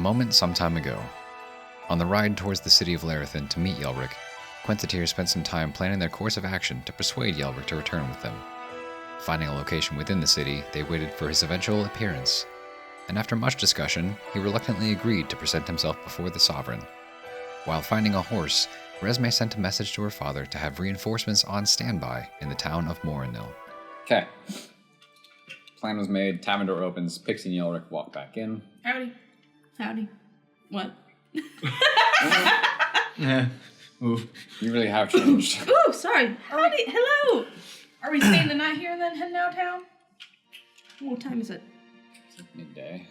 moment some time ago. On the ride towards the city of Larathan to meet Yelric, Quenta'tir spent some time planning their course of action to persuade Yelric to return with them. Finding a location within the city, they waited for his eventual appearance, and after much discussion, he reluctantly agreed to present himself before the Sovereign. While finding a horse, Resme sent a message to her father to have reinforcements on standby in the town of Morinil. Okay. Plan was made, tavern door opens, Pixie and Yelric walk back in. Howdy. What? Yeah. Oof. You really have changed. Ooh, sorry. Howdy. Hello. Are we staying the night here and then heading out of town? What time is it? It's like midday.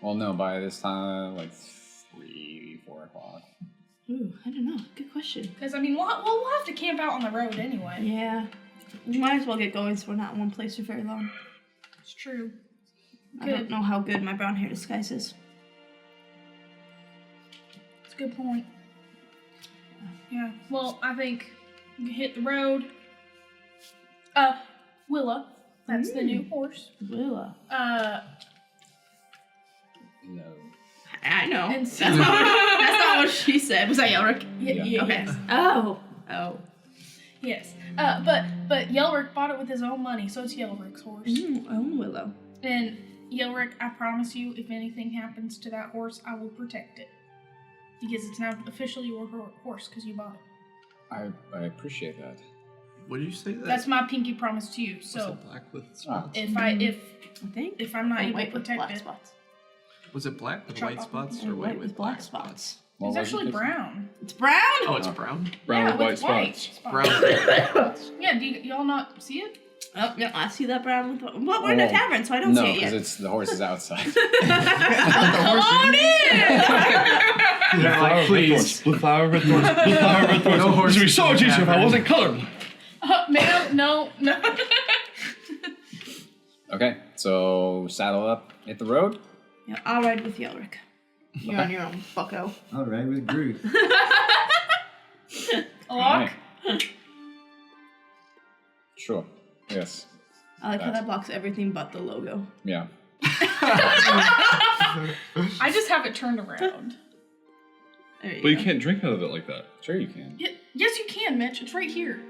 Well, no, by this time, like 3, 4 o'clock. Ooh, I don't know. Good question. Because, I mean, we'll have to camp out on the road anyway. Yeah. We might as well get going so we're not in one place for very long. It's true. I don't know how good my brown hair disguise is. It's a good point. Yeah, well, I think we can hit the road. Willa. That's the new horse. Willa. No. I know. And That's not what she said. Was that Yelric? Yeah. Okay. Yes. Oh. Yes. But Yelric bought it with his own money, so it's Yelric's horse. Willow. And Yelric, I promise you, if anything happens to that horse, I will protect it. Because it's now officially your horse, because you bought it. I appreciate that. What did you say? That's my pinky promise to you. Was So it black with spots? if I'm not able to protect it, spots. Was it black with Chop white off spots and or white white with with black spots. What it's was actually it? brown. It's brown. Oh, it's brown. Brown Yeah, with white spots. Brown. Yeah, do y'all not see it? Oh, no, I see that brown with... Well, we're in a tavern, so I don't No, see it because yet. it's the horse is outside. Come on in! They're like, please. Blue flower, red thorns. Blue flower, red thorns. No horse This would be so much in the easier if I tavern. wasn't colored. Ma'am, no. Okay, so saddle up, hit the road. Yeah, I'll ride with Yelric. You're on your own, bucko. All right, with Groot. Lock. Alright. Sure. Yes. I like how that blocks everything but the logo. Yeah. I just have it turned around. There you But you go. can't drink out of it like that. Sure you can. Yes, you can, Mitch. It's right here.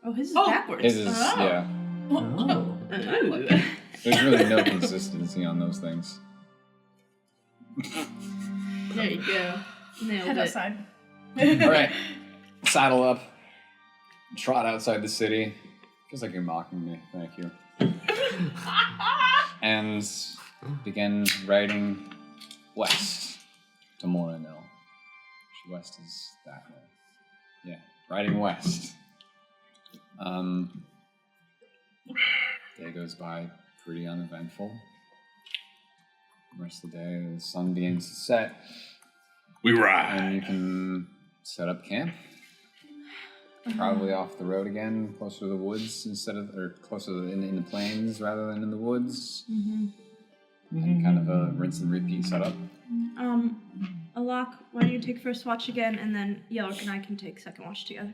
Oh, his is Oh, backwards. His is, Oh. yeah. Oh. There's really no consistency on those things. There you go. Nailed Head it. outside. Alright. Saddle up. Trot outside the city. Feels like you're mocking me. Thank you. And begin riding west to Morinil. West is that way. Yeah, riding west. Day goes by pretty uneventful. The rest of the day, the sun begins to set, We ride. and you can set up camp. Probably off the road again, closer to the woods closer in the plains rather than in the woods. And kind of a rinse and repeat setup. Alok, why don't you take first watch again, and then Yelric and I can take second watch together.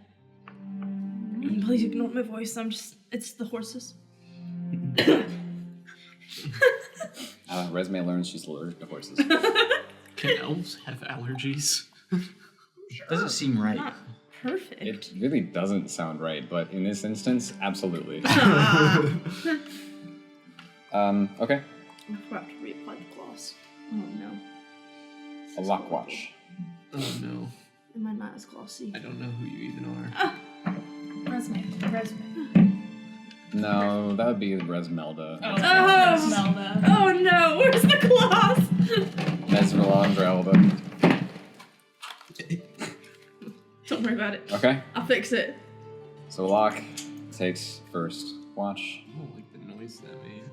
Please ignore my voice. It's the horses. Resme learns she's allergic to horses. Can elves have allergies? Doesn't seem right. Not perfect. It really doesn't sound right, but in this instance, absolutely. Okay. I forgot to reapply the gloss. Oh no. A lock watch. Oh no. Am I not as glossy? I don't know who you even are. Resume. No, that would be Resmelda. Resmelda. Oh no, where's the gloss? Mesmerlandrelda. Don't worry about it. Okay, I'll fix it. so Locke takes first watch. I don't like the noise that made.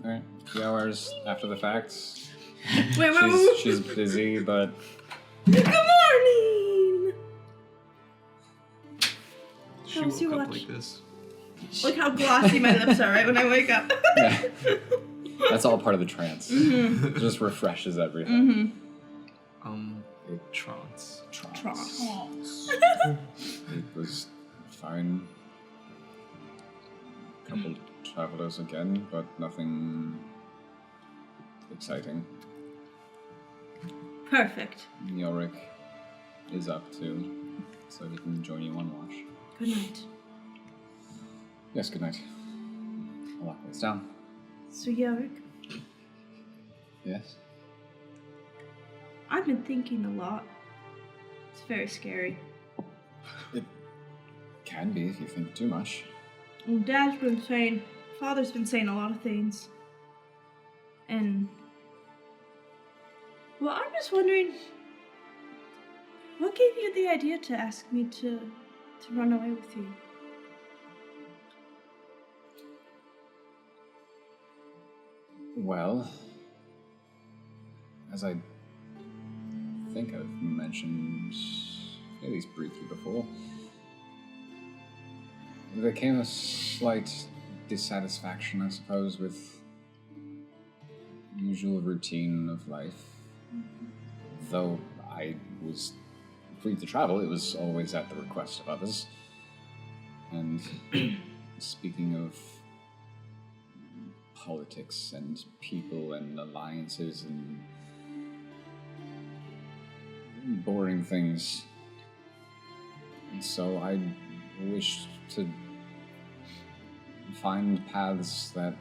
Alright, 2 hours after the facts. Wait. She's busy, but Good morning! She was your woke up watch? like this. Look how glossy my lips are right when I wake up. yeah. That's all part of the trance. It just refreshes everything. It trots. Trance. Oh. It was fine. Couple travelers again, but nothing exciting. Perfect. Yelric is up too, so he can join you on watch. Good night. Yes, good night. I'll lock this down. So, Yelric, Yes? I've been thinking a lot. It's very scary. It can be if you think too much. Well, Father's been saying a lot of things. And, well, I'm just wondering, what gave you the idea to ask me to run away with you? Well, as I think I've mentioned at least briefly before, there came a slight dissatisfaction, I suppose, with usual routine of life. Though I was free to travel, it was always at the request of others. And speaking of politics and people and alliances and boring things, and so I wished to find paths that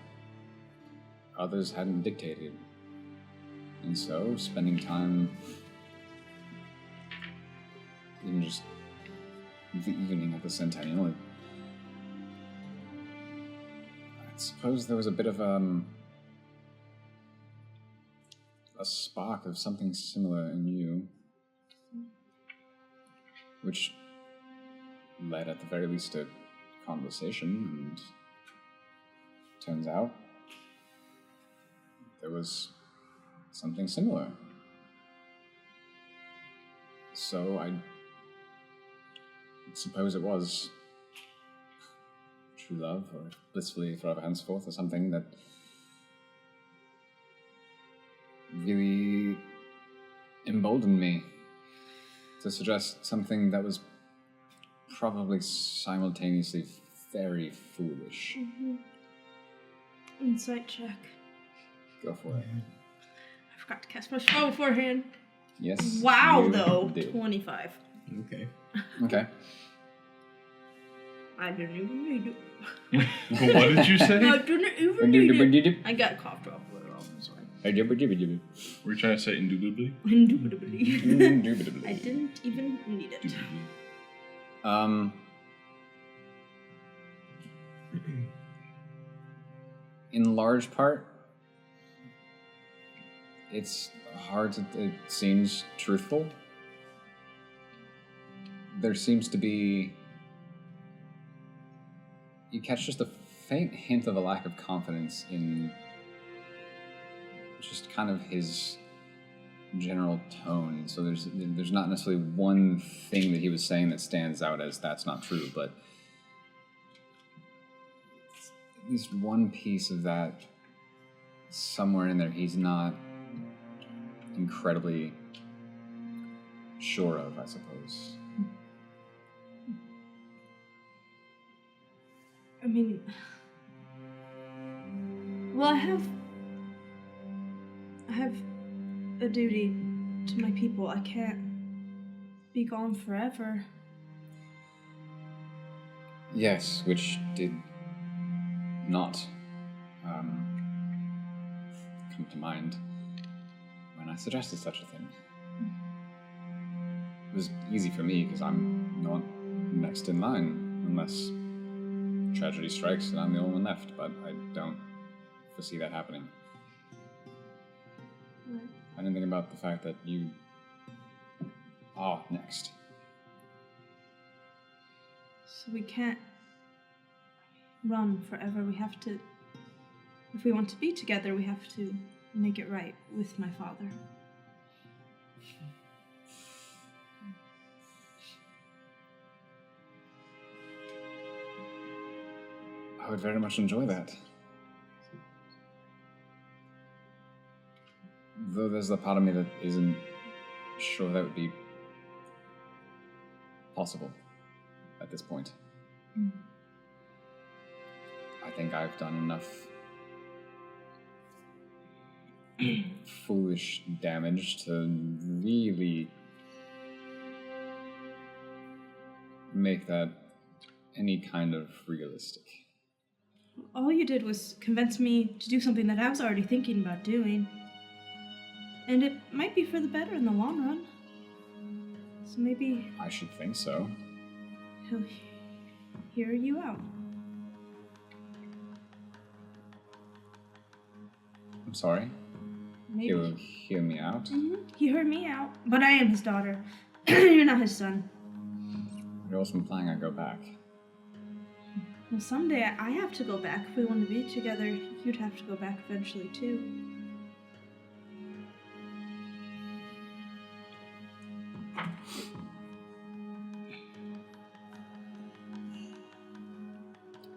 others hadn't dictated. And so, spending time, even just the evening at the Centennial, I suppose there was a bit of a spark of something similar in you, which led at the very least to conversation, and turns out there was something similar. So I suppose it was true love, or blissfully forever henceforth, or something that really emboldened me to suggest something that was probably simultaneously very foolish. Mm-hmm. Insight check. Go for it. I forgot to cast my spell beforehand. Yes. Wow, you though. did. 25. Okay. Okay. I didn't even need it. What did you say? I didn't even need it. I got a cough drop. Were you trying to say indubitably? Indubitably. Indubitably. I didn't even need it. In large part, it's hard to, it seems truthful. There seems to be, you catch just a faint hint of a lack of confidence in just kind of his general tone. So there's not necessarily one thing that he was saying that stands out as that's not true, but at least one piece of that somewhere in there he's not incredibly sure of, I suppose. I mean, well, I have a duty to my people. I can't be gone forever. Yes, which did not come to mind when I suggested such a thing. It was easy for me because I'm not next in line unless tragedy strikes and I'm the only one left, but I don't foresee that happening. Right. I didn't think about the fact that you are next. So we can't run forever. We have to, if we want to be together, we have to make it right with my father. I would very much enjoy that. Though there's the part of me that isn't sure that would be possible at this point. I think I've done enough foolish damage to really make that any kind of realistic. All you did was convince me to do something that I was already thinking about doing. And it might be for the better in the long run. So maybe I should think so. he'll hear you out. I'm sorry. Maybe. He'll hear me out. He heard me out, but I am his daughter. You're not his son. You're also implying I go back. Well, someday I have to go back. If we want to be together, you'd have to go back eventually, too. I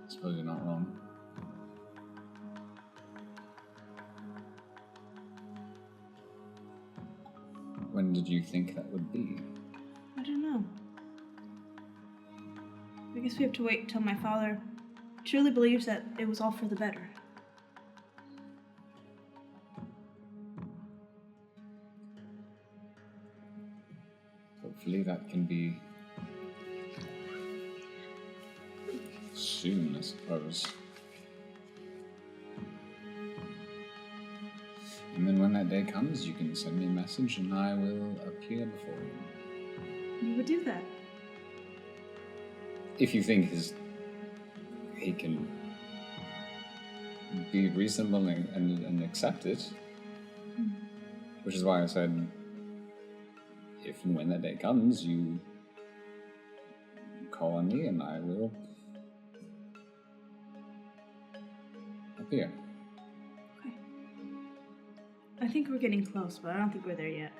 suppose you're not wrong. When did you think that would be? I don't know. I guess we have to wait till my father truly believes that it was all for the better. Hopefully that can be soon, I suppose. And then when that day comes, you can send me a message and I will appear before you. You would do that. If you think he can be reasonable and accept it. Which is why I said, if and when that day comes, you call on me and I will appear. Okay. I think we're getting close, but I don't think we're there yet.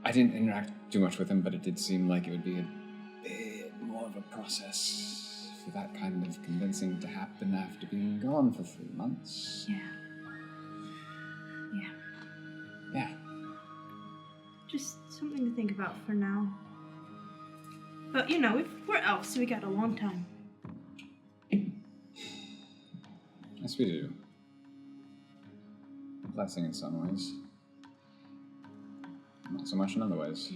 I didn't interact too much with him, but it did seem like it would be a bit more of a process for that kind of convincing to happen after being gone for 3 months. Yeah. Yeah. Yeah. Just something to think about for now. But, you know, we're elves, so we got a long time. Yes, we do. Blessing in some ways. Not so much in other ways.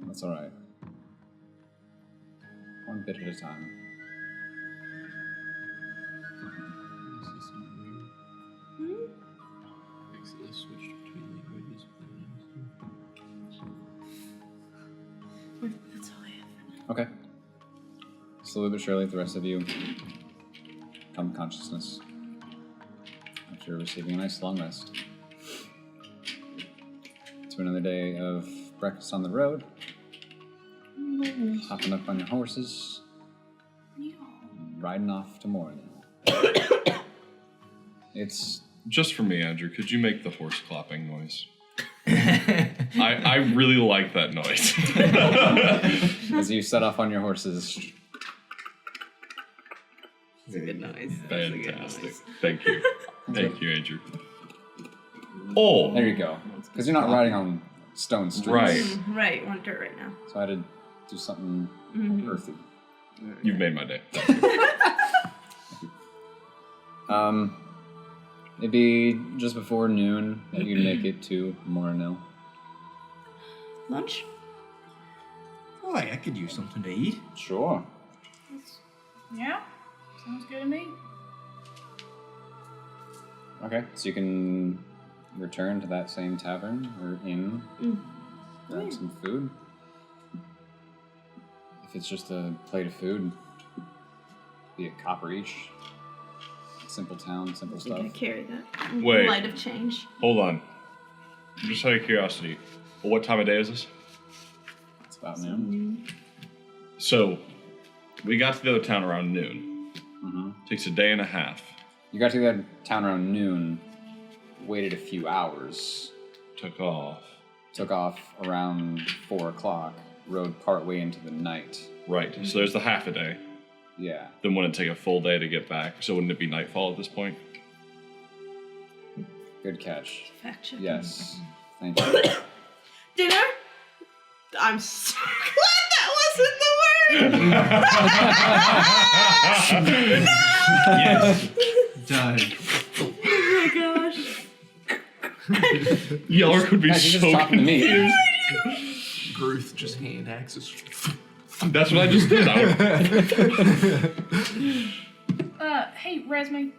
That's alright. One bit at a time. That's all I have. Okay. Slowly but surely, the rest of you come to consciousness after receiving a nice long rest. To another day of breakfast on the road, hopping up on your horses, riding off to Morinil. It's Just for me, Andrew, could you make the horse clopping noise? I really like that noise. as you set off on your horses. It's a good noise. Fantastic. Thank you. Thank you, Andrew. Oh, There you go. Because you're not riding on stone streets. Right. Right, we're on dirt right now. So I had to do something earthy. You've made my day. It'd be just before noon that you'd make it to Morinil. Lunch? Oh, I could use something to eat. Sure. Yeah, sounds good to me. Okay, so you can return to that same tavern or inn, grab some food. If it's just a plate of food, be a copper each. Simple town, simple I stuff. carry that. Wait. Light of change. Hold on. Just out of curiosity, what time of day is this? It's about noon. So, we got to the other town around noon. Mm-hmm. Takes a day and a half. You got to the town around noon, waited a few hours, Took off. took off around 4 o'clock, rode partway into the night. Right, so there's the half a day. Yeah. Then wouldn't it take a full day to get back? So wouldn't it be nightfall at this point? Good catch. Fact check. Yes. Thank you. Dinner? I'm so glad that wasn't the Yes. Done. Oh my gosh. Yelric would be Guys, you're so just talking to me. confused. Gruth just hand axes. That's what I just did. Hey, Resme.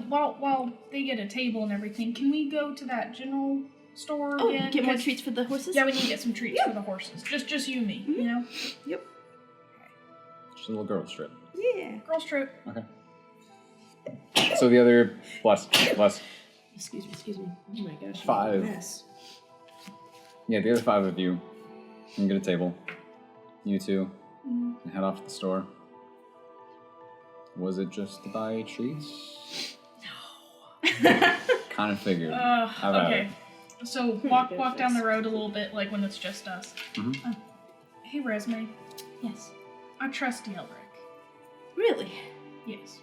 While they get a table and everything, can we go to that general store Oh, again? get more 'Cause- treats for the horses? Yeah, we need to get some treats for the horses. Just you and me, you know? Yep. Just a little girl strip. Yeah. Girls trip. Okay. So the other bless. Excuse me. Oh my gosh. 5. Mess. Yeah, the other 5 of you can get a table. You two and head off to the store. Was it just to buy treats? No. Kind of figured. How about Okay. So walk down the road a little bit, like when it's just us. Mhm. Hey, Resme. Yes. I trust Yelric. Really? Yes.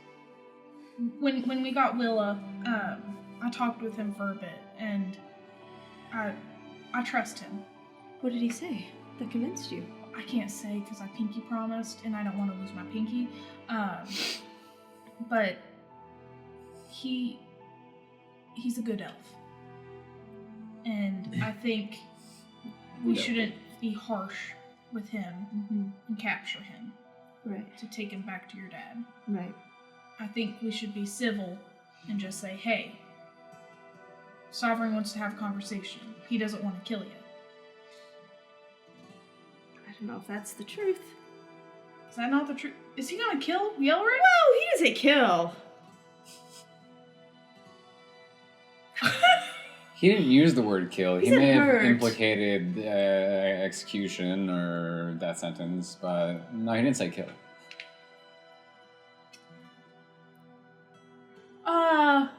When we got Willa, I talked with him for a bit, and I trust him. What did he say that convinced you? I can't say because I pinky promised, and I don't want to lose my pinky. But he's a good elf, and I think we shouldn't be harsh with him and capture him Right. to take him back to your dad. Right. I think we should be civil and just say, hey, Sovereign wants to have a conversation. He doesn't want to kill you. I don't know if that's the truth. Is that not the truth? Is he gonna kill Yelric? No, he doesn't kill. He didn't use the word kill. He He said may have hurt. implicated execution or death sentence, but no, he didn't say kill.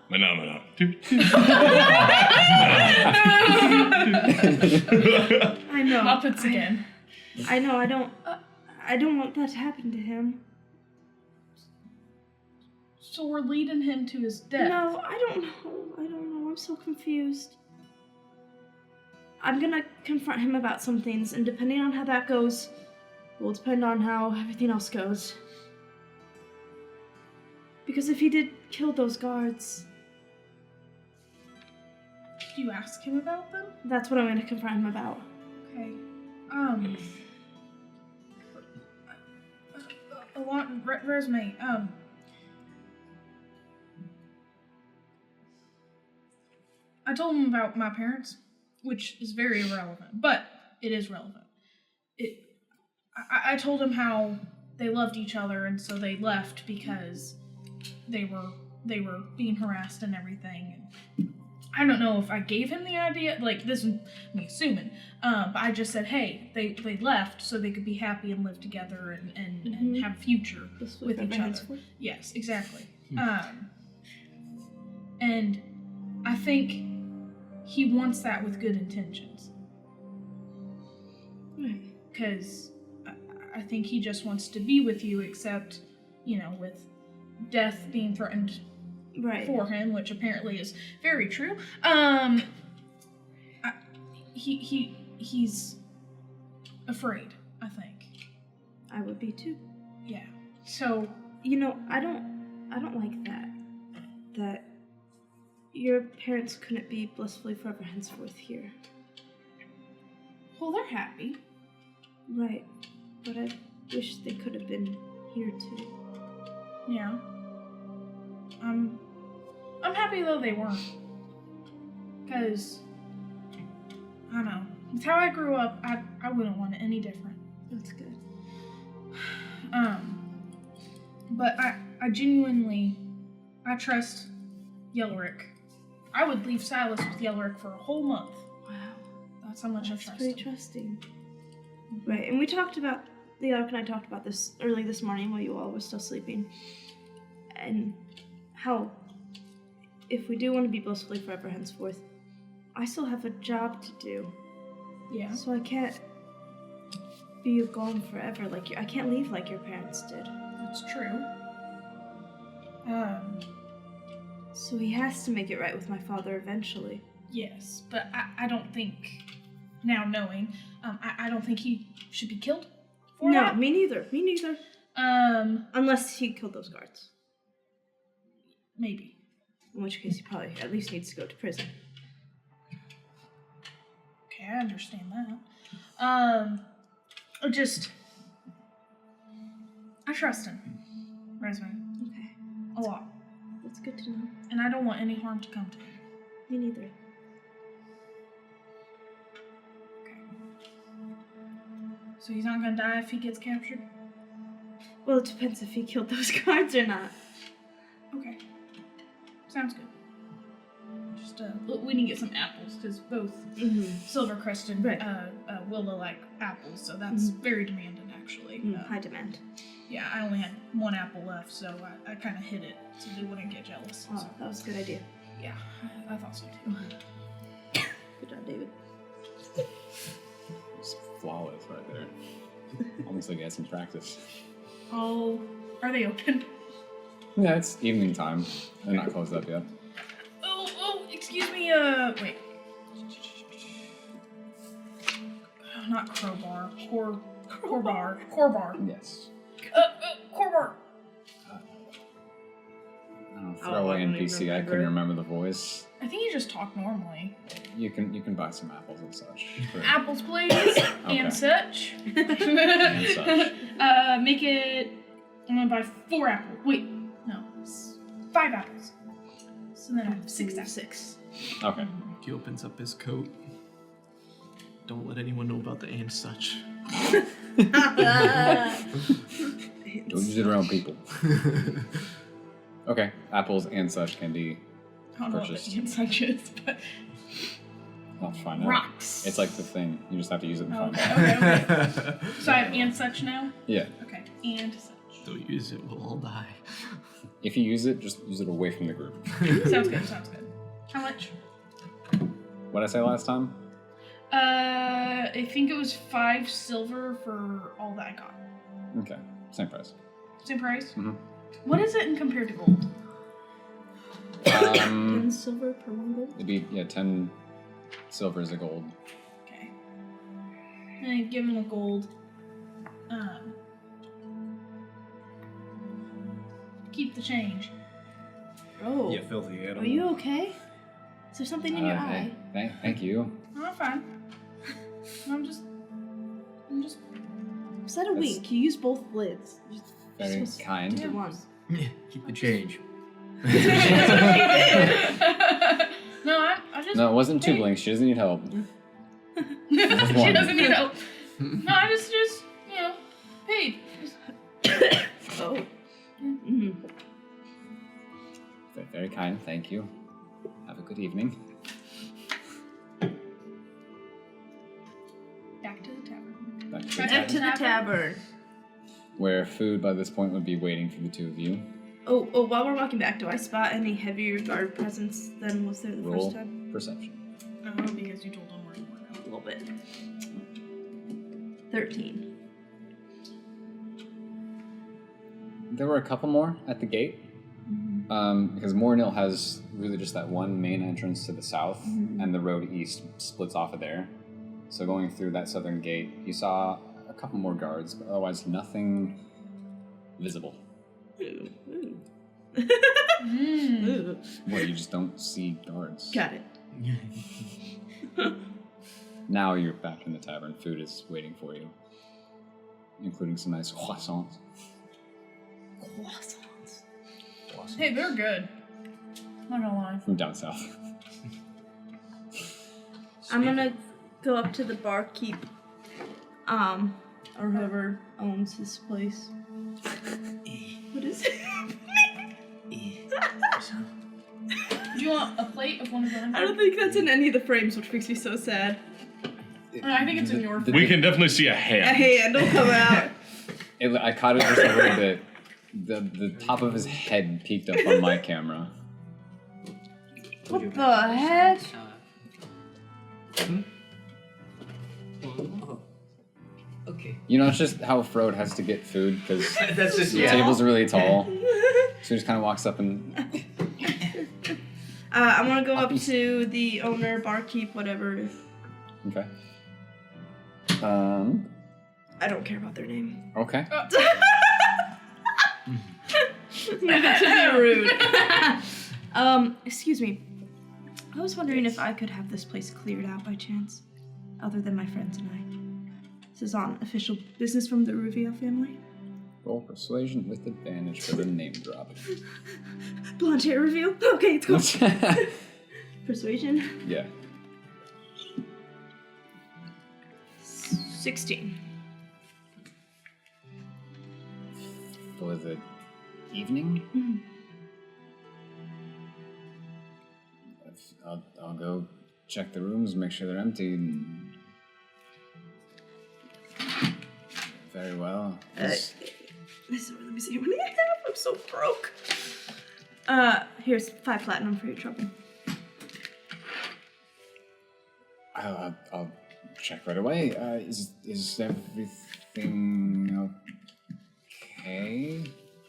Phenomena. I know. Muppets again. I know. I don't want that to happen to him. So we're leading him to his death. No, I don't know. I'm so confused. I'm gonna confront him about some things, and depending on how that goes, will depend on how everything else goes. Because if he did kill those guards, Did you ask him about them? that's what I'm gonna confront him about. Okay. A lot. Resume. I told him about my parents, which is very irrelevant, but it is relevant. I told him how they loved each other, and so they left because they were being harassed and everything. And I don't know if I gave him the idea, like this is me assuming, but I just said, hey, they left so they could be happy and live together and have a future This with each other. henceforth. Yes, exactly. And I think he wants that with good intentions. Right. Because I think he just wants to be with you, except, with death being threatened Right. for him, which apparently is very true. He's afraid, I think. I would be too. Yeah. So I don't like that. That your parents couldn't be blissfully forever henceforth here. well, they're happy. Right. But I wish they could have been here too. Yeah. I'm happy though they weren't. Because I don't know. With how I grew up, I wouldn't want it any different. That's good. But I genuinely trust Yelric. I would leave Silas with Yelric for a whole month. Wow. That's how much I That's trust pretty him. trusting. Right, and we talked about, Yelric and I talked about this early this morning while you all were still sleeping. And how, if we do want to be blissfully forever henceforth, I still have a job to do. Yeah. So I can't be gone forever I can't leave like your parents did. That's true. So he has to make it right with my father eventually. Yes, but I don't think, now knowing, I don't think he should be killed No, me neither. Me neither. Unless he killed those guards. Maybe. In which case he probably at least needs to go to prison. Okay, I understand that. I trust him. Rosemary. Okay. A lot. That's good to know. And I don't want any harm to come to him. Me neither. So he's not gonna die if he gets captured? Well, it depends if he killed those guards or not. Okay. Sounds good. Just, we need to get some apples, because both Silvercrest and Willow like apples, so that's very demanding, actually. High demand. Yeah, I only had one apple left, so I kind of hid it so they wouldn't get jealous. Oh, So, that was a good idea. yeah, I thought so too. Good job, David. It's flawless right there. Almost like he had some practice. Oh, are they open? Yeah, it's evening time. They're not closed up yet. Oh, excuse me, wait. Not crowbar, crowbar. Yes. Crowbar. Throwaway I don't even NPC. I couldn't remember the voice. I think you just talk normally. You can buy some apples and such. for- Apples, please, and such. and such. Make it. I'm gonna buy 4 apples. Wait, no, 5 apples. So then I have 6 apples. 6. Okay. He opens up his coat. Don't let anyone know about the and such. Don't use it around people. Okay. Apples and such can be I don't know what purchased. the and such is, but I'll find out. rocks. It's like the thing. You just have to use it and find out. Okay. So I have and such now? Yeah. Okay, and such. Don't use it, we'll all die. If you use it, just use it away from the group. Sounds good. How much? What did I say last time? I think it was 5 silver for all that I got. Okay. Same price. Same price? Mhm. What is it in compared to gold? 10 silver per 1 gold? It'd be 10 silver is a gold. Okay. And I give him a gold. Keep the change. Oh. You filthy animal. Are you okay? Is there something in your Hey, eye? thank you. No, I'm fine. I'm just. Was that a wink? You used both lids. You're Very supposed to kind. do one. Keep the change. No, I just. No, it wasn't 2 Hey. blinks. She doesn't need help. She one. doesn't need help. No, I just, paid. Oh. Mm-hmm. Very kind. Thank you. Have a good evening. Back to the tavern. Back to the Back Back tavern, to the tavern. where food by this point would be waiting for the 2 of you. Oh, while we're walking back, do I spot any heavier guard presence than was there the Roll first time? perception. Oh, because you told them where you were. A little bit. 13. There were a couple more at the gate. Because Morinil has really just that one main entrance to the south, and the road east splits off of there. So going through that southern gate, you saw a couple more guards, but otherwise nothing visible. Ooh. Ooh. Mm. Ooh. Where you just don't see guards. Got it. Now you're back in the tavern. Food is waiting for you, including some nice croissants. Croissants. Hey, they're good. Not gonna lie. From down south. I'm gonna go up to the barkeep, or whoever owns this place. What is it? Do you want a plate of one of them? I don't think that's in any of the frames, which makes me so sad. I think it's in your We can definitely see a A hand. hand will come out. I caught it just a little bit. The top of his head peeked up on my camera. What the heck? Oh. Okay. You know, it's just how Frode has to get food because That's just the table's really tall. So he just kind of walks up and I'm gonna go up to the owner, barkeep, whatever. okay. I don't care about their name. Okay. Not to be rude. Excuse me. I was wondering if I could have this place cleared out by chance, other than my friends and I. This is on official business from the Ruvio family. Roll persuasion with advantage for the name drop. Blonde hair reveal? Okay, let's go. Persuasion? Yeah. 16. Was it evening? Mm-hmm. I'll go check the rooms, make sure they're empty. And... Very well. Let me see how many I have. I'm so broke. Here's 5 platinum for your trouble. I'll check right away. Is everything okay?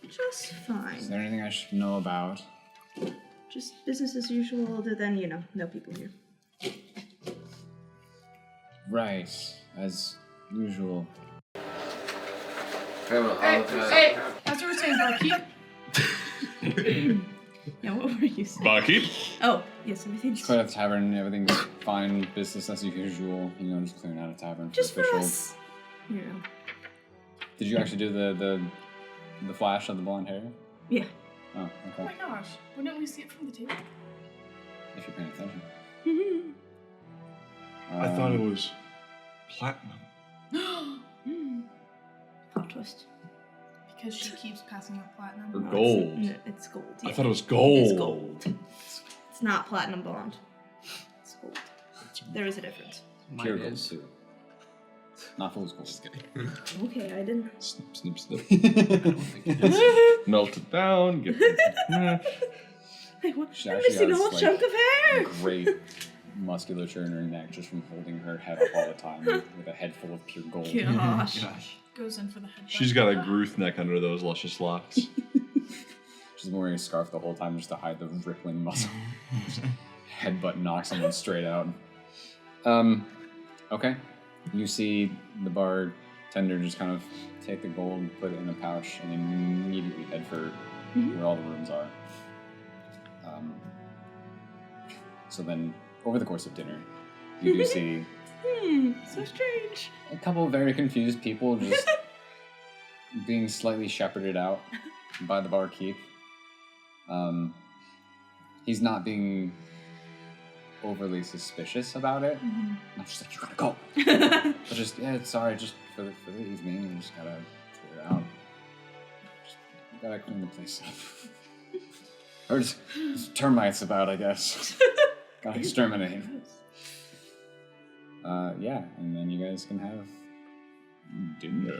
Just fine. Is there anything I should know about? Just business as usual, other than, no people here. Right, as usual. Hey, as we were saying, barkeep. Yeah, what were you saying? Barkeep? Oh, yes, everything's Quite a tavern, everything's fine, business as usual. Just clearing out a tavern. just for official. us. Did you actually do the flash of the blonde hair? Yeah. Oh, Oh okay. my gosh, wouldn't we see it from the table? If you're paying attention. I thought it was platinum. Plot twist. Because she keeps passing out platinum. Or gold. No, it's gold. I Yeah. thought it was gold. It's gold. It's not platinum blonde. It's gold. There is a difference. Pure gold too. Not fool's gold. Just kidding. Okay, I didn't. Snip, snip, snip. Melt it down. Get Hey, what? She I'm actually missing a has, whole like, chunk of hair. Great musculature in her neck just from holding her head up all the time with a head full of pure gold. Gosh. Goes in for the head. She's got a Gruth neck under those luscious locks. She's wearing a scarf the whole time just to hide the rippling muscle. Headbutt knocks someone straight out. Okay. You see the bartender just kind of take the gold, put it in a pouch, and immediately head for where all the rooms are. So then, over the course of dinner, you do see So strange. a couple of very confused people just being slightly shepherded out by the barkeep. He's not being overly suspicious about it. Not just like, you gotta go. But just, sorry, just for the evening, you just gotta clear it out. Just gotta clean the place up. Or just termites about, I guess. Gotta exterminate. Yeah, and then you guys can have dinner.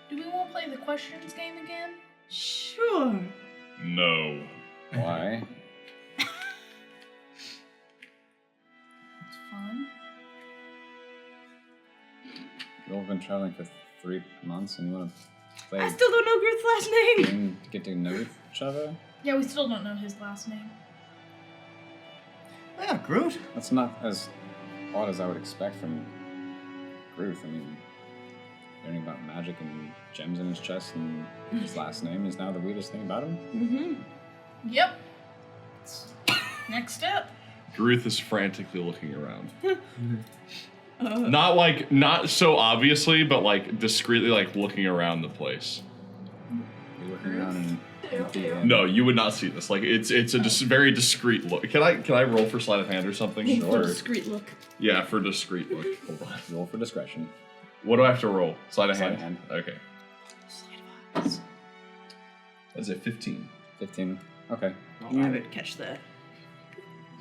Do we want to play the questions game again? Sure. No. Why? It's fun. You've all been traveling for 3 months and you want to play I still don't know Groot's last name. game to get to know each other? Yeah, we still don't know his last name. Yeah, Groot. That's not as odd as I would expect from Groot. I mean, learning about magic and gems in his chest and his last name is now the weirdest thing about him. Yep. Next step. Gruth is frantically looking around. Not so obviously, but like discreetly, like looking around the place. You're looking around and empty. No, you would not see this. Like it's a very discreet look. Can I roll for sleight of hand or something? Sure. Discreet look. Yeah, for discreet look. Hold on. Roll for discretion. What do I have to roll? Sleight of Sleight hand. of hand. Okay. That's a 15. 15. Okay. I would catch that.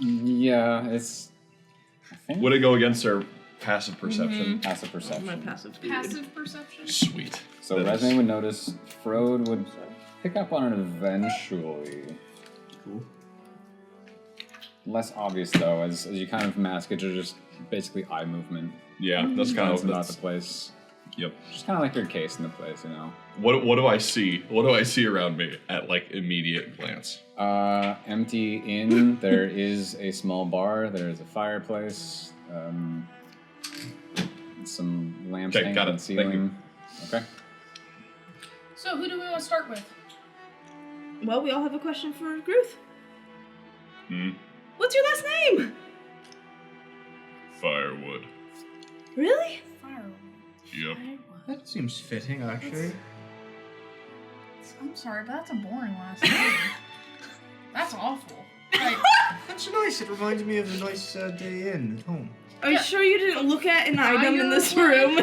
Yeah, it's. I think. Would it go against their passive perception? Passive perception. My passive good. Passive perception. Sweet. So That is- Resme would notice, Frode would pick up on it eventually. Cool. Less obvious though, as you kind of mask it to just basically eye movement. Yeah, that's kind Glance of about the place. Yep. Just kind of like your case in the place, you know. What do I see? What do I see around me at like immediate glance? Empty inn. There is a small bar. There is a fireplace. some lamps Okay, hanging got on it. the ceiling. Okay. So who do we want to start with? Well, we all have a question for Gruth. Hmm. What's your last name? Firewood. Really? Firewood. Yep. That seems fitting, actually. I'm sorry, but that's a boring last name. That's awful. Like, That's nice. It reminds me of a nice day in at home. Are you sure you didn't look at an item in this Firewood. room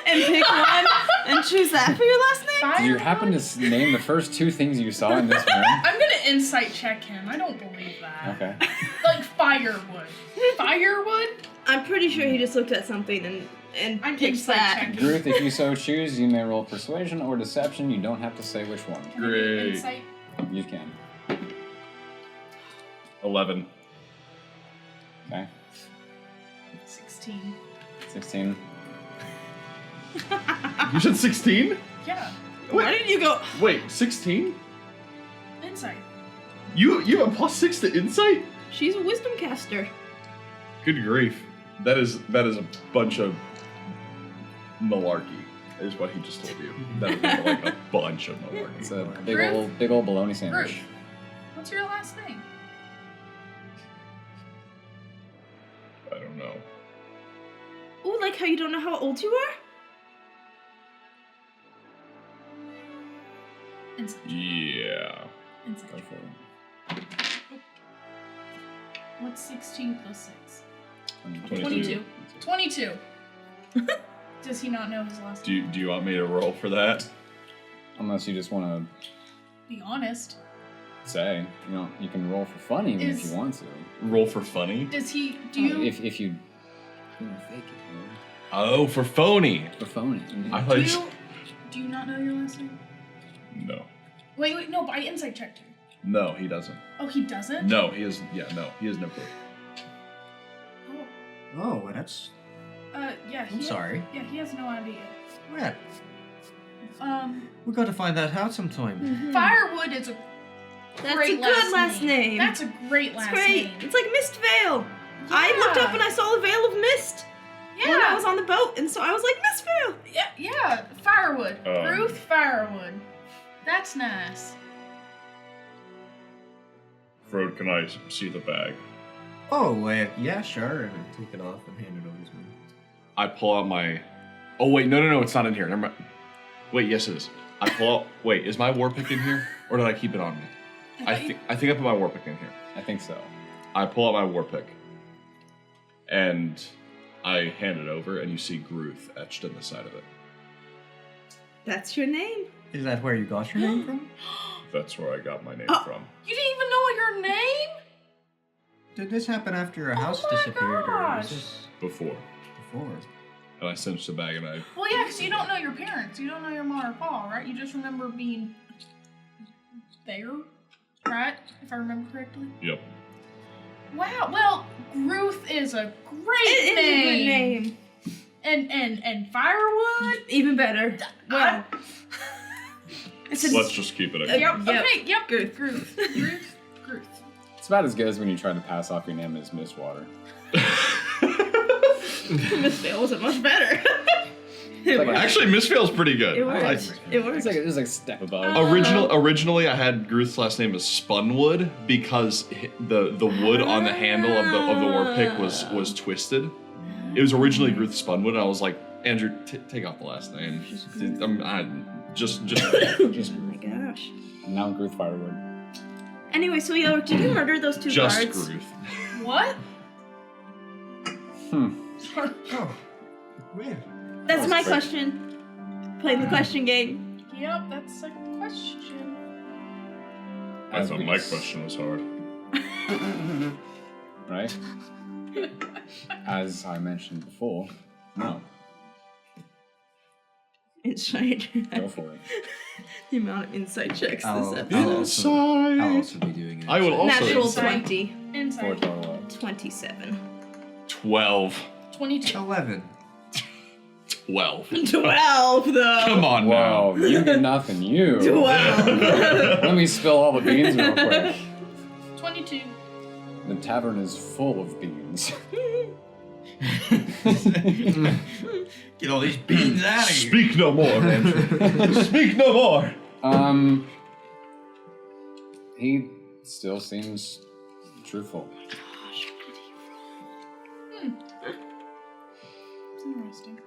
and pick one and choose that for your last name? Did you happen to name the first two things you saw in this room? I'm gonna insight check him. I don't believe that. Okay. Like firewood. Firewood? I'm pretty sure he just looked at something and I'm picked insight that. checking. Gruth, if you so choose, you may roll persuasion or deception. You don't have to say which one. Can I do Great. Insight? You can. 11. Okay. 16. 16. You said 16? Yeah. Why didn't you go? Wait, 16? Insight. You have a +6 to insight? She's a wisdom caster. Good grief. That is a bunch of malarkey, is what he just told you. That is like a bunch of malarkey. It's a Gruth? big old bologna sandwich. Gruth. What's your last name? I don't know. Ooh, like how you don't know how old you are? Insight. Yeah. Insight. Go for it. What's 16 plus 6? 22. 22. Does he not know his last Do name? you want me to roll for that? Unless you just want Be honest. to say, you can roll for fun even if Is- you want to. Roll for funny? Does he? Do you? If you fake it, Oh, for phony. for phony. I thought Do you you? Do you not know your last name? No. Wait, no. But I insight checked him. No, he doesn't. Oh, he doesn't. No, he has. Yeah, no, he has no clue. Oh. Oh, that's... Yeah. I'm sorry. Yeah, he has no idea. Well, Um, we got to find that out sometime. Firewood is a That's great a good last name. That's a great It's last great. name. It's like Mist Vale. I looked up and I saw a veil of mist when I was on the boat, and so I was like, Mist Vale. Yeah. Firewood. Um, Ruth Firewood. That's nice. Frode, can I see the bag? Oh, yeah, sure. And I take it off and hand it over to him. I pull out my. Oh wait, no, it's not in here. Never mind. Wait, yes it is. I pull out. Wait, is my war pick in here, or did I keep it on me? I think I put my war pick in here. I think so. I pull out my war pick, and I hand it over, and you see Gruth etched in the side of it. That's your name. Is that where you got your name from? That's where I got my name from. You didn't even know your name? Did this happen after a house my disappeared, or gosh. was this Before, before? and I cinched the bag, and I. Well, yeah, because you don't know your parents. You don't know your mom or pa, right? You just remember being there, right? If I remember correctly. Yep. Wow. Well, Gruth is a great It is a good name. And Firewood. Even better. Well, it's a Let's just keep it. Yep. Yep. Okay. Yep. Gruth. Gruth. It's about as good as when you try to pass off your name as Mistwater. Mist Vale wasn't much better. Actually, Mistveil's pretty good. It I- was. It was. It was like a step above. Originally, I had Gruth's last name as Spunwood because the wood on the handle of the war pick was twisted. It was originally Gruth Spunwood, and I was like, Andrew, take off the last name. Just Oh my gosh. Now Gruth Firewood. Anyway, so Yelric, did you murder those two just guards? Gruth. What? Oh, where? That's my question. Playing the question game. Yep. That's a question. I thought my question was hard. Right? As I mentioned before, no, Insight. go for it. The amount of insight checks I'll, this I'll, episode. also, I'll also be doing it. I will also. Natural Insight. 20. For Inside. total 27. 12. 22. 11. 12. 12, though. Come on Whoa, now. you get nothing, you. 12. Let me spill all the beans real quick. 22. The tavern is full of beans. Get all these beans out of here. Speak no more, Andrew. Speak no more. He still seems truthful. It's interesting.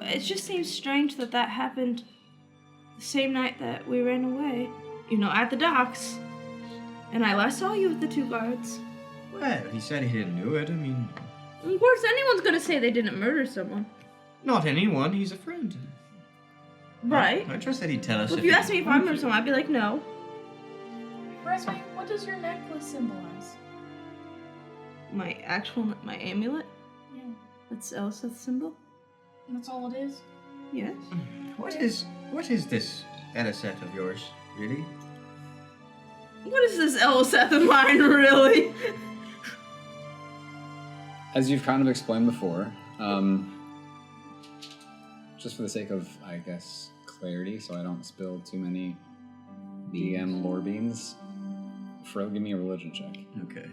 It just seems strange that that happened the same night that we ran away. You know, at the docks. And I last saw you with the 2 guards. Well, he said he didn't do it. I mean, Of course, anyone's gonna say they didn't murder someone. not anyone. He's a friend. Right. I trust that he'd tell us. If you asked me if I murdered someone, I'd be like, no. Resme, what does your necklace symbolize? My amulet? Yeah. That's Eliseth's symbol? That's all it is? Yes. What is this Eliseth of yours, really? What is this Eliseth of mine, really? As you've kind of explained before, just for the sake of, I guess, clarity, so I don't spill too many DM lore beans, give me a religion check. Okay.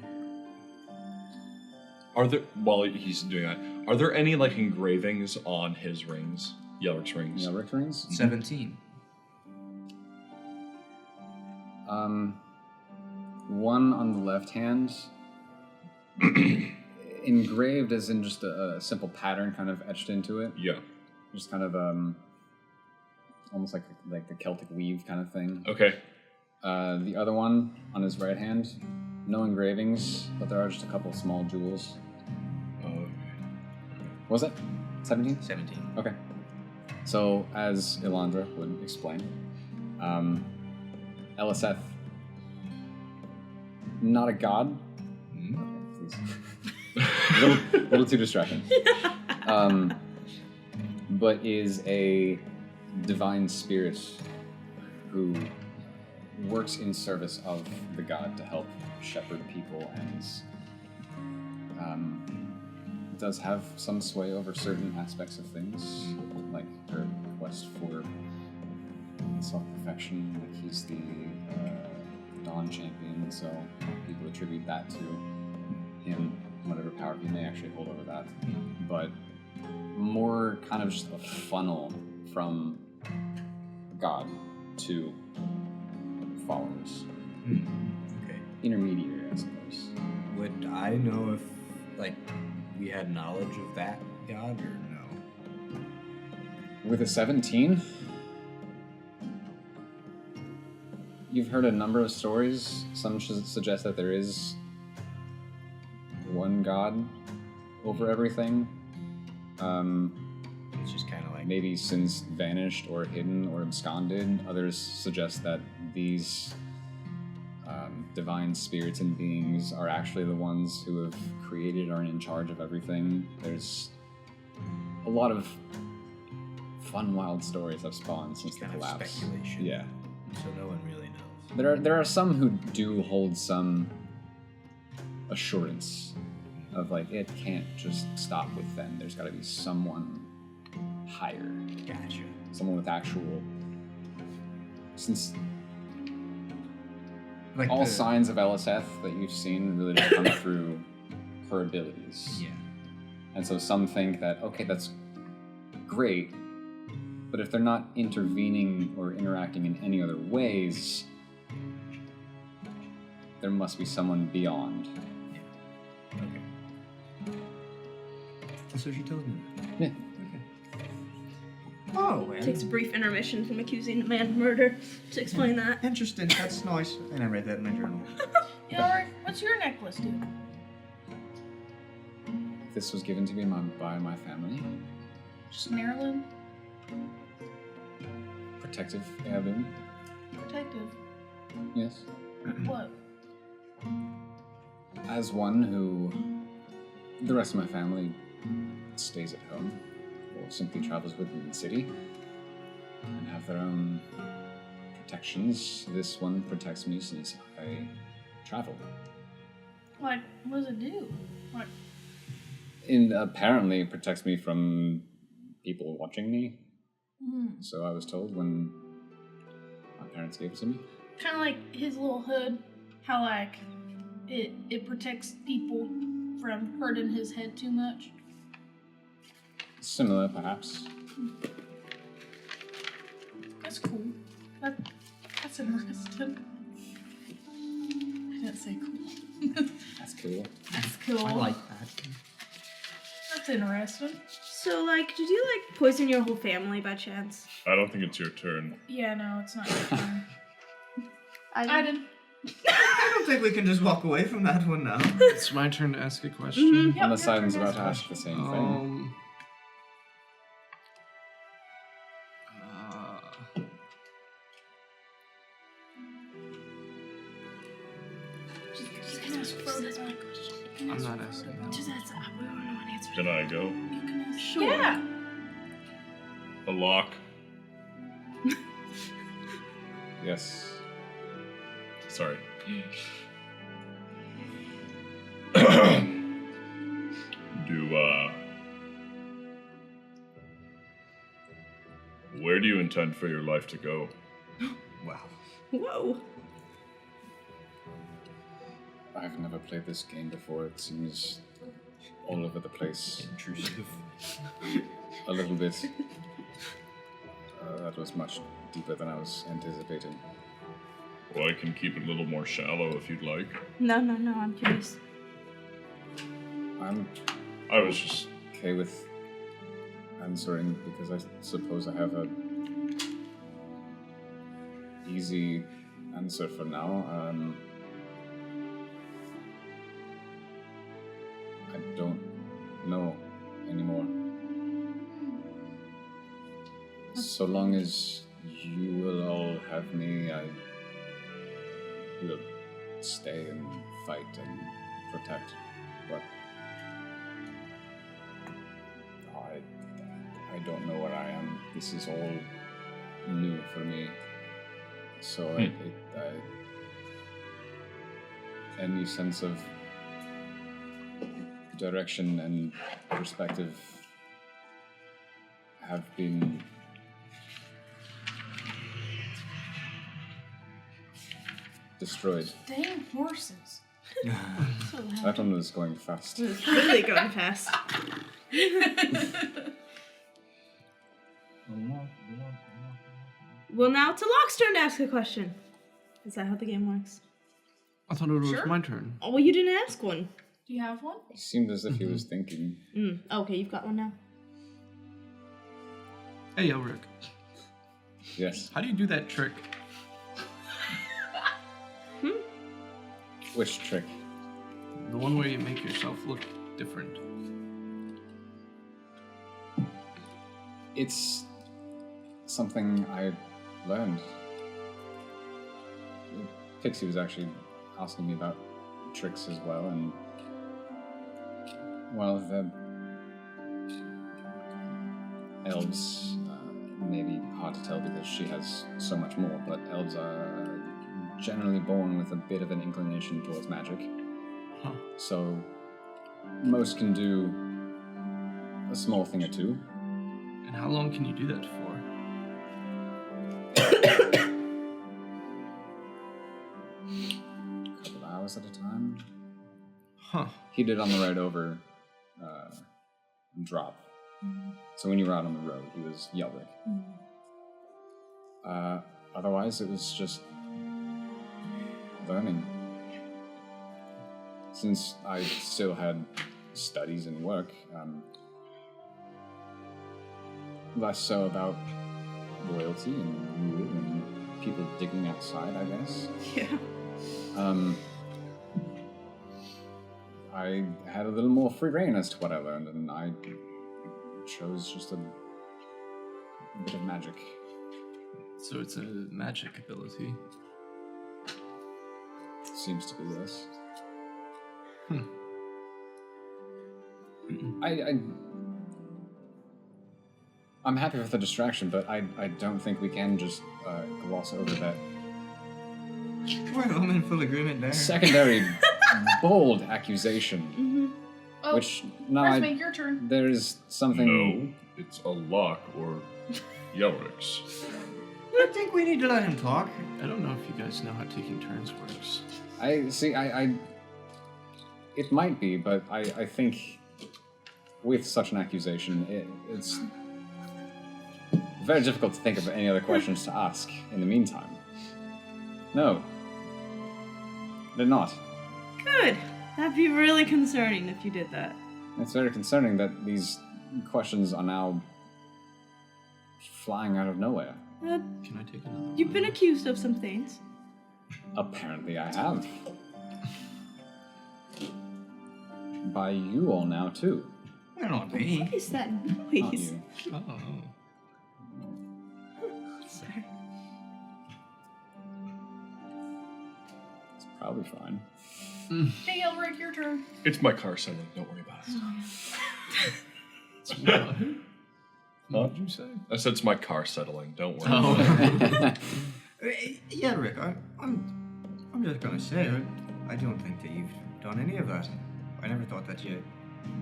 Are there, while he's doing that, are there any like engravings on his rings? Yelric's rings? Yelric rings? 17. One on the left hand, engraved as in just a simple pattern kind of etched into it. Yeah. Just kind of almost like the Celtic weave kind of thing. Okay. The other one on his right hand, no engravings, but there are just a couple small jewels. Okay. Was it 17? 17. Okay. So, as Ilandra would explain, Eliseth, not a god. Okay, please. little too distracting. But is a divine spirit who works in service of the god to help shepherd people and does have some sway over certain aspects of things, like her quest for self-perfection. Like he's the Dawn champion, so people attribute that to him, whatever power he may actually hold over that. But more kind of just a funnel from God to followers. Okay. Intermediary, I suppose. Would I know if, like, we had knowledge of that god or no? With a 17, you've heard a number of stories. Some suggest that there is one god over everything. It's just kind of like Maybe since vanished or hidden or absconded. Others suggest that these divine spirits and beings are actually the ones who have created or are in charge of everything. There's a lot of fun, wild stories have spawned since the kind of collapse. speculation. Yeah. So no one really knows. There are some who do hold some assurance of like it can't just stop with them. There's got to be someone higher, Gotcha. someone with actual. Since Like all the- signs of Eliseth that you've seen really just come through her abilities, Yeah. and so some think that okay, that's great, but if they're not intervening or interacting in any other ways, there must be someone beyond. Okay. So she told me. Yeah. Oh, well. Takes a brief intermission from accusing a man of murder to explain that. Interesting. That's nice. And I read that in my journal. Yelric, what's your necklace do? This was given to me by my family. Just an heirloom? Protective heirloom. Protective? Yes. What? As one who the rest of my family stays at home or simply travels within the city and have their own protections, this one protects me since I travel. Like, what does it do? Like, And apparently it protects me from people watching me. So I was told when my parents gave it to me. kind of like his little hood, how like it protects people from hurting his head too much? Similar, perhaps. That's cool. That's interesting. I didn't say cool. That's cool. That's cool. I like that. That's interesting. So, like, did you, like, poison your whole family by chance? I don't think it's your turn. Yeah, no, it's not your turn. I didn't. I don't think we can just walk away from that one now. It's my turn to ask a question. Yep, Unless your Ivan's turn about to is- ask the same thing. Just ask Frodo that question. I'm not asking that. Just ask. We don't know an answer. Can I go? You can ask. Sure. Yeah. A lock. Yes. Sorry. Where do you intend for your life to go? Wow. Whoa. I've never played this game before. It seems all over the place. Intrusive. A little bit. That was much deeper than I was anticipating. Well, I can keep it a little more shallow if you'd like. No, I'm curious. I'm I was just... okay with answering because I suppose I have a easy answer for now. I don't know anymore. So long as you will all have me, I will stay and fight and protect. But I don't know where I am. This is all new for me. So any sense of direction and perspective have been destroyed. Dang horses. That one was going fast. It's really going fast. Well, now it's Locke's turn to ask a question. Is that how the game works? I thought it was Sure. my turn. Oh, well, you didn't ask one. Do you have one? It seemed as if he was thinking. Okay, you've got one now. Hey, Yelric. Yes. How do you do that trick? Which trick? The one where you make yourself look different. It's something I learned. Pixie was actually asking me about tricks as well, and well, the elves may be hard to tell because she has so much more, but elves are generally born with a bit of an inclination towards magic. Huh. So most can do a small thing or two. And how long can you do that for? A couple hours at a time. Huh. He did on the ride over drop. So when you were out on the road, he was Yelric. Otherwise, it was just learning. Since I still had studies and work, less so about loyalty and rule and people digging outside, I guess. Yeah. I had a little more free reign as to what I learned, and I chose just a bit of magic. So it's a magic ability. Seems to be, yes. Hmm. I'm happy with the distraction, but I don't think we can just gloss over that We're all in full agreement there. secondary bold accusation, Oh, which now Resme, your turn. there is something. No, it's a lock or Yelric's. I think we need to let him talk. I don't know if you guys know how taking turns works. I see. It might be, but I think with such an accusation, it's very difficult to think of any other questions to ask in the meantime. No. They're not. Good. That'd be really concerning if you did that. It's very concerning that these questions are now flying out of nowhere. Can I take another? You've been accused of some things. Apparently I have. By you all now, too. Not me. What is that Not noise? you. Oh. Sorry. It's probably fine. Hey, Yelric, your turn. It's my car settling. Don't worry about it. What did you say? I said it's my car settling. Don't worry. Oh. Yeah, Rick, I'm just gonna say, I don't think that you've done any of that. I never thought that you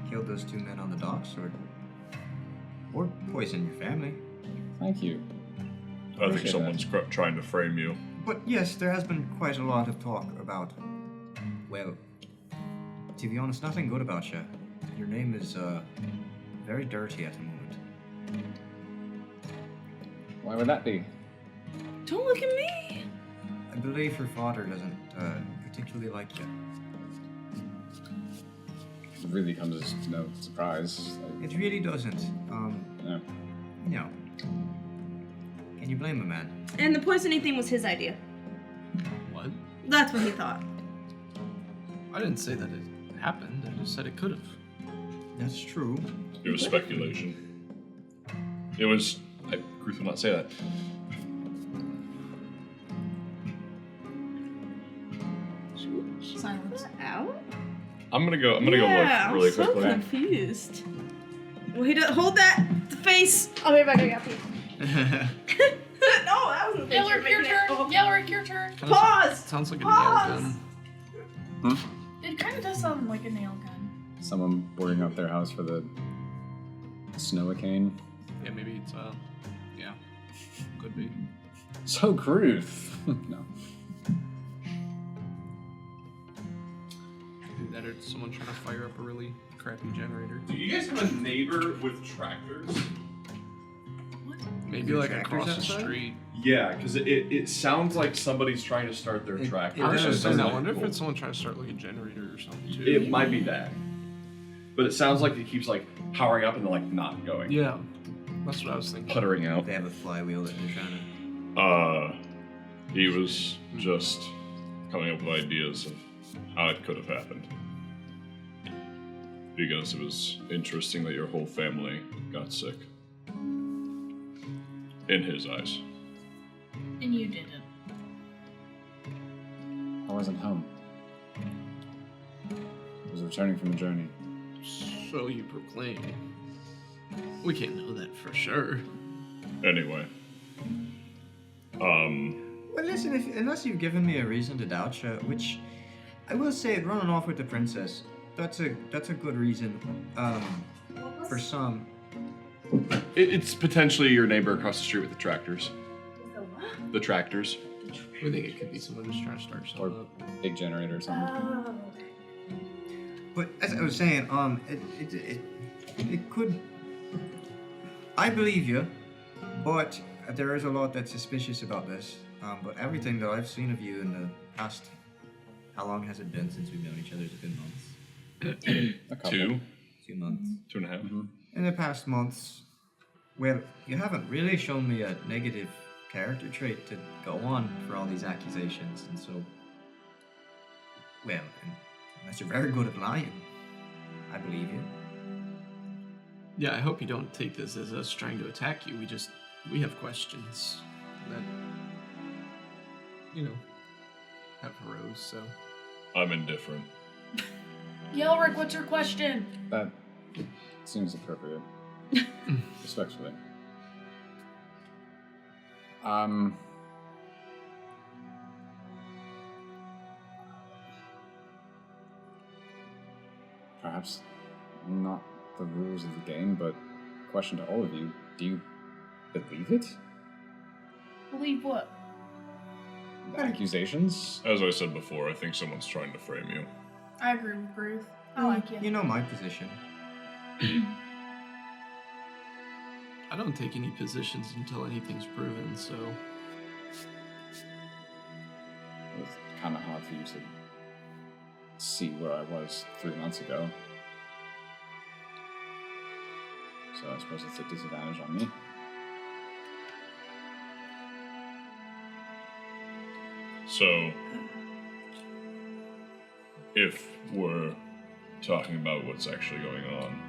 killed those 2 men on the docks or poisoned your family. Thank you. I think Appreciate someone's trying to frame you. But yes, there has been quite a lot of talk about, well, to be honest, nothing good about you. Your name is very dirty at the moment. Why would that be? Don't look at me. I believe her father doesn't particularly like you. It really comes as no surprise. It really doesn't. Yeah. No. Can you blame a man? And the poisoning thing was his idea. What? That's what he thought. I didn't say that it happened. I just said it could have. That's true. It was speculation. It was. Gruth will not say that. Silence. Out? I'm gonna go look really I'm so quickly. confused. Wait, hold that face. I'll be right back. I got pee. No, that wasn't Yelric, your turn. Yelric, your turn. Kinda Pause! Sounds like a Pause! nail gun. It kind of does sound like a nail gun. Someone boarding up their house for the snowicane. Yeah, maybe it's yeah, could be. So Gruth. No. Maybe that or someone trying to fire up a really crappy generator. Do you guys have a neighbor with tractors? Maybe Your like tractors across the outside? street. Yeah, because it sounds like somebody's trying to start their tractor. I was just saying, I Doesn't wonder if look it's someone trying to start like a generator or something too. It might be that. But it sounds like it keeps like powering up and then like not going. Yeah, that's what I was thinking. Puttering out. They have a flywheel that they're trying to... He was just coming up with ideas of how it could have happened. Because it was interesting that your whole family got sick. In his eyes. And you didn't. I wasn't home. I was returning from a journey. So you proclaim. We can't know that for sure. Anyway. Well, listen, unless you've given me a reason to doubt you, which I will say, running off with the princess, that's a good reason. For some. It's potentially your neighbor across the street with the tractors. The what? The tractors. We think it could be someone just trying to start something Or up. big generator or something. Oh. But as I was saying, it could. I believe you, but there is a lot that's suspicious about this. But everything that I've seen of you in the past, how long has it been since we've known each other? It's been months. A couple. 2 months. 2.5. In the past months, well, you haven't really shown me a negative character trait to go on for all these accusations, and so, well, unless you're very good at lying, I believe you. Yeah, I hope you don't take this as us trying to attack you. We have questions that, have arose, so. I'm indifferent. Yelric, what's your question? That seems appropriate. Respectfully. Perhaps not the rules of the game, but question to all of you, do you believe it? Believe what? The accusations? As I said before, I think someone's trying to frame you. I agree with Ruth. I like you. You know my position. I don't take any positions until anything's proven, so It was kind of hard for you to see where I was 3 months ago. So I suppose it's a disadvantage on me. So, if we're talking about what's actually going on,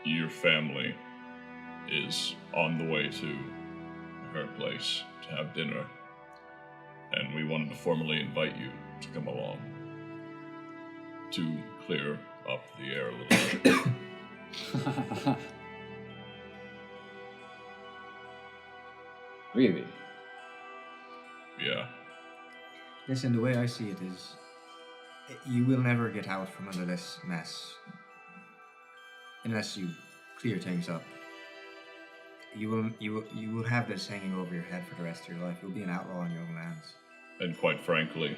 your family is on the way to her place to have dinner, and we wanted to formally invite you to come along to clear up the air a little bit. Really? Yeah. Listen, the way I see it is, you will never get out from under this mess unless you clear things up. You will have this hanging over your head for the rest of your life. You'll be an outlaw in your own lands. And quite frankly,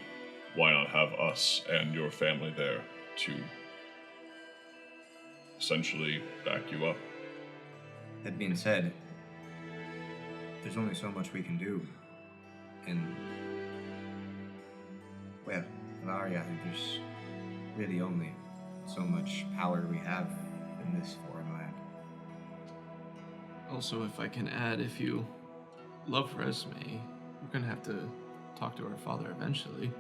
why not have us and your family there to essentially back you up? That being said, there's only so much we can do. And, well, Elarea, I think there's really only so much power we have in this foreign land. also, if I can add, if you love Resme, we're gonna have to talk to her father eventually.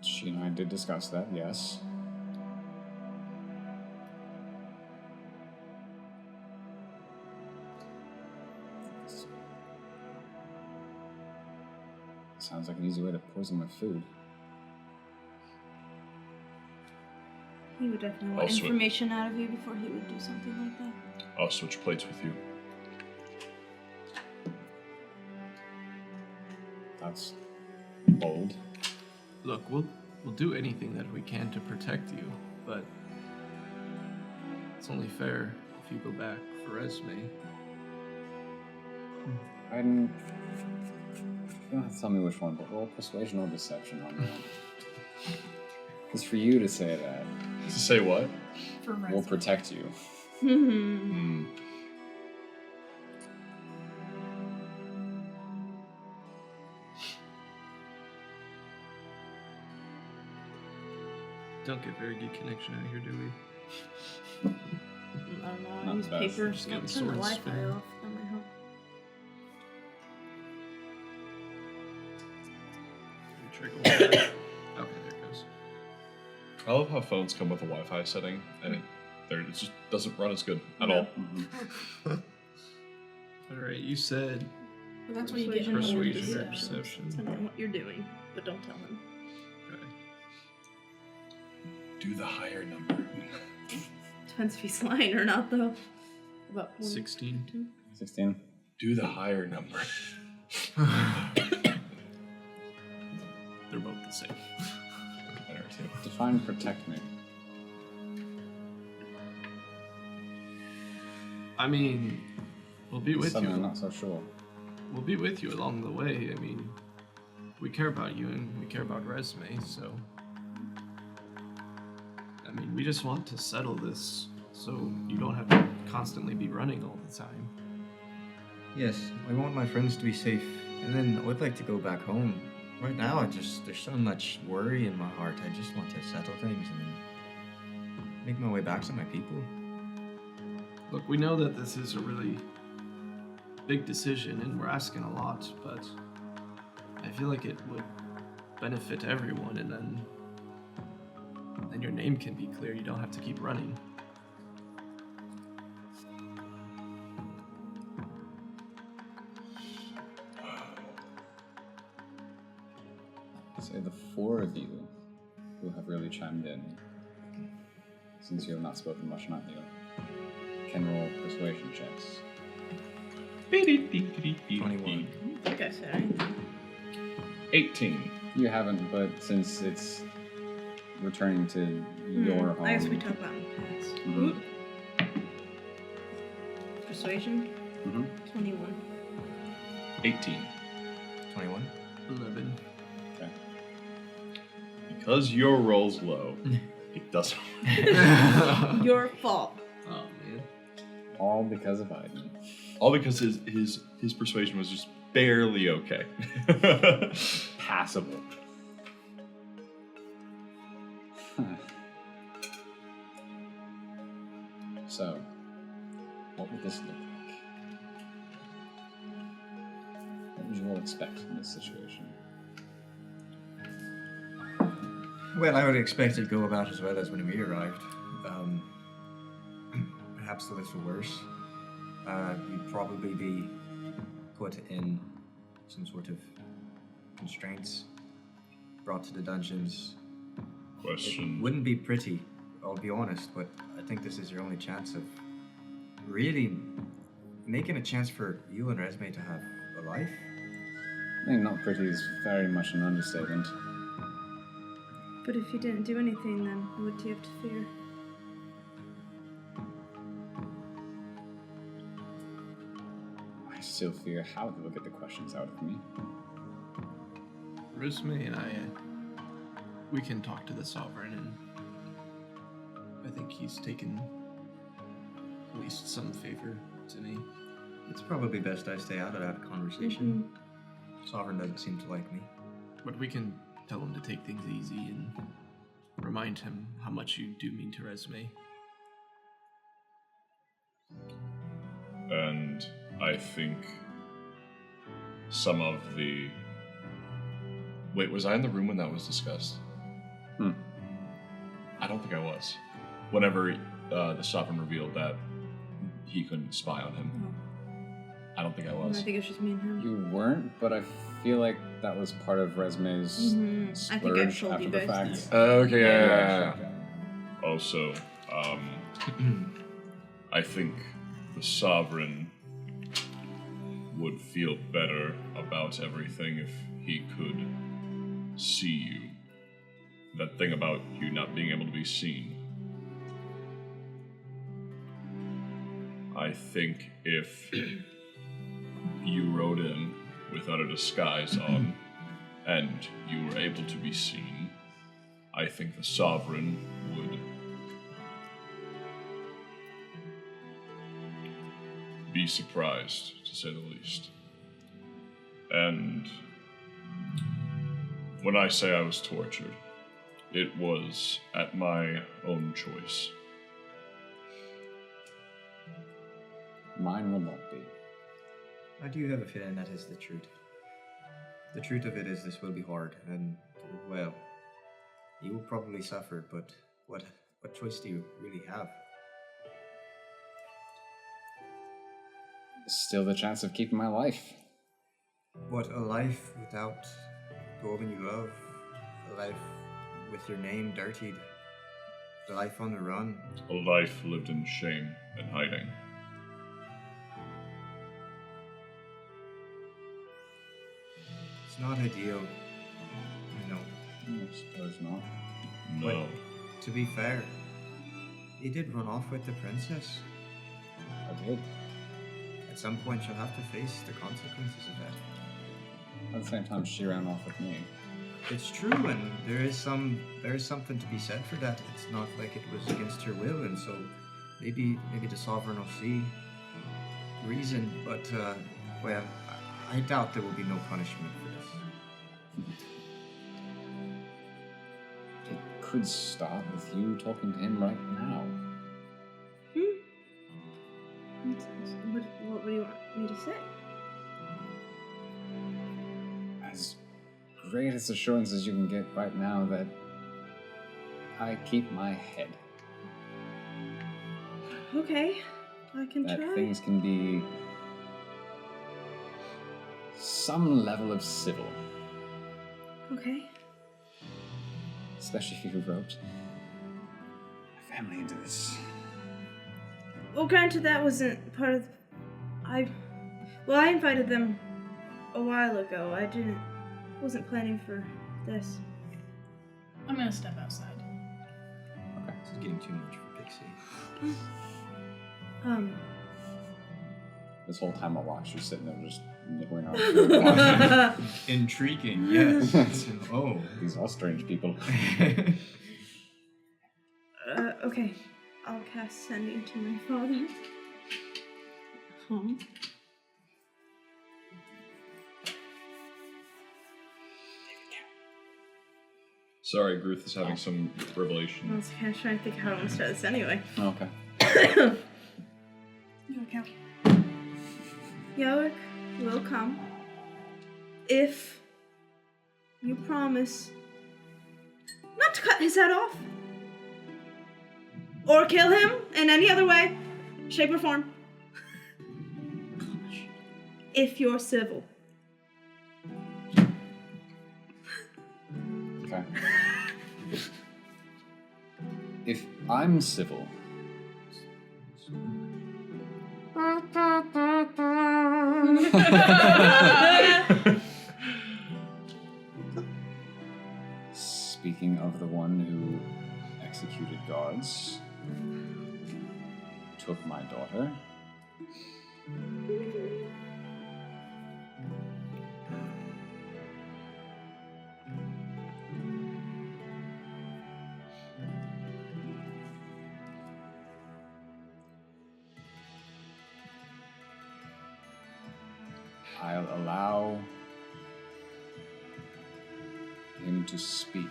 She and I did discuss that, yes. Sounds like an easy way to poison my food. He would definitely want Also- information out of you before he would do something like that. I'll switch plates with you. That's bold. Look, we'll do anything that we can to protect you, but it's only fair if you go back for Resme. I didn't. You don't have to tell me which one, but roll persuasion or deception on that. Because for you to say that, To say what? For we'll Resme. protect you. Hmm. Don't get very good connection out here, do we? I don't know. I Not use bad. paper. Just Don't getting turn the swords Wi-Fi spinning. off. That might help. Trigger wire. Okay, there it goes. I love how phones come with a Wi-Fi setting, and it just doesn't run as good at all. Alright, you said But that's what you get. persuasion or Yeah. perception. Tell him what you're doing, but don't tell him. Okay. Do the higher number. Depends if he's lying or not, though. About 16. 16. Do the higher number. They're both the same. One or two. Define protect me. I mean, we'll be with Suddenly I'm you. not so sure. We'll be with you along the way. I mean, we care about you and we care about Resme, so. I mean, we just want to settle this so you don't have to constantly be running all the time. Yes, I want my friends to be safe, and then I would like to go back home. Right now, there's so much worry in my heart. I just want to settle things and then make my way back to my people. Look, we know that this is a really big decision and we're asking a lot, but I feel like it would benefit everyone, and then your name can be clear. You don't have to keep running. Say the four of you who have really chimed in, since you have not spoken much, not you, can roll persuasion checks. 21. I think I said anything. 18. You haven't, but since it's returning to your home. I guess we talked about it in the past. Mhm. Persuasion? Mhm. 21. 18. 21. 11. because your roll's low, it doesn't. Your fault. Oh man. All because of Aiden. All because his persuasion was just barely okay. Passable. So, what would this look like? What would you all expect in this situation? Well, I would expect it to go about as well as when we arrived. Perhaps a little worse. You'd probably be put in some sort of constraints, brought to the dungeons. Question. It wouldn't be pretty, I'll be honest, but I think this is your only chance of really making a chance for you and Resme to have a life. I think not pretty is very much an understatement. But if you didn't do anything, then what do you have to fear? I still fear how they will get the questions out of me. Risme and I, we can talk to the Sovereign, and I think he's taken at least some favor to me. It's probably best I stay out of that conversation. Sovereign doesn't seem to like me. But we can tell him to take things easy and remind him how much you do mean to Resme. And I think some of the... Wait, was I in the room when that was discussed? I don't think I was. Whenever the Sovereign revealed that he couldn't spy on him. I don't think I was. I think it's just me and him. You weren't, but I feel like that was part of Resme's I think I splurge told after you the guys. fact. Okay, yeah. Also, I think the Sovereign would feel better about everything if he could see you. That thing about you not being able to be seen. I think if you rode in without a disguise on and you were able to be seen, I think the Sovereign would be surprised, to say the least. And when I say I was tortured, it was at my own choice. Mine will not be. I do have a feeling that is the truth. The truth of it is this will be hard, and, well, you will probably suffer, but what choice do you really have? Still the chance of keeping my life. What, a life without the woman you love? A life with your name dirtied? A life on the run? A life lived in shame and hiding. It's not ideal, you know. I suppose not. No. To be fair, he did run off with the princess. I did. At some point, you'll have to face the consequences of that. At the same time, she ran off with me. It's true, and there is something to be said for that. It's not like it was against her will, and so maybe the Sovereign will see reason. But well, I doubt there will be no punishment for this. It could start with you talking to him right now. What do you want me to say? As greatest assurance as you can get right now that I keep my head. Okay, I can That try. things can be some level of civil. Okay. Especially if you wrote my family into this. Well, granted, that wasn't part of. I invited them a while ago. Wasn't planning for this. I'm gonna step outside. This is getting too much for Pixie. This whole time I watched you sitting there just Intriguing, yes. Oh. These are strange people. Okay. I'll cast Sending to my father. Sorry, Gruth is having some revelation. I was kind of trying to think how I want to start this anyway. Okay. You count. Yelric will come if you promise not to cut his head off or kill him in any other way, shape, or form. If you're civil. Okay. If I'm civil. Speaking of the one who executed guards, took my daughter. I'll allow him to speak.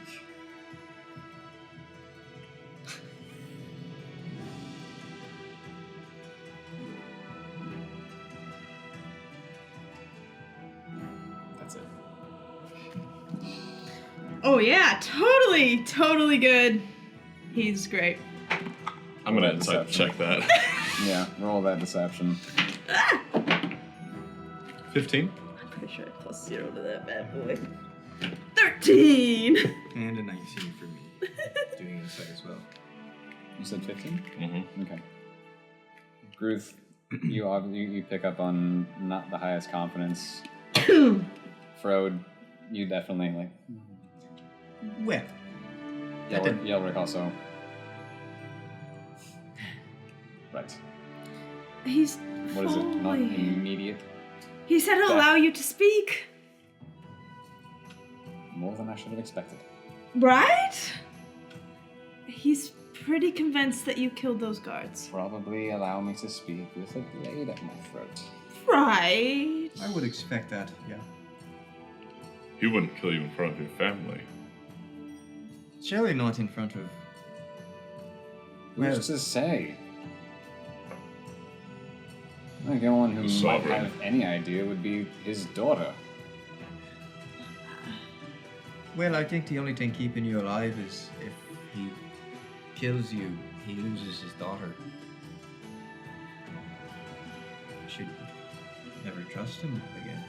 That's it. Oh yeah, totally good. He's great. I'm gonna Deception. check that. Yeah, roll that deception. 15. I'm pretty sure I plus 0 to that bad boy. 13! And a 19 for me. Doing insight as well. You said 15? Mm-hmm. Okay. Gruth, you pick up on not the highest confidence. Frode, you definitely like. Well, Yelric also. Right. He's What is it? Not fully- immediate. He said he'll Death. allow you to speak. More than I should have expected. Right? He's pretty convinced that you killed those guards. Probably allow me to speak with a blade at my throat. Right. I would expect that, yeah. He wouldn't kill you in front of your family. Surely not in front of... Who's to say? I think the only one who The might sovereign. have any idea would be his daughter. Well, I think the only thing keeping you alive is if he kills you, he loses his daughter. You should never trust him again.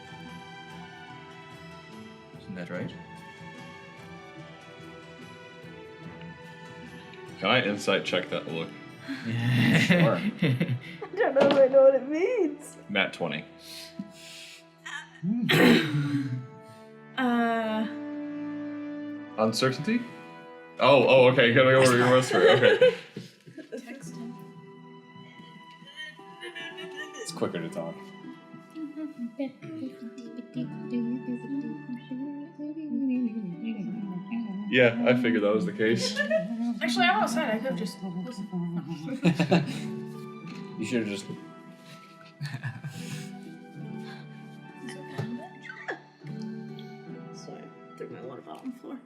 Isn't that right? Can I insight check that look? Sure. I don't know if I know what it means. Nat 20. Uncertainty? Oh, okay. Gotta go over your whisper. Okay. Text him. It's quicker to talk. Yeah, I figured that was the case. Actually, I'm outside. I could have just listened. You should have just. Sorry, threw my water bottle on the floor.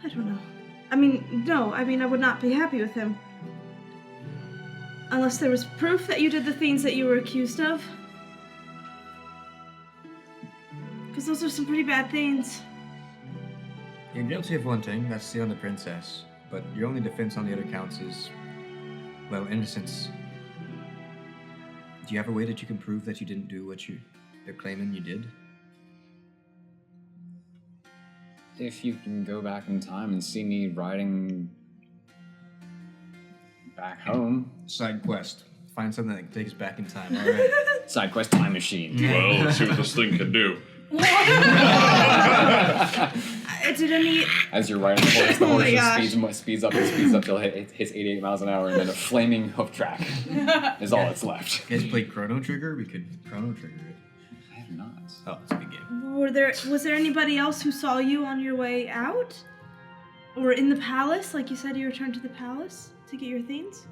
I don't know. I mean, I would not be happy with him. Unless there was proof that you did the things that you were accused of. Because those are some pretty bad things. You're guilty of one thing, that's stealing the princess. But your only defense on the other counts is, well, innocence. Do you have a way that you can prove that you didn't do what they're claiming you did? If you can go back in time and see me riding back home. Side quest. Find something that takes us back in time. All right. Side quest time machine. Well, let's see what this thing can do. It's did any... As you're riding the horse, the Oh horse my just gosh. speeds up till it hits 88 miles an hour, and then a flaming hoof track is all that's left. You guys play Chrono Trigger? We could Chrono Trigger it. I have not. Oh, it's a big game. Was there anybody else who saw you on your way out? Or in the palace? Like you said you returned to the palace to get your things?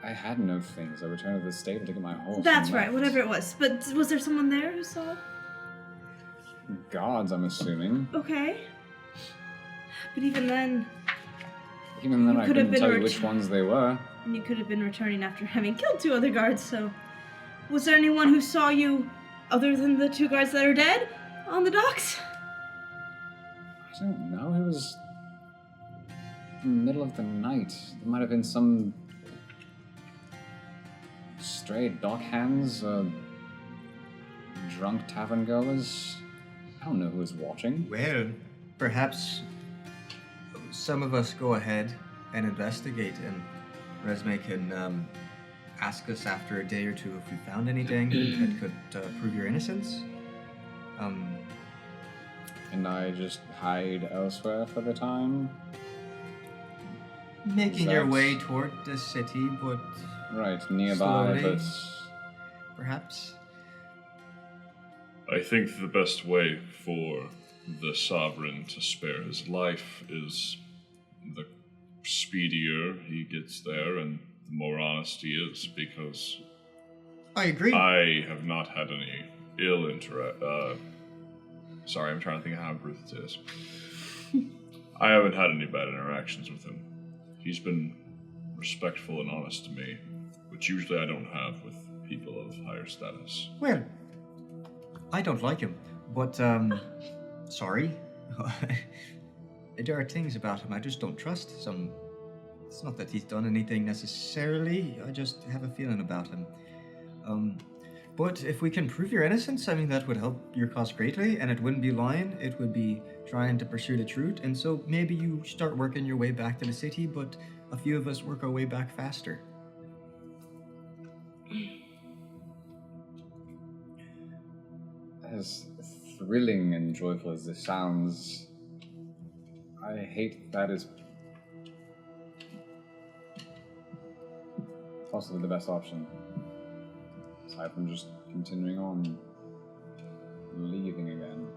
I had no things. I returned to the stable to get my horse. That's and right, left. whatever it was. But was there someone there who saw? Gods, I'm assuming. Okay. But even then, Even then, You I could have couldn't been tell you ret- which ones they were. and you could have been returning after having killed 2 other guards, so... Was there anyone who saw you, other than the 2 guards that are dead, on the docks? I don't know. It was in the middle of the night. There might have been some stray dock hands, drunk tavern goers. I don't know who was watching. Well, perhaps some of us go ahead and investigate, and Resme can ask us after a day or 2 if we found anything that could prove your innocence. And I just hide elsewhere for the time. Making your That- way toward the city, but Right, nearby, Slowly. but perhaps. I think the best way for the sovereign to spare his life is the speedier he gets there and the more honest he is, because I agree. I have not had any ill sorry, I'm trying to think of how Bruce it is. I haven't had any bad interactions with him. He's been respectful and honest to me, which usually I don't have with people of higher status. Well, I don't like him, but sorry. There are things about him I just don't trust. It's not that he's done anything necessarily. I just have a feeling about him. But if we can prove your innocence, I mean, that would help your cause greatly, and it wouldn't be lying. It would be trying to pursue the truth. And so maybe you start working your way back to the city, but a few of us work our way back faster. as thrilling and joyful as this sounds, I hate that is possibly the best option. Aside from just continuing on, leaving again.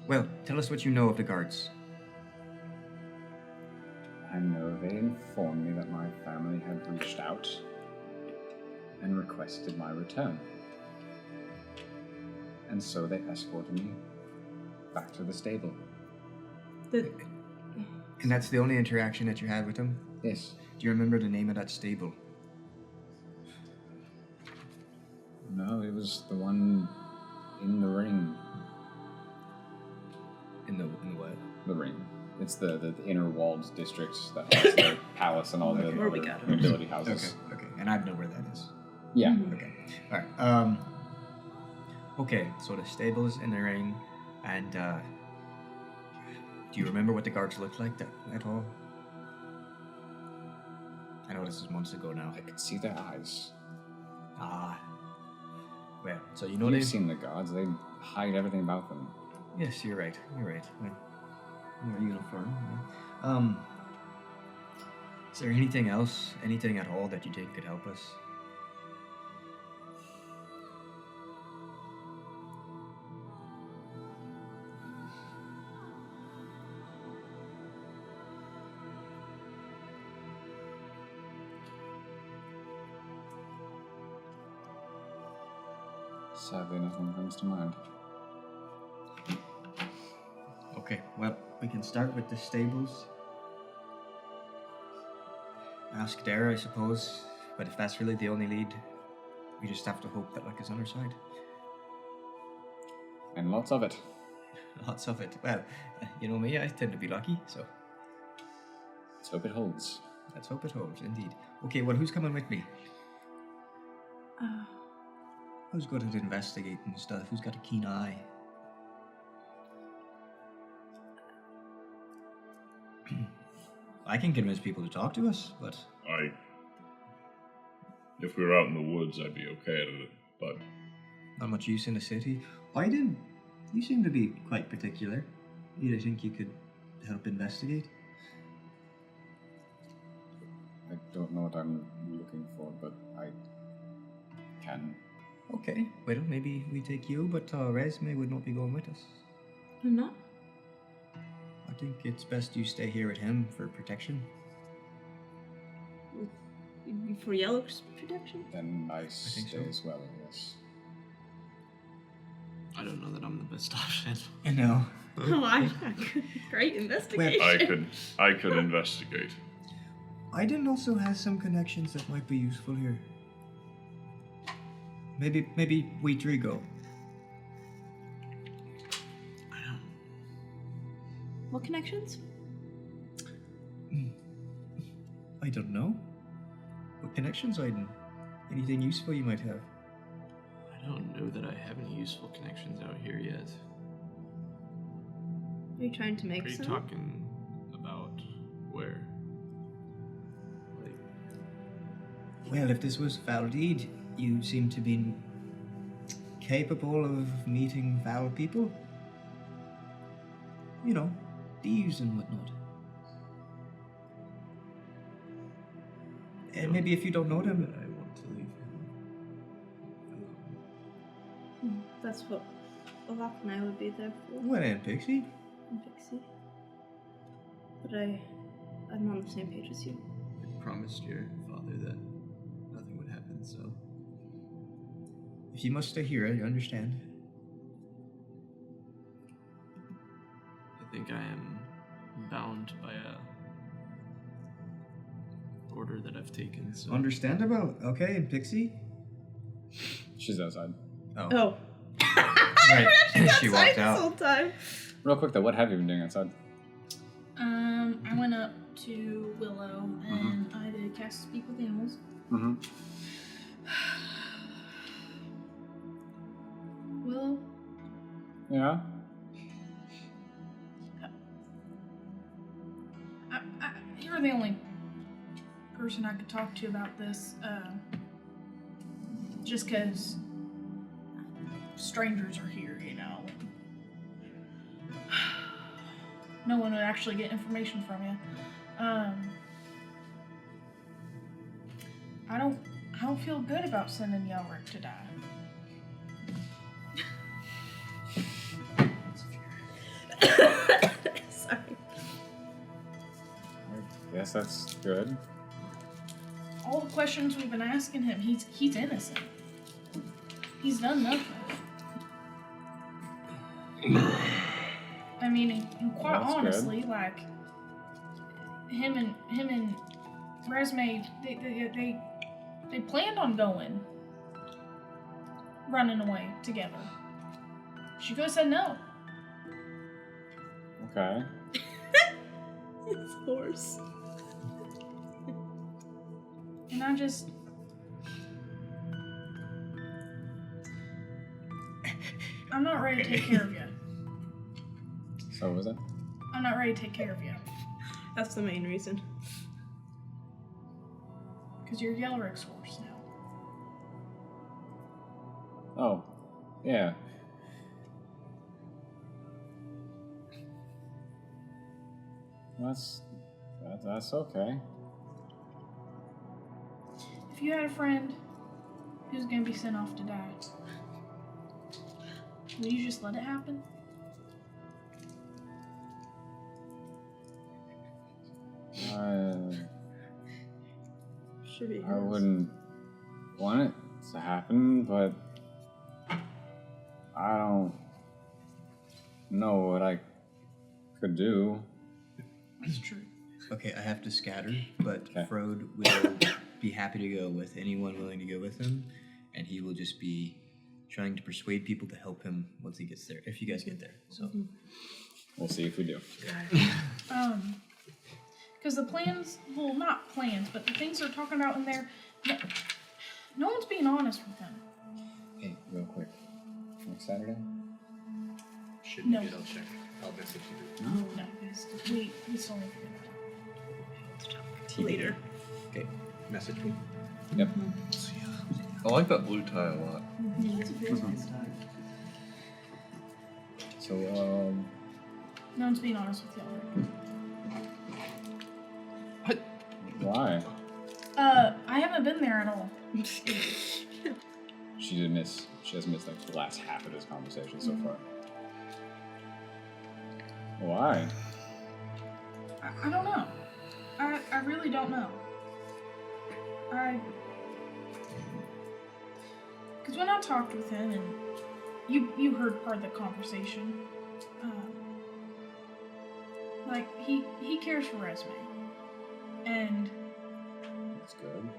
Well, tell us what you know of the guards. I know they informed me that my family had reached out and requested my return. And so they escorted me back to the stable. And that's the only interaction that you had with them? Yes. Do you remember the name of that stable? No, it was the one in the ring. In the what? The ring. It's the inner walled district that has the palace and all the Where we other got it. nobility houses. Okay. And I know where that is. Yeah. Okay. All right. Okay. So the stables in the ring, and do you remember what the guards looked like at all? I know this is months ago now. I could see their eyes. Ah. Well, so you know You've they. seen the gods. They hide everything about them. Yes, you're right. You're right. Well, more uniform. Yeah. Is there anything else, anything at all that you think could help us? Sadly, nothing comes to mind. Okay, well, we can start with the stables. Ask Dara, I suppose. But if that's really the only lead, we just have to hope that luck is on our side. And lots of it. Lots of it. Well, you know me, I tend to be lucky, so Let's hope it holds. let's hope it holds, indeed. Okay, well, who's coming with me? Who's good at investigating stuff? Who's got a keen eye? I can convince people to talk to us, but If we were out in the woods, I'd be okay at it, but not much use in the city. I didn't You seem to be quite particular. Do you think you could help investigate? I don't know what I'm looking for, but I can. Okay, well, maybe we take you, but Resme would not be going with us. I'm not. I think it's best you stay here with him for protection. For Yelric's protection? Then I think stay so. as well, yes. I don't know that I'm the best option. I know. Oh, great investigation. I could investigate. Aiden also has some connections that might be useful here. Maybe we three go. What connections? I don't know. What connections, Aiden? Anything useful you might have? I don't know that I have any useful connections out here yet. Are you trying to make Are you some? talking about where? Like, Well, if this was foul deed, you seem to be capable of meeting foul people. You know, thieves and whatnot. And maybe if you don't know them, I want to leave him alone. That's what Olaf and I would be there for. well, and Pixie. And Pixie. But I'm on the same page as you. I promised your father that nothing would happen, so If you must stay here, I understand. I think I am bound by a order that I've taken. So Understandable. Okay, and Pixie? She's outside. Oh. Right. She walked This out. whole time. Real quick though, what have you been doing outside? I went up to Willow and I did cast Speak with Animals. Mm-hmm. Willow, Yeah? you're the only person I could talk to about this. Just because strangers are here, you know. No one would actually get information from you. I don't feel good about sending Yelric to die. Sorry. I guess that's good. All the questions we've been asking him, he's innocent. He's done nothing. I mean, and quite That's honestly, like him and Resme, they planned on running away together. She could have said no. Okay. It's horse. And I just... I'm not ready to take care of you. So what was it? I'm not ready to take care of you. That's the main reason. Because you're Yelric's horse now. Oh. Yeah. That's okay. If you had a friend who's gonna be sent off to die, will you just let it happen? Should be. I wouldn't want it to happen, but I don't know what I could do. It's true. Okay, I have to scatter, but Okay. Frode will be happy to go with anyone willing to go with him, and he will just be trying to persuade people to help him once he gets there, if you guys get there. So, We'll see if we do. Because the plans, well, not plans, but the things they're talking about in there, no one's being honest with them. Hey, real quick. Next Saturday? should No. be good. I'll check. I'll message you. No, we still need to do Later. okay. Message me. Yep. I like that blue tie a lot. Yeah, it's a very nice time. So, No one's being honest with y'all. why? I haven't been there at all. She has missed like the last half of this conversation so far. Why? I don't know. I really don't know. Because when I talked with him, and you heard part of the conversation, like, he cares for Resme. And That's good.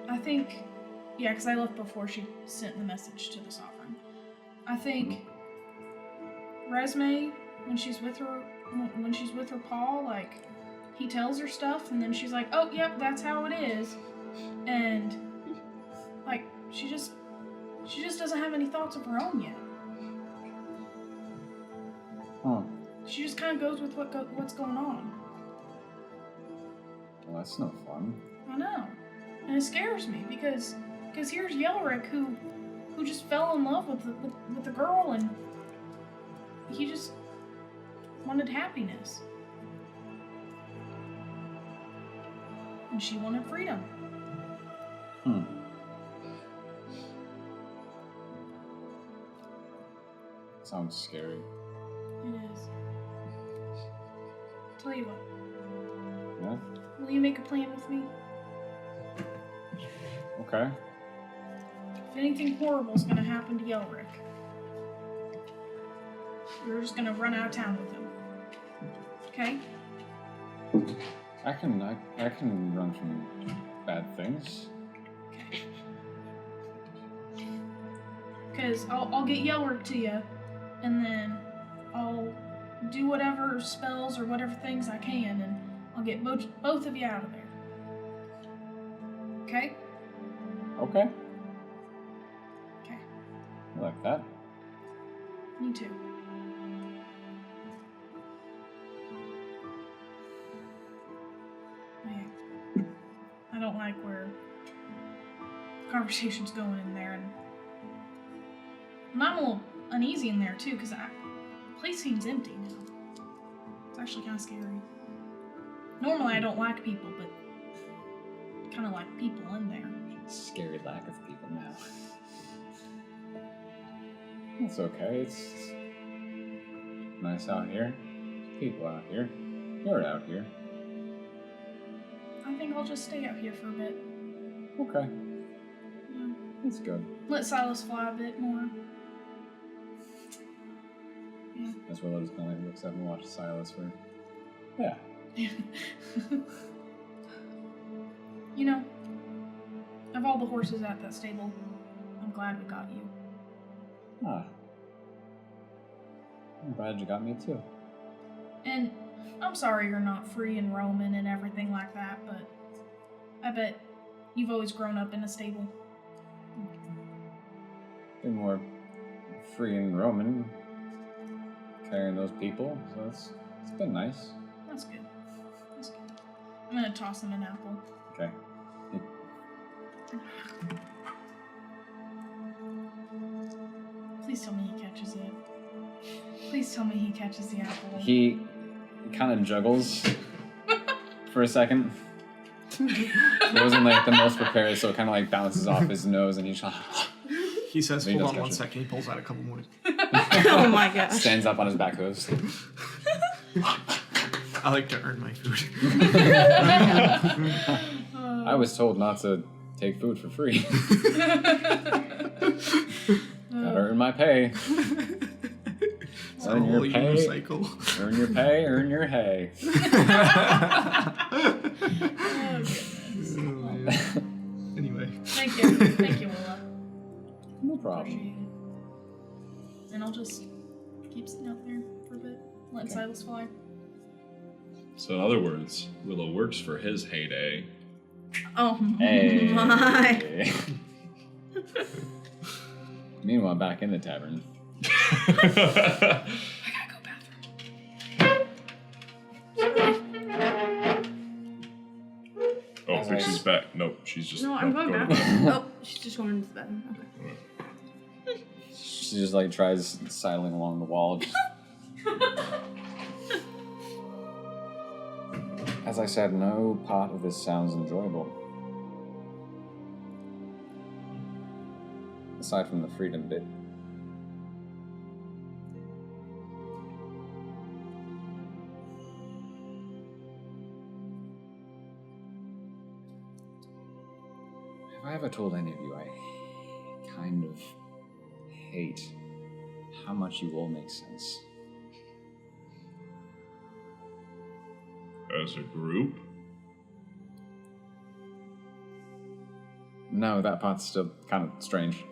I think, yeah, because I left before she sent the message to the Sovereign. I think Resme, when she's with her Paul, like, he tells her stuff, and then she's like, oh, yep, that's how it is. And, like, she just doesn't have any thoughts of her own yet. Huh. She just kind of goes with what's going on. Well, that's no fun. I know. And it scares me, because here's Yelric, who just fell in love with the girl, and he just wanted happiness. And she wanted freedom. Sounds scary. It is. Tell you what, Yeah? will you make a plan with me? Okay. If anything horrible is gonna happen to Yelric, we're just gonna run out of town with him. Okay? I can run from bad things. Okay. Because I'll get Yelric to you, and then I'll do whatever spells or whatever things I can, and I'll get both of you out of there. Okay? Okay. Okay. I like that. Me too. I don't like where the conversation's going in there, and I'm a little uneasy in there too, because the place seems empty now. It's actually kind of scary. Normally I don't like people, but kind of like people in there. Scary lack of people now. It's okay. It's nice out here. There's people out here. You're out here. I think I'll just stay out here for a bit. Okay. Yeah. That's good. Let Silas fly a bit more. Yeah. As Willow just kind of like looks up and watches Silas for. Yeah. You know, of all the horses at that stable, I'm glad we got you. Ah. I'm glad you got me too. And I'm sorry you're not free and roaming and everything like that, but I bet you've always grown up in a stable. Been more free and roaming, carrying those people, so it's been nice. That's good. That's good. I'm gonna toss him an apple. Okay. Please tell me he catches it. Please tell me he catches the apple. He kind of juggles for a second. It wasn't like the most prepared, so it kind of like bounces off his nose, and he's just He says, Maybe hold that's on one gotcha. second. He pulls out a couple more. Oh my gosh. stands up on his back hooves. I like to earn my food. I was told not to take food for free. Gotta earn my pay. It's a Earn your whole pay. unicycle. Earn your pay, earn your hay. Oh, goodness. Oh, man. Anyway. Thank you. Thank you, Willa. No Appreciate problem. it. And I'll just keep sitting out there for a bit, letting Okay. Silas fly. So in other words, Willow works for his heyday. Oh Hey. my. Meanwhile, back in the tavern. I gotta go bathroom. Oh, I think she's back. Nope, she's just No, I'm going to back. bed. Oh, she's just going into the bedroom. Okay. She's She just like tries sidling along the wall. Just... As I said, no part of this sounds enjoyable. Aside from the freedom bit. Have I ever told any of you I kind of hate how much you all make sense? As a group? No, that part's still kind of strange.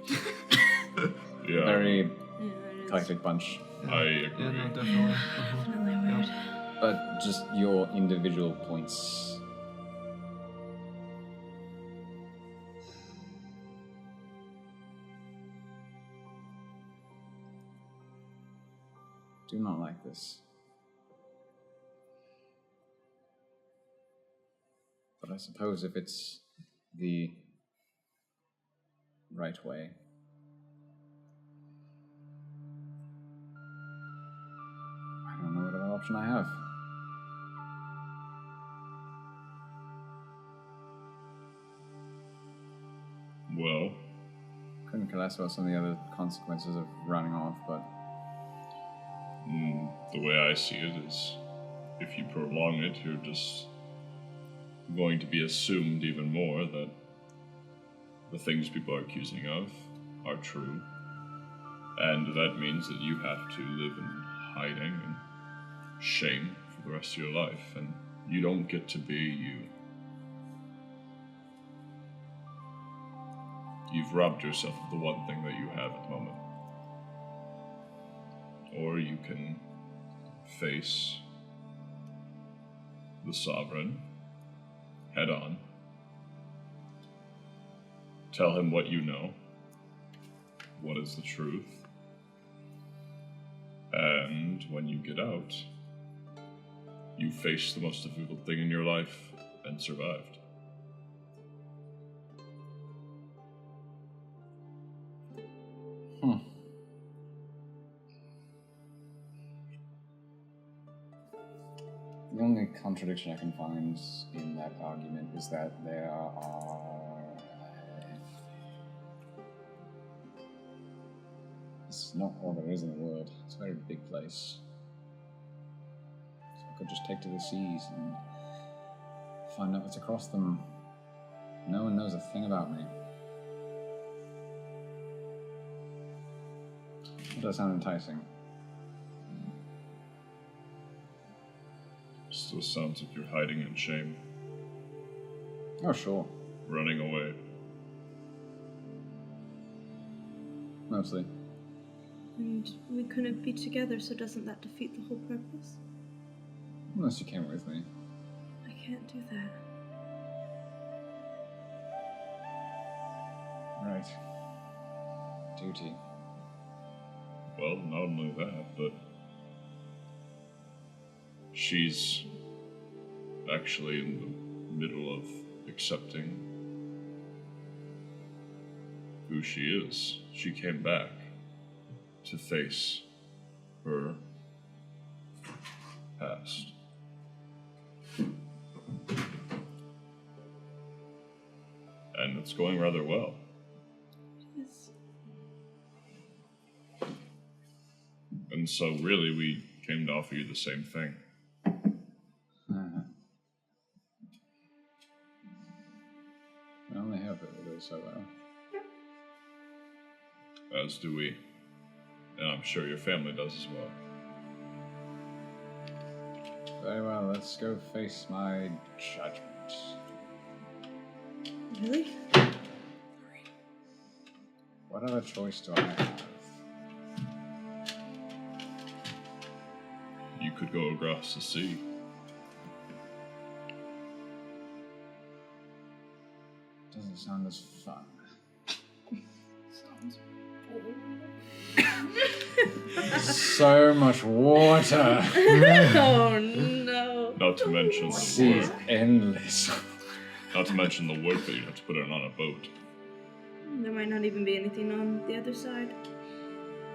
Yeah. Very Yeah, it is. eclectic bunch. I agree. Yeah, no, definitely. Definitely weird. But just your individual points. Do not like this. But I suppose if it's the right way. I don't know what other option I have. Well, Couldn't care less about some of the other consequences of running off, but the way I see it is, if you prolong it, you're just going to be assumed even more that the things people are accusing of are true. And that means that you have to live in hiding and shame for the rest of your life, and you don't get to be you. You've robbed yourself of the one thing that you have at the moment. Or you can face the Sovereign head on. Tell him what you know, what is the truth, and when you get out, you face the most difficult thing in your life and survived. the only contradiction I can find in that argument is that there are... It's not all there is in the world. It's a very big place. So I could just take to the seas and find out what's across them. No one knows a thing about me. That does sound enticing. Still sounds like you're hiding in shame, Oh, sure. running away. Mostly. And we couldn't be together, so doesn't that defeat the whole purpose? Unless you came with me. I can't do that. Right. Duty. Well, not only that, but she's actually in the middle of accepting who she is. She came back to face her past. And it's going rather well. Yes. And so really we came to offer you the same thing. I only hope it will go so well. As do we. And I'm sure your family does as well. Very well, let's go face my judgment. Really? What other choice do I have? You could go across the sea. Doesn't sound as fun. Sounds So much water. Oh no. Not to mention the Sea is work. endless. Not to mention the work that you have to put in on a boat. There might not even be anything on the other side.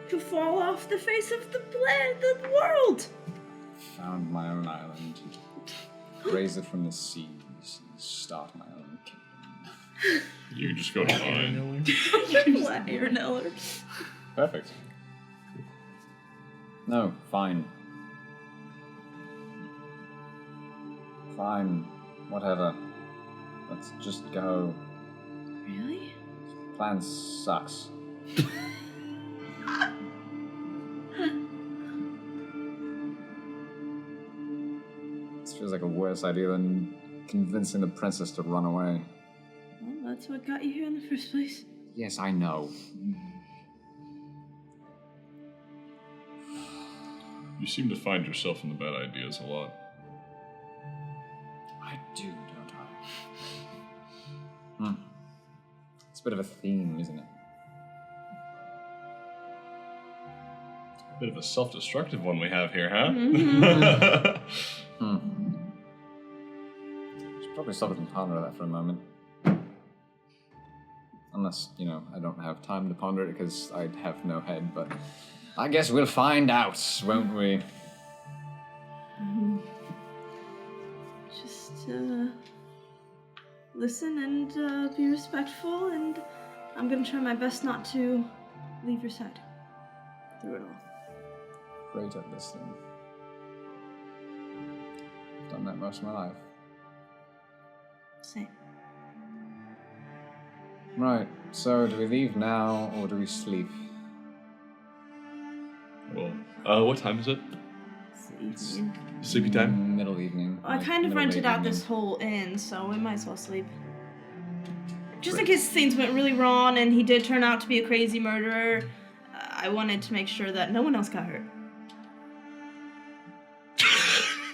to fall off the face of the world. Found my own island. Raise it from the seas and start my own kingdom. You can just go to mine. Flat Aaron Eller. Perfect. No, fine. Fine. Whatever. Let's just go. Really? Plan sucks. This feels like a worse idea than convincing the princess to run away. Well, that's what got you here in the first place. Yes, I know. You seem to find yourself in the bad ideas a lot. I do, don't I? It's a bit of a theme, isn't it? A bit of a self-destructive one we have here, huh? Should probably stop and ponder that for a moment. Unless, I don't have time to ponder it because I have no head, but I guess we'll find out, won't we? Just listen and be respectful, and I'm gonna try my best not to leave your side through it all. Great at listening. I've done that most of my life. Same. Right, so do we leave now or do we sleep? Well, what time is it? Sleep. Sleepy time? Middle evening. I kind of middle rented late out evening. this whole inn, so we might as well sleep. Just in case things went really wrong and he did turn out to be a crazy murderer, I wanted to make sure that no one else got hurt.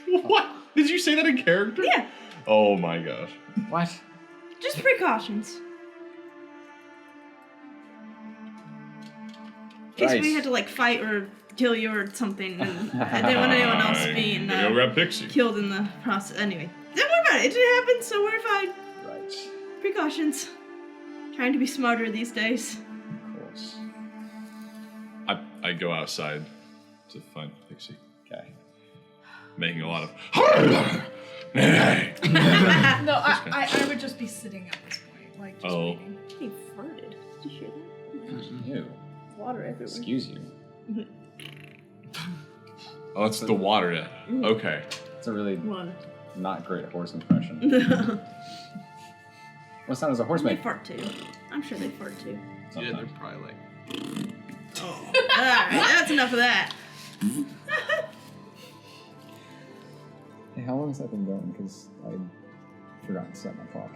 What? Did you say that in character? Yeah, Oh my gosh. What? just precautions. In case we had to fight or kill you or something, and I didn't want anyone else being Go grab Pixie. killed in the process. Anyway, don't worry about it. It didn't happen, so we're fine. Right. Precautions. Trying to be smarter these days. Of course. I go outside to find Pixie. Okay. Making a lot of. No, I would just be sitting at this point, just Oh. waiting. He farted. Did you hear that? Ew. Water everywhere. Excuse you. Oh, it's the water. Yeah. Okay. It's a really Water. not great horse impression. What sound does a horse They make? fart too. I'm sure they fart too. Yeah, they're Sometimes. probably like. Alright, that's enough of that. Hey, how long has that been going? Because I forgot to set my clock.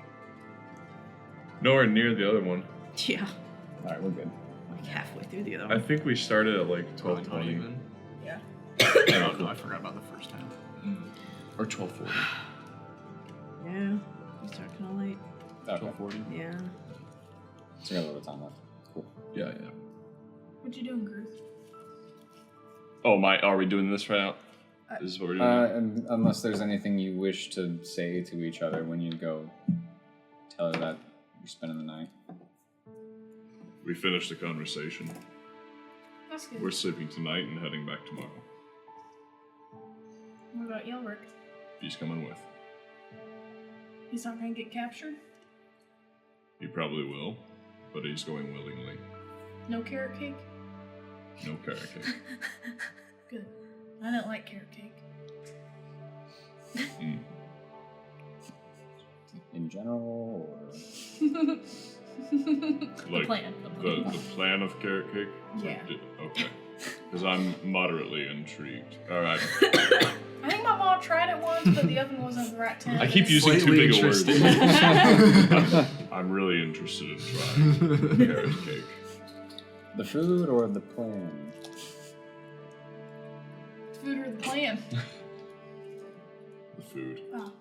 Nowhere near the other one. Yeah, Alright, we're good. like halfway through the other I one. think we started at like Probably not 12:20 even. Yeah. Oh no, I forgot about the first half. or 12:40. Yeah. We start kind of late. Okay. 12:40. Yeah. So we got a little time left. Cool. Yeah. What you doing, Gruth? Oh my! Are we doing this right now? This is what we're doing. And unless there's anything you wish to say to each other when you go tell her that you're spending the night. We finished the conversation. That's good. We're sleeping tonight and heading back tomorrow. What about Yelric? He's coming with. He's not gonna get captured? He probably will, but he's going willingly. No carrot cake? No carrot cake. Good. I don't like carrot cake. Mm. In general, or Like plan. the plan of carrot cake? Yeah. Okay. Because I'm moderately intrigued. All right. I think my mom tried it once, but the oven wasn't the right temp. I keep using too Slightly big of words. interesting. I'm really interested in trying carrot cake. the food or the plan? Food or the plan? The food. Oh.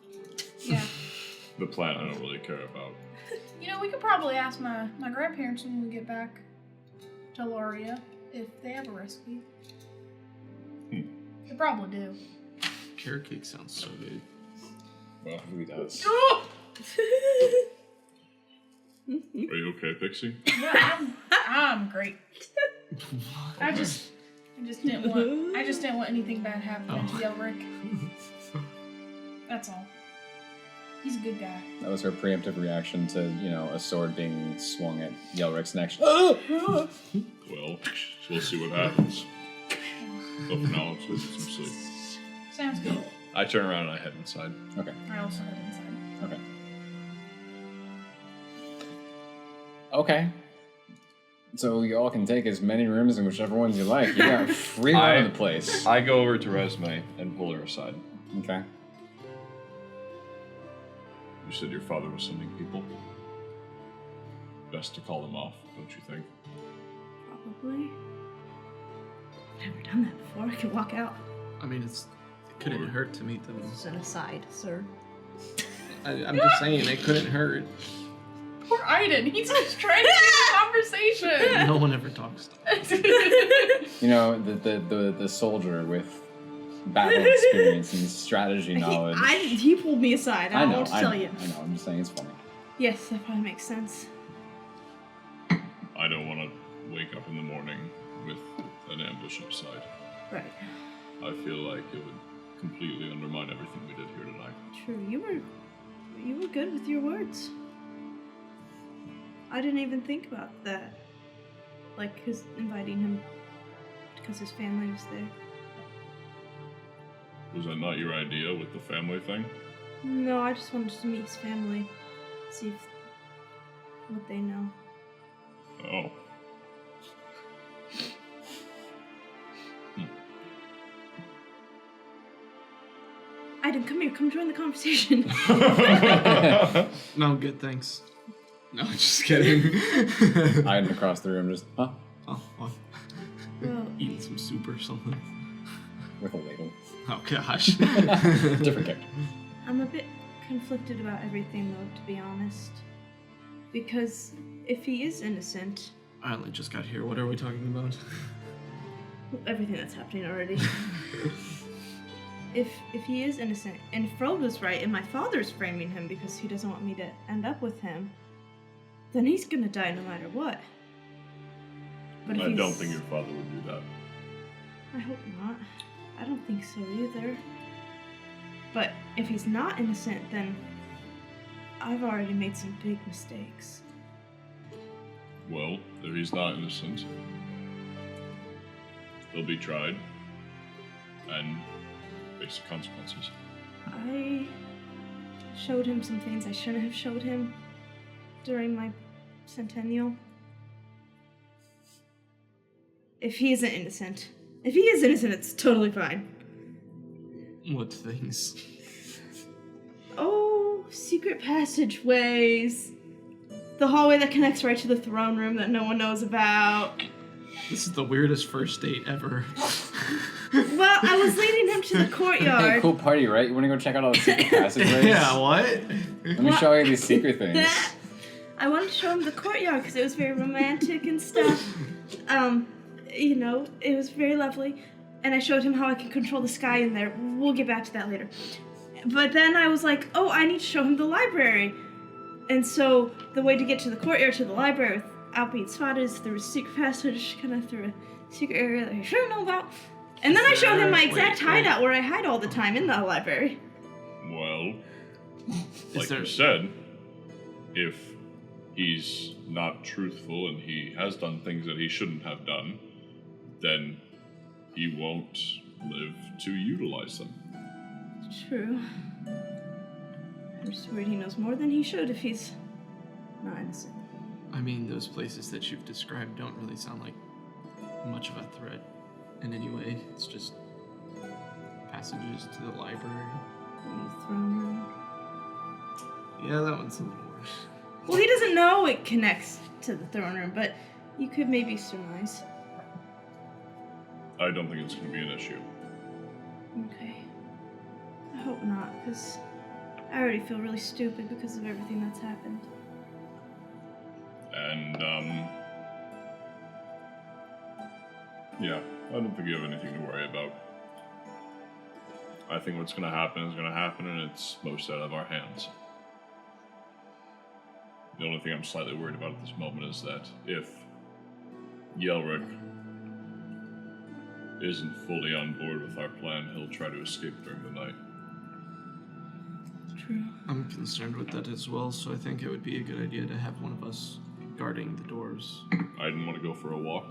Yeah. The plan I don't really care about. You know, we could probably ask my grandparents when we get back to Elarea if they have a recipe. They probably do. Carrot cake sounds so good. Well, it really does. Are you okay, Pixie? Yeah, I'm great. I just didn't want anything bad happening to Yelric. That's all. He's a good guy. That was her preemptive reaction to, a sword being swung at Yelric's neck. Oh! Well, we'll see what happens. But for now, let's get some sleep. Sounds good. I turn around and I head inside. Okay. I also head inside. Okay. Okay. So you all can take as many rooms in whichever ones you like. You got free run of the place. I go over to Resme and pull her aside. Okay. You said your father was sending people. Best to call them off, don't you think? Probably. I've never done that before. I could walk out. I mean, it couldn't hurt to meet them. It's an aside, sir. I'm just saying, it couldn't hurt. Poor Aiden. He's just trying to have a conversation. No one ever talks to him. The soldier with battle experience and strategy knowledge. He pulled me aside. I don't know what to tell you. I know. I'm just saying it's funny. Yes, that probably makes sense. I don't want to wake up in the morning with an ambush upside. Right. I feel like it would completely undermine everything we did here tonight. True. You were good with your words. I didn't even think about that. Like his inviting him because his family was there. Was that not your idea with the family thing? No, I just wanted to meet his family, see what they know. Oh. Aiden, come here. Come join the conversation. No, good, thanks. No, just kidding. Hiding across the room, just Oh, well, Well, eating some soup or something. with a ladle. Oh gosh. Different character. I'm a bit conflicted about everything, though, to be honest. Because if he is innocent, I only just got here. What are we talking about? everything that's happening already. If he is innocent, and Frodo's right, and my father's framing him because he doesn't want me to end up with him, then he's gonna die no matter what. But if I don't think your father would do that. I hope not. I don't think so either. But if he's not innocent, then I've already made some big mistakes. Well, if he's not innocent, he'll be tried and face the consequences. I showed him some things I shouldn't have showed him during my centennial. If he isn't innocent. If he is innocent, it's totally fine. What things? Oh, secret passageways. The hallway that connects right to the throne room that no one knows about. This is the weirdest first date ever. Well, I was leading him to the courtyard. Hey, cool party, right? You want to go check out all the secret passageways? Yeah, what? Let me show you these secret things. I wanted to show him the courtyard because it was very romantic and stuff. It was very lovely. And I showed him how I can control the sky in there. We'll get back to that later. But then I was like, oh, I need to show him the library. And so the way to get to the courtyard to the library without being spotted is through a secret passage, kind of through a secret area that I shouldn't know about. And then I showed him my exact hideout where I hide all the time in the library. Well, like there- you said, if he's not truthful and he has done things that he shouldn't have done, then he won't live to utilize them. True. I'm just worried he knows more than he should if he's not innocent. I mean, those places that you've described don't really sound like much of a threat in any way. It's just passages to the library. The throne room. Yeah, that one's a little worse. Well, he doesn't know it connects to the throne room, but you could maybe surmise. I don't think it's going to be an issue. Okay. I hope not, because I already feel really stupid because of everything that's happened. And, yeah, I don't think you have anything to worry about. I think what's going to happen is going to happen, and it's most out of our hands. The only thing I'm slightly worried about at this moment is that if Yelric isn't fully on board with our plan, he'll try to escape during the night. True. I'm concerned with that as well, so I think it would be a good idea to have one of us guarding the doors. I didn't want to go for a walk.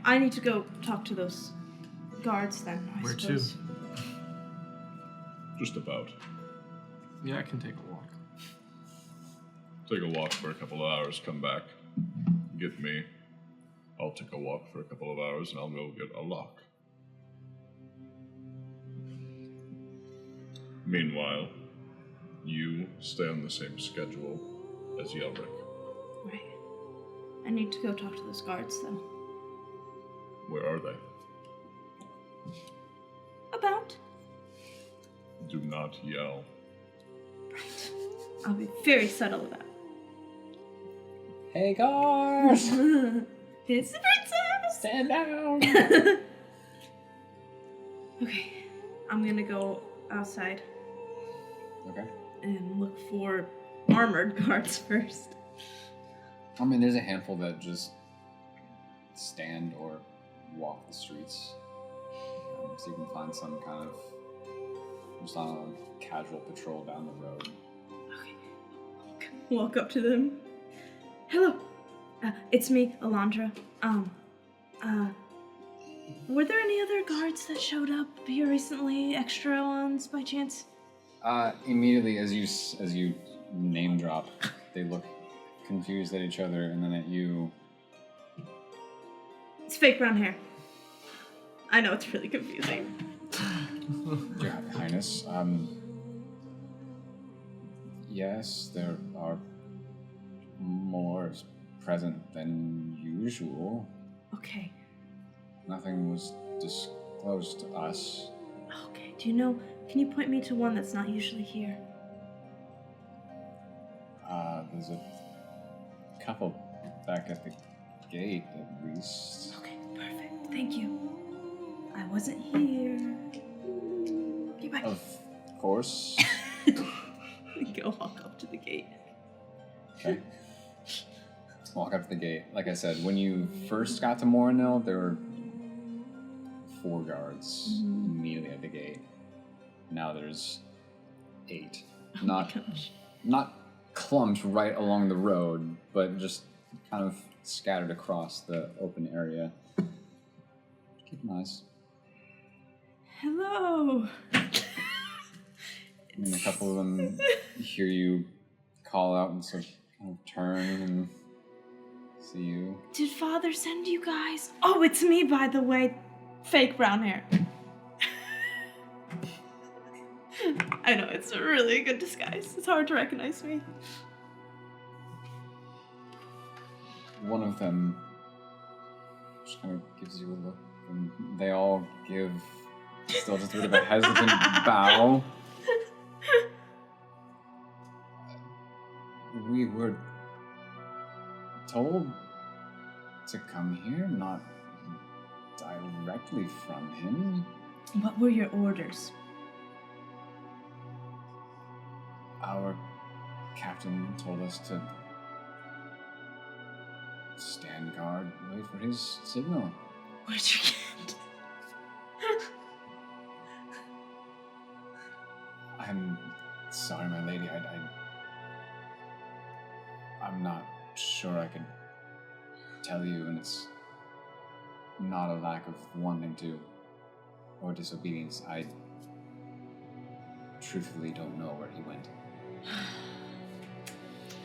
I need to go talk to those guards then, I Where to? suppose. Just about. Yeah, I can take a walk. Take a walk for a couple of hours, come back, get me. I'll take a walk for a couple of hours and I'll go get a lock. Meanwhile, you stay on the same schedule as Yelric. Right. I need to go talk to those guards, though. Where are they? About. Do not yell. Right. I'll be very subtle about it. Hey guards! It's the princess! Stand down! Okay. I'm gonna go outside Okay. and look for armored guards first. I mean, there's a handful that just stand or walk the streets. So you can find some kind of just on a casual patrol down the road. Okay. Walk up to them. Hello. It's me, Alondra. Were there any other guards that showed up here recently? Extra ones, by chance? Immediately as you name drop, they look confused at each other and then at you. It's fake brown hair. I know it's really confusing. Your Highness, yes, there are more present than usual. Okay. Nothing was disclosed to us. Okay. Do you know? Can you point me to one that's not usually here? There's a couple back at the gate, at least. Okay. Perfect. Thank you. I wasn't here. Okay, bye. Of course. Go walk up to the gate. Okay. Walk up to the gate. Like I said, when you first got to Morinil, there were 4 guards immediately at the gate. Now there's 8. Oh my gosh. Not clumped right along the road, but just kind of scattered across the open area. Keep them nice. Hello. And a couple of them hear you call out and sort of kind of turn and see you. Did Father send you guys? Oh, it's me, by the way. Fake brown hair. I know, it's a really good disguise. It's hard to recognize me. One of them just kind of gives you a look, and they all give still just a bit of a hesitant bow. We were told to come here, not directly from him. What were your orders? Our captain told us to stand guard, wait for his signal. Where'd you get? I'm sorry, my lady. I'm not sure I could tell you, and it's not a lack of wanting to or disobedience. I truthfully don't know where he went.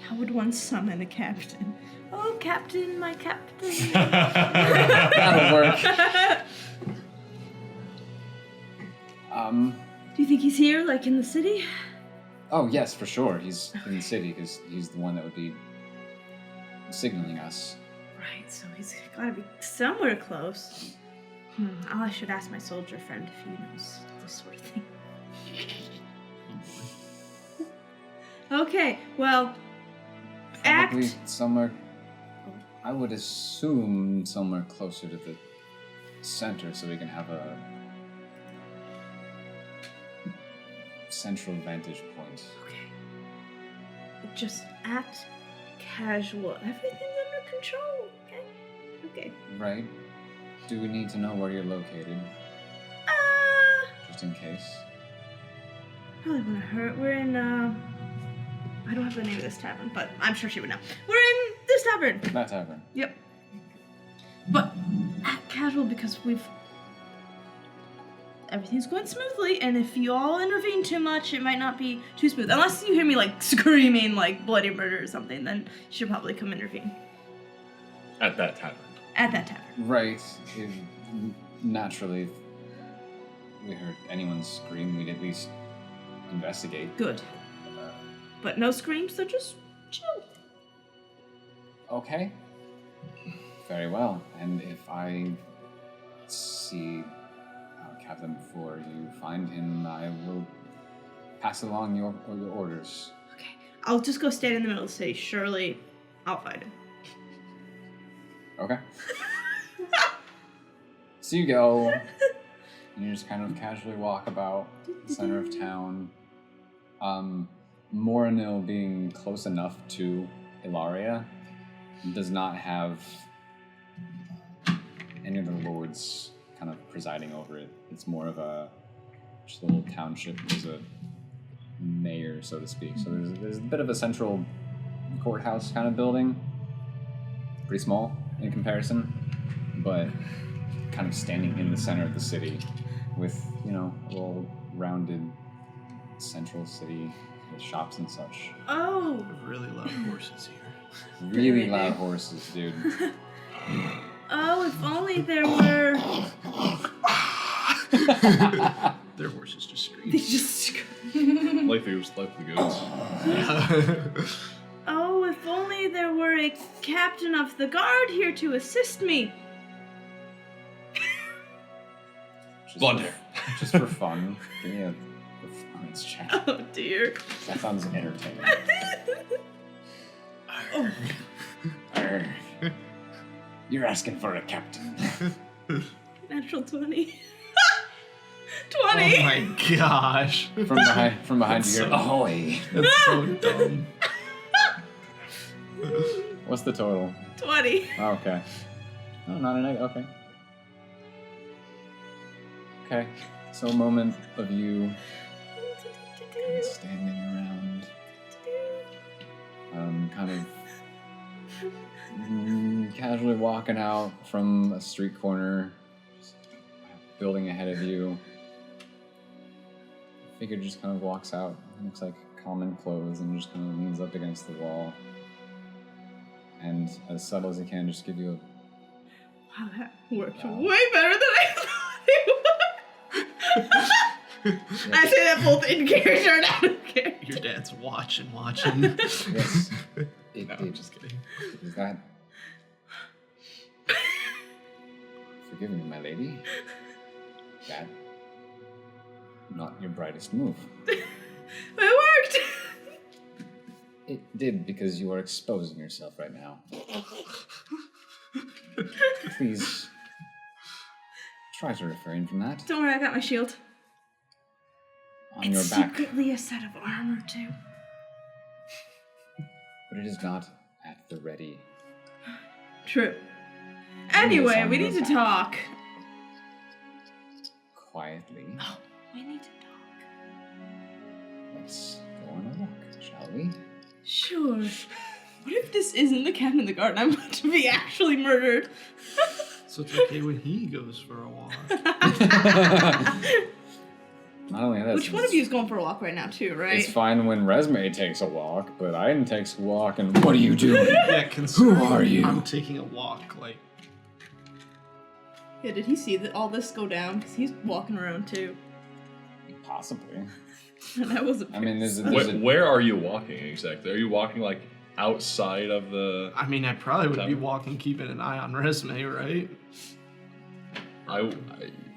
How would one summon a captain? Oh, captain, my captain. That'll work. Do you think he's here, like in the city? Oh, yes, for sure. He's in the city because he's the one that would be signaling us. Right, so he's gotta be somewhere close. I should ask my soldier friend if he knows this sort of thing. Okay, well, Probably act. somewhere. I would assume somewhere closer to the center so we can have a central vantage point. Okay. Just act casual. Everything's under control, okay? Okay. Right? Do we need to know where you're located? Just in case. Probably wouldn't hurt. We're in, I don't have the name of this tavern, but I'm sure she would know. We're in this tavern. That tavern. Yep. But act casual because everything's going smoothly, and if you all intervene too much, it might not be too smooth. Unless you hear me, like, screaming, like, bloody murder or something, then you should probably come intervene. At that tavern. At that tavern. Right. Naturally, if we heard anyone scream, we'd at least investigate. Good. But no screams, so just chill. Okay. Very well. And if I see Captain before you find him, I will pass along your orders. Okay. I'll just go stand in the middle of the city. Surely I'll find him. Okay. So you go, and you just kind of casually walk about the center of town. Morinil, being close enough to Elarea, does not have any of the lords kind of presiding over it. It's more of just a little township. There's a mayor, so to speak. So there's a bit of a central courthouse kind of building. Pretty small in comparison, but kind of standing in the center of the city with, a little rounded central city with shops and such. Oh! Really loud horses here. Really loud horses, dude. Oh, if only there were... Their horses just scream. They just scream. Like the goats. Oh, if only there were a captain of the guard here to assist me. Blonde hair. Just for fun. Give me a performance check. Oh, dear. That sounds entertaining. Oh. Arr. You're asking for a captain. Natural 20. 20! Oh my gosh. From behind you, So- you're ahoy. That's so dumb. What's the total? 20. Oh, okay. No, not a negative. Okay. Okay. So a moment of you standing around, kind of casually walking out from a street corner, building ahead of you. The figure just kind of walks out. Looks like common clothes and just kind of leans up against the wall. And as subtle as he can, just give you a... Wow, that worked Wow. way better than I thought it would. I say that both in character and out of character. Your dad's watching. Yes. No, I'm just kidding. Is that... Forgive me, my lady. That... Not your brightest move. It worked! It did because you are exposing yourself right now. Please... Try to refrain from that. Don't worry, I got my shield. On It's your back. secretly a set of armor, too. But it is not at the ready. True. It's Anyway, on we your need to back. talk. Quietly. Oh, we need to talk. Let's go on a walk, shall we? Sure. What if this isn't the captain of the guard and I'm about to be actually murdered? So it's okay when he goes for a walk. Not only that, Which one of you is going for a walk right now, too, right? It's fine when Resume takes a walk, but Aiden takes a walk, and what are you doing? Yeah, Who are you? I'm taking a walk, like. Yeah, did he see all this go down? Because he's walking around, too. Possibly. And I wasn't. I mean, there's Where are you walking exactly? Are you walking like outside of the? I mean, I probably would be Tavern. walking, keeping an eye on Resume, right?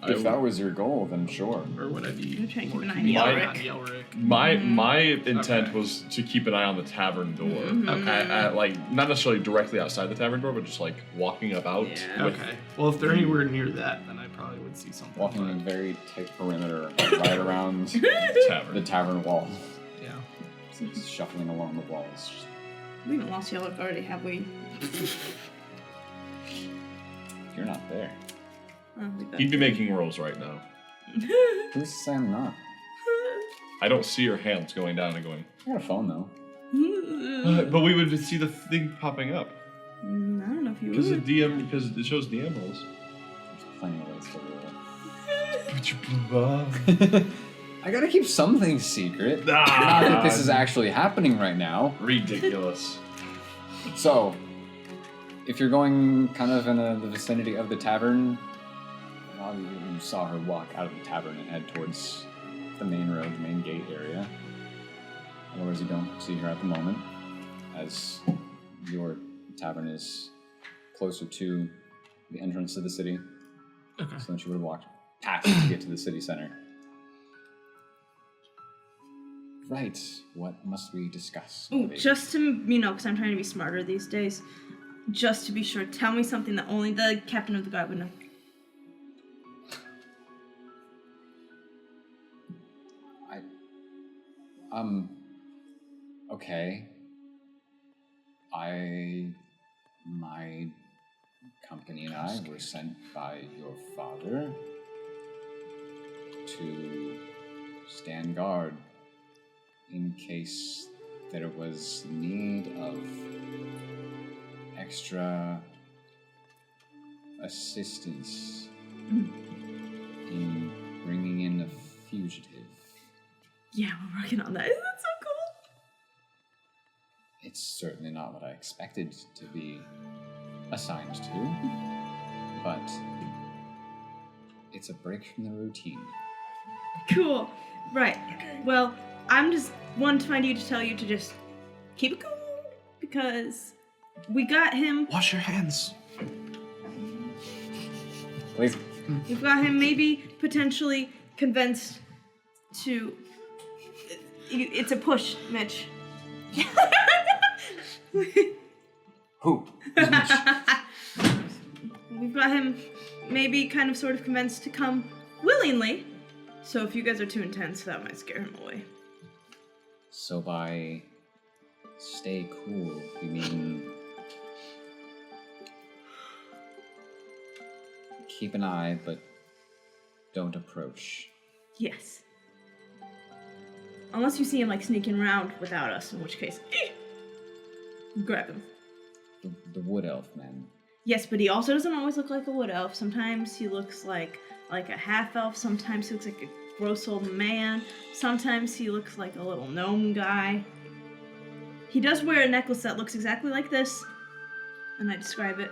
if that was your goal, then sure. Or would I be You're trying to more keep an eye on keeping Yelric. on Yelric? my intent Okay. was to keep an eye on the tavern door. Mhm. At, like not necessarily directly outside the tavern door, but just like walking about. Yeah. With, Okay. Well, if they're anywhere near that, then I probably would see something. Walking a but- very tight perimeter right around Tavern. the tavern wall. Yeah. Just shuffling along the walls. We haven't lost Yelric already, have we? You're not there. He'd be making rolls right now. Who's to say I'm not? I don't see your hands going down and going. I got a phone though. But we would see the thing popping up. I don't know if you Because would. because it shows DM rolls. There's plenty of ways to roll. I gotta keep something secret. Not that this is actually happening right now. Ridiculous. So, if you're going kind of in the vicinity of the tavern, you saw her walk out of the tavern and head towards the main road, the main gate area. Otherwise, you don't see her at the moment, as your tavern is closer to the entrance to the city. Okay. So then she would have walked past to get to the city center. Right. What must we discuss? Ooh, just to, because I'm trying to be smarter these days, just to be sure, tell me something that only the captain of the guard would know. Okay. My company and I were sent by your father to stand guard in case there was need of extra assistance in bringing in a fugitive. Yeah, we're working on that. Isn't that so cool? It's certainly not what I expected to be assigned to, but it's a break from the routine. Cool. Right. Well, I'm just one to find you to tell you to just keep it cool, because we got him. Wash your hands. Please. We've got him maybe potentially convinced to... It's a push, Mitch. Who? We've got him maybe kind of sort of convinced to come willingly. So if you guys are too intense, that might scare him away. So by stay cool, you mean keep an eye, but don't approach. Yes. Unless you see him like sneaking around without us, in which case, grab him. The wood elf man. Yes, but he also doesn't always look like a wood elf. Sometimes he looks like a half elf. Sometimes he looks like a gross old man. Sometimes he looks like a little gnome guy. He does wear a necklace that looks exactly like this, and I describe it,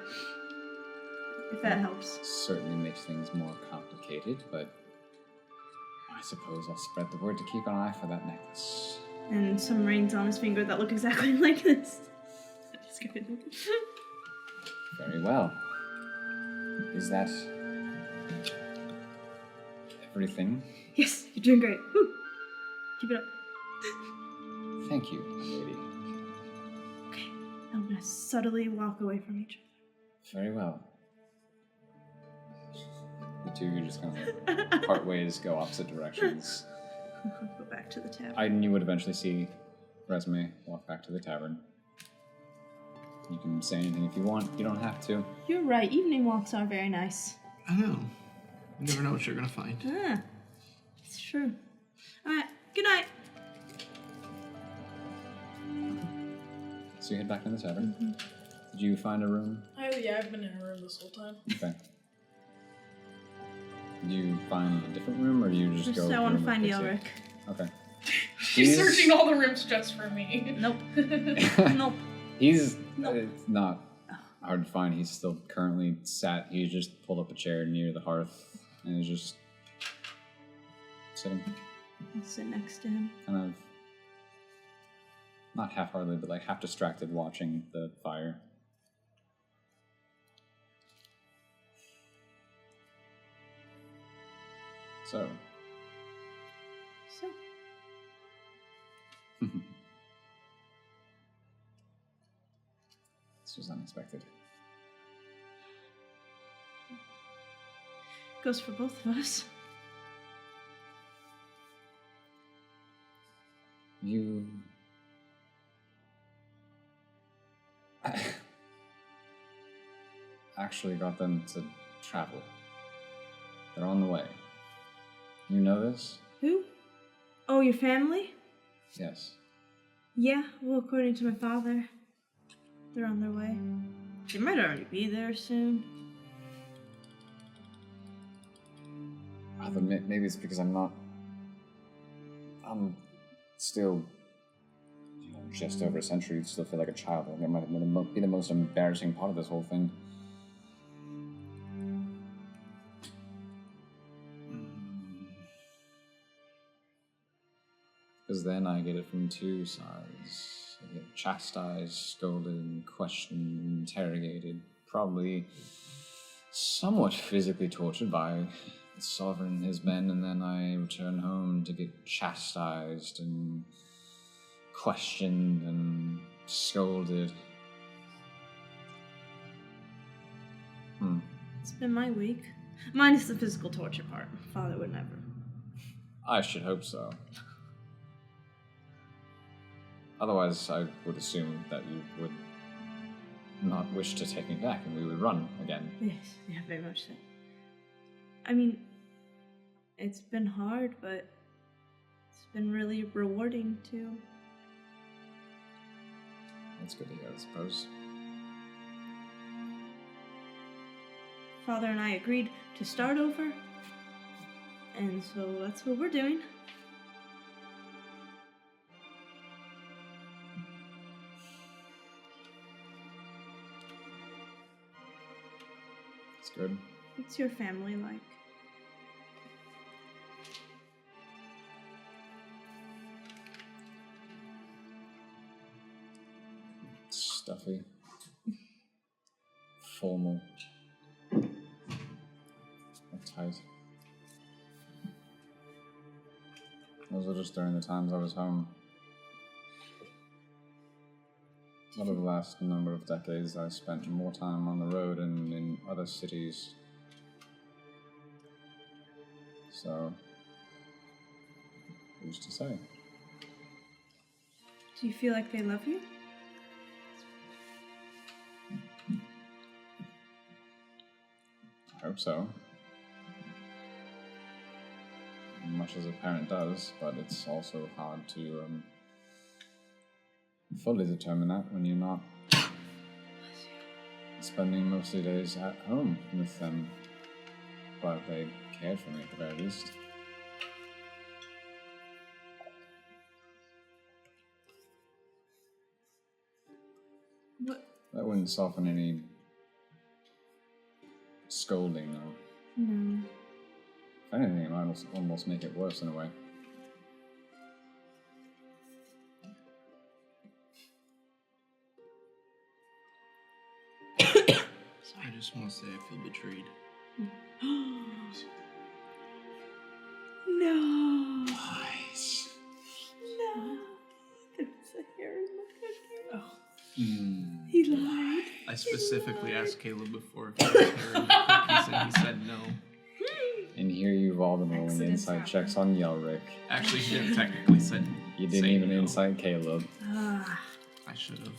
if that helps. Certainly makes things more complicated, but I suppose I'll spread the word to keep an eye for that necklace. And some rings on his finger that look exactly like this. Just kidding. Very well. Is that everything? Yes, you're doing great. Woo. Keep it up. Thank you, my lady. Okay, now I'm gonna subtly walk away from each Very well. The two of you just kind of part ways, go opposite directions. other. Go back to the tavern. And you would eventually see Resume walk back to the tavern. You can say anything if you want. You don't have to. You're right. Evening walks are very nice. I know. You never know what you're gonna find. Ah, it's true. All right. Good night. So you head back to the tavern. Did you find a room? Oh yeah, I've been in a room this whole time. Okay. Did you find a different room, or do you just go? I want to room find with Yelric. Pixie? Okay. She's searching all the rooms just for me. Nope. Nope. He's Nope. It's not hard to find. He's still currently sat. He just pulled up a chair near the hearth and is just sitting, I'll sit next to him. kind of not half-heartedly, but like half distracted, watching the fire. So. So. This was unexpected. Goes for both of us. You actually got them to travel. They're on the way. You know this? Who? Oh, your family? Yes. Yeah, well, according to my father, they're on their way. They might already be there soon. Maybe it's because I'm still, just over a century, still feel like a child. It might be the most embarrassing part of this whole thing. Because then I get it from two sides. I get chastised, scolded, questioned, interrogated, probably somewhat physically tortured by the Sovereign and his men, and then I return home to get chastised and questioned and scolded. It's been my week. Minus the physical torture part. Father would never. I should hope so. Otherwise, I would assume that you would not wish to take me back and we would run again. Yes, yeah, very much so. I mean, it's been hard, but it's been really rewarding too. That's good to hear, I suppose. Father and I agreed to start over, and so that's what we're doing. That's good. What's your family like? Stuffy. Formal. Uptight. Those were just during the times I was home. Over the last number of decades, I spent more time on the road and in other cities. So, who's to say? Do you feel like they love you? I hope so. Much as a parent does, but it's also hard to fully determine that when you're not spending most of your days at home with them. But they cared for me at the very least. What? That wouldn't soften any scolding, though. No. If anything, it might almost make it worse in a way. I just want to say I feel betrayed. No. Nice. No. There's a hair in my cookie. Oh. He lied. I specifically asked Caleb before if he was hearing the cookies, and he said no. And here you've all been rolling Accidents insight checks on Yelric. Actually, he didn't technically say You didn't say even no. insight Caleb, Ah. I should have.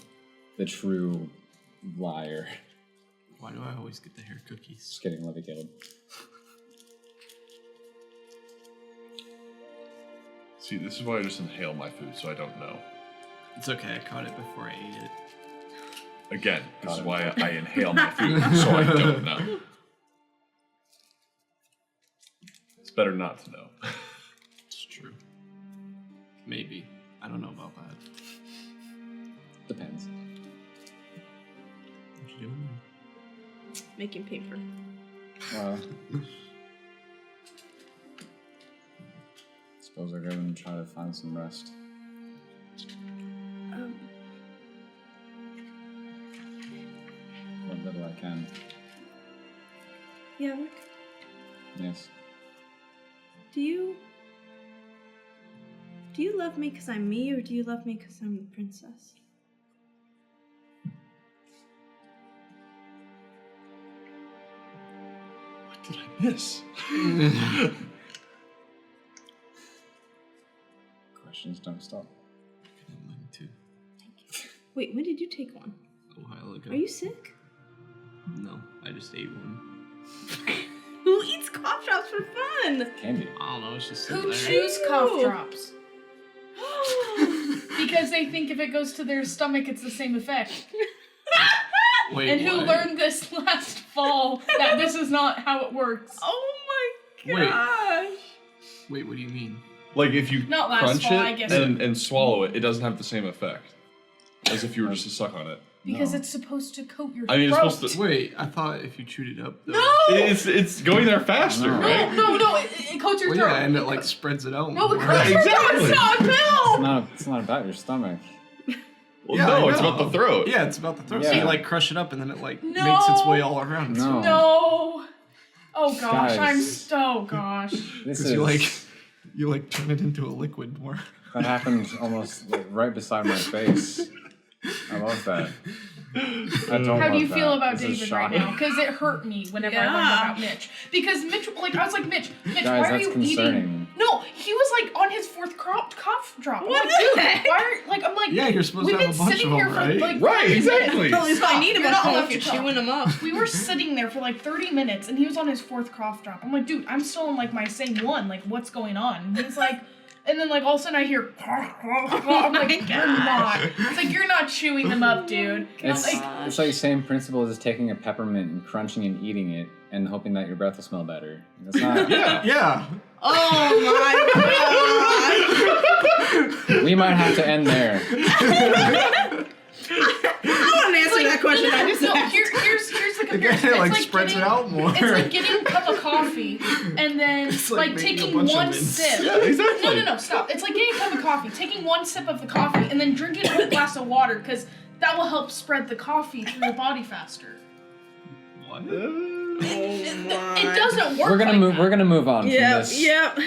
the true liar. Why do I always get the hair cookies? Just kidding, love you, Caleb. See, this is why I just inhale my food, so I don't know. It's okay, I caught it before I ate it. Again, this Got is it. why I inhale my food, so I don't know. It's better not to know. It's true. Maybe. I don't know about that. Depends. What you doing? Making paper. Well, suppose I'll go and try to find some rest. What little I can. Yelric, Yes. do you love me because I'm me, or do you love me because I'm the princess? What did I miss? Questions don't stop. Mine too. Wait, when did you take one? A while ago. Are you sick? No, I just ate one. Who eats cough drops for fun. Candy. I don't know. It's just Who there. chews Ew. cough drops? Because they think if it goes to their stomach, it's the same effect. Wait, And who what? learned this last fall that this is not how it works. Oh my Wait. gosh. Wait, what do you mean? Like if you Not last crunch fall, I it guess. and swallow it, it doesn't have the same effect as if you were just to suck on it. Because No. it's supposed to coat your I mean, it's throat. supposed to. Wait, I thought if you chewed it up, though. No! It's going there faster, No. right? No, it coats your Well, throat. yeah, and it like spreads it out. No, it more. coats your throat. It's not a pill. It's not about your stomach. Well, Yeah, no, I it's know. about the throat. Yeah, it's about the throat. So Yeah. you like crush it up, and then it like No. makes its way all around. No. No. Oh gosh, Guys. I'm so gosh. This Because is you like turn it into a liquid more. that happened almost like, right beside my face. I love that. I don't How do love you feel that. about This is David right shocking. now? Because it hurt me whenever I learned Yeah. about Mitch. Because Mitch, like, I was like, Mitch, Guys, why are that's you concerning. eating? No, he was like on his fourth cough drop. I'm What like, the dude, heck? why are, like, I'm like, Yeah, you're supposed we've to have been a bunch sitting of here them, for right? like Right, 30 exactly. minutes. Well, if I need a You're bunch not of allowed if you're to talk. chewing them up. We were sitting there for like 30 minutes, and he was on his fourth cough drop. I'm like, dude, I'm still on like my same one. Like, what's going on? And he's like, and then like all of a sudden I hear, I'm like, you're not. It's like you're not chewing them up, dude. And I'm like, It's like the same principle as taking a peppermint and crunching and eating it and hoping that your breath will smell better. That's not. Yeah. Yeah. Oh my god. We might have to end there. I want to answer that question. I just no, asked. here's the It comparison. like It's spreads getting, it out more. It's like getting a cup of coffee and then It's like like making a taking bunch of one mints. sip. Yeah, exactly. No, stop. It's like getting a cup of coffee, taking one sip of the coffee, and then drinking a whole glass of water, because that will help spread the coffee through your body faster. What? It doesn't work. We're gonna like move. that. We're gonna move on from Yep, this. yep.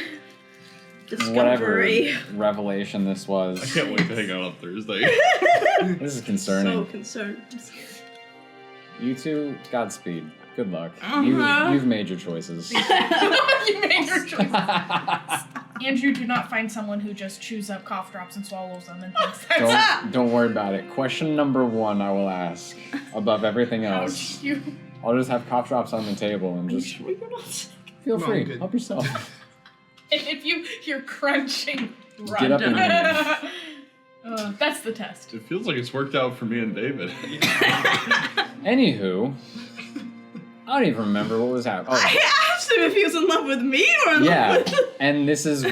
Whatever Discovery. revelation this was. I can't wait to hang out on Thursday. This is concerning. So concerned. I'm scared. You two, Godspeed. Good luck. Uh-huh. You've made your choices. You made your choice. Andrew, do not find someone who just chews up cough drops and swallows them and thinks that's don't worry about it. Question number 1 I will ask above everything how else. you. I'll just have cough drops on the table and just feel No, free. I'm good. Help yourself. And if you hear crunching, run. Get up and That's the test. It feels like it's worked out for me and David. Anywho, I don't even remember what was happening. Oh, I asked him if he was in love with me or in yeah, love with and this is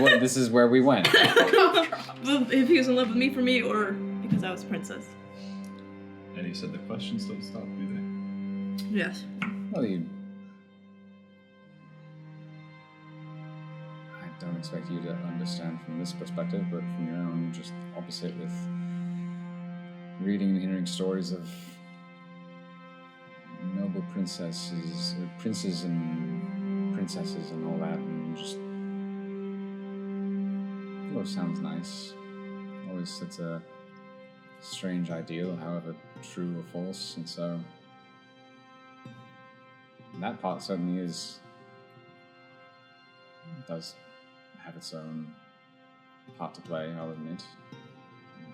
where we went. if he was in love with me for me or because I was a princess. And he said the questions don't stop, do they? Yes. Well, I don't expect you to understand from this perspective, but from your own, just opposite with reading and hearing stories of noble princesses, or princes and princesses and all that, and just it always sounds nice. Always such a strange ideal, however true or false, and so that part certainly does have its own part to play, I'll admit.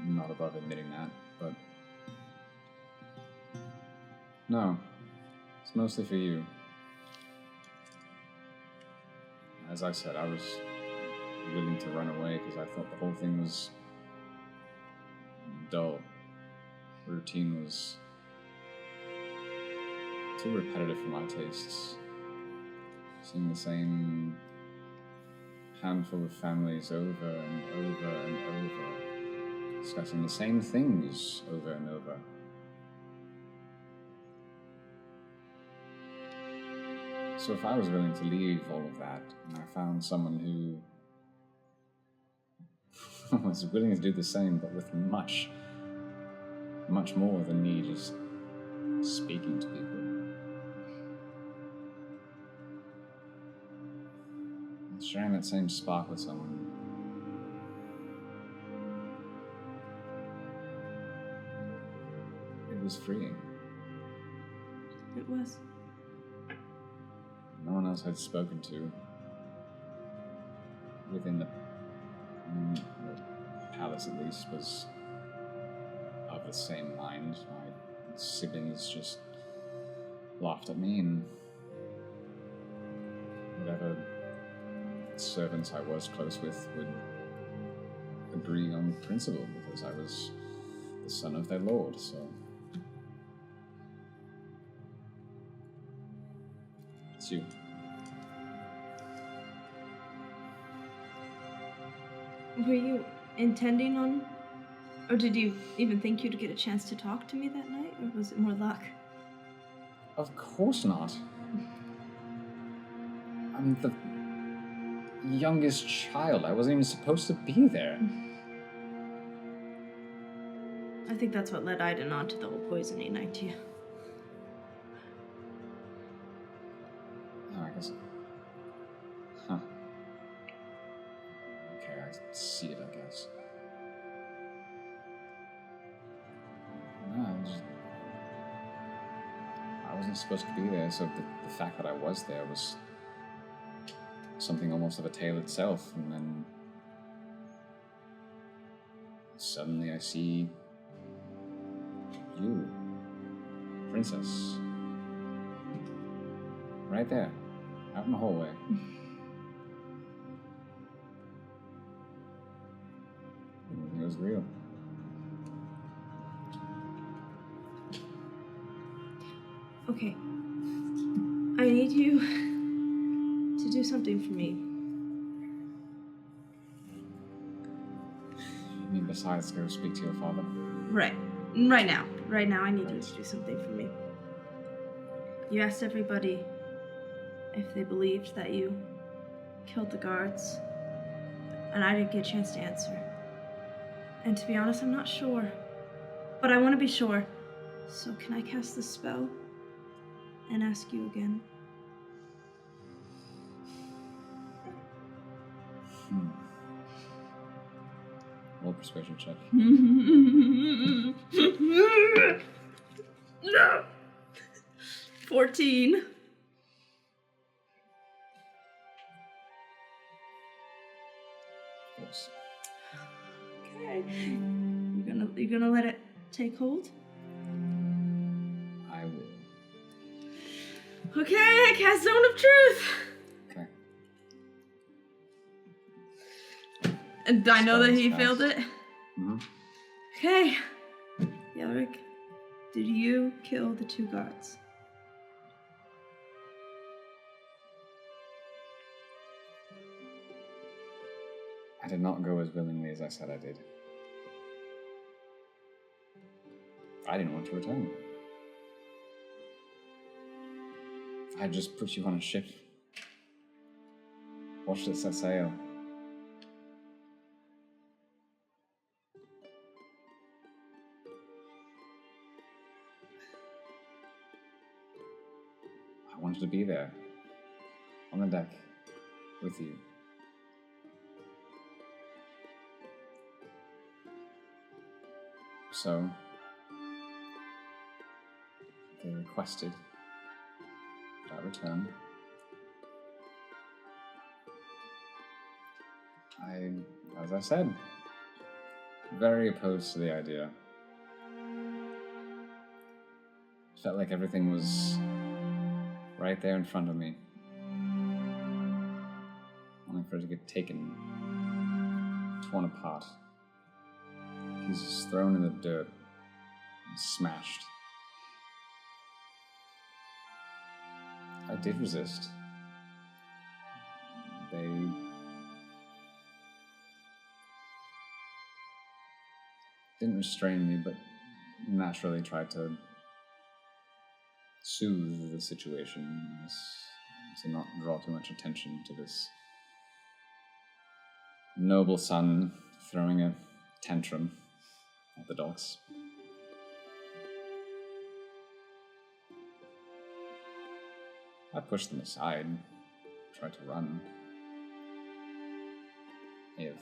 I'm not above admitting that, but no, it's mostly for you. As I said, I was willing to run away because I thought the whole thing was dull. Routine was too repetitive for my tastes. Seeing the same handful of families over and over and over, discussing the same things over and over. So if I was willing to leave all of that, and I found someone who was willing to do the same, but with much more than me just speaking to people, sharing that same spark with someone, it was freeing. It was. No one else I'd spoken to within the palace, at least, was of the same mind. My siblings just laughed at me and whatever servants I was close with would agree on principle, because I was the son of their lord, so... It's you. Were you intending on... Or did you even think you'd get a chance to talk to me that night? Or was it more luck? Of course not. I'm the youngest child. I wasn't even supposed to be there. I think that's what led Aiden on to the whole poisoning idea. Oh, I guess... Huh. Okay, I see it, I guess. No, I wasn't supposed to be there, so the fact that I was there was something almost of a tale itself, and then suddenly I see you, princess, right there, out in the hallway. It was real. Okay. I need you to do something for me. You mean besides go speak to your father? Right. Right now. Right now, I need you to do something for me. You asked everybody if they believed that you killed the guards, and I didn't get a chance to answer. And to be honest, I'm not sure. But I want to be sure. So can I cast this spell and ask you again? Roll persuasion check. No! 14. Of course. Okay. You gonna let it take hold? I will. Okay, I cast Zone of Truth. Okay. And I know that he Spell's failed cast. it. Mm-hmm. Okay. Yelric, did you kill the 2 guards? I did not go as willingly as I said I did. I didn't want to return. I just put you on a ship. Watched it set sail. I wanted to be there, on the deck, with you. So, they requested that I return. As I said, very opposed to the idea. Felt like everything was right there in front of me. Only for it to get taken, torn apart. Pieces thrown in the dirt and smashed. I did resist. They didn't restrain me, but naturally tried to soothe the situation, to not draw too much attention to this noble son throwing a tantrum at the docks. I pushed them aside, tried to run. May have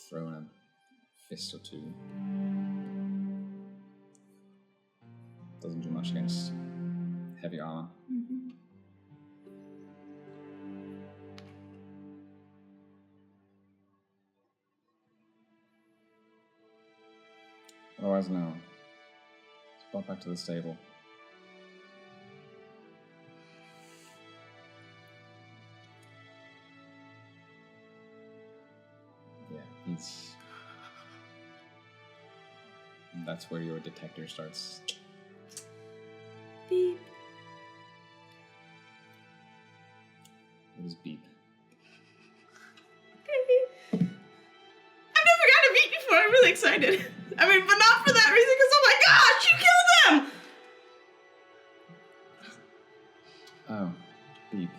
thrown a fist or two. Doesn't do much against heavy armor. Mm-hmm. Otherwise, no. It's brought back to the stable. He's. That's where your detector starts. Beep. What is beep? I've never gotten a beat before. I'm really excited. I mean, but not for that reason, because oh my gosh, you killed them! Oh, beep.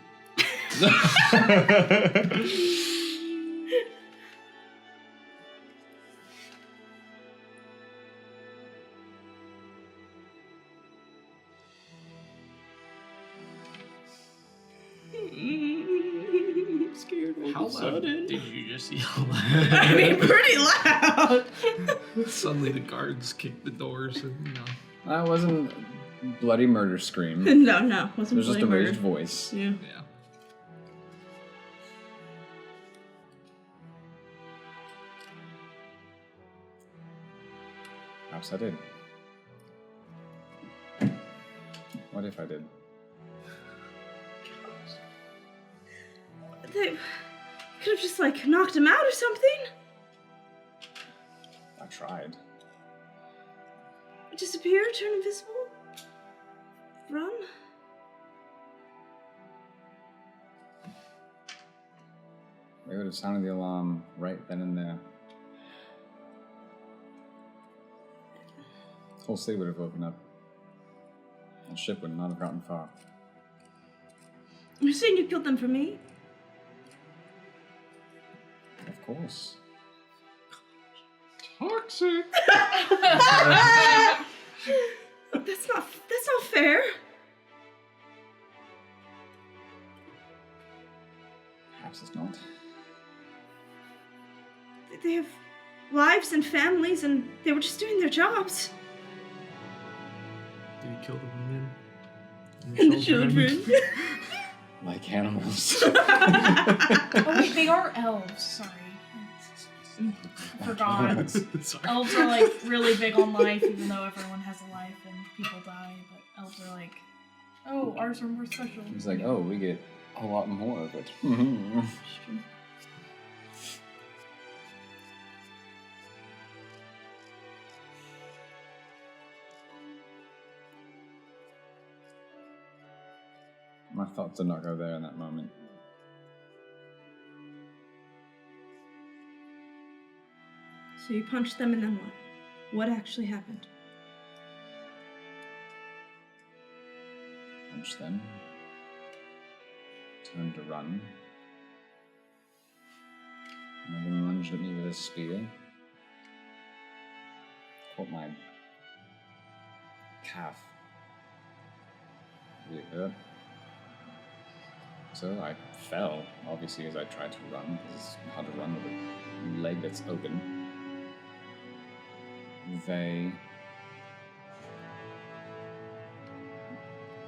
I'm scared. How loud did you just yell? I mean, pretty loud. Suddenly the guards kicked the doors and, That wasn't bloody murder scream. No, It wasn't was just a bloody raised murder. voice. Yeah. Yeah. Perhaps I did. What if I did? They could have just, like, knocked him out or something. I tried. Disappear, turn invisible, run. They would have sounded the alarm right then and there. The whole city would have woken up. The ship would not have gotten far. You're saying you killed them for me? Of course. Toxic. That's not fair. Perhaps it's not. They have lives and families, and they were just doing their jobs. Did he kill the women? And the children. Like animals. Oh wait, they are elves. Sorry, I forgot. Sorry. Elves are like really big on life, even though everyone has a life and people die. But elves are like, oh, ours are more special. He's like, oh, we get a lot more of it. My thoughts did not go there in that moment. So you punched them, and then what? What actually happened? Punched them. Turned to run. One of them lunged at me with a spear. Caught my calf. Really hurt. So I fell, obviously, as I tried to run, because it's hard to run with a leg that's open. They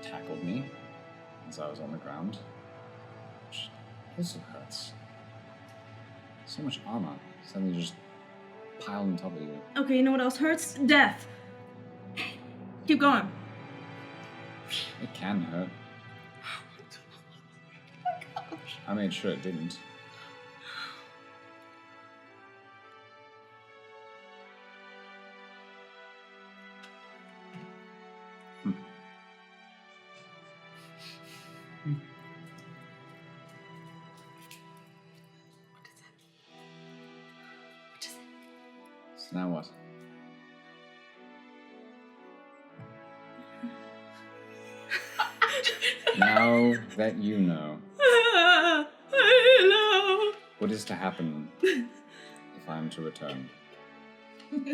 tackled me as I was on the ground, which also hurts. So much armor suddenly just piled on top of you. Okay, you know what else hurts? Death. Keep going. It can hurt. I made sure it didn't. So now what? Now that you know, Hello. what is to happen if I am to return? Well,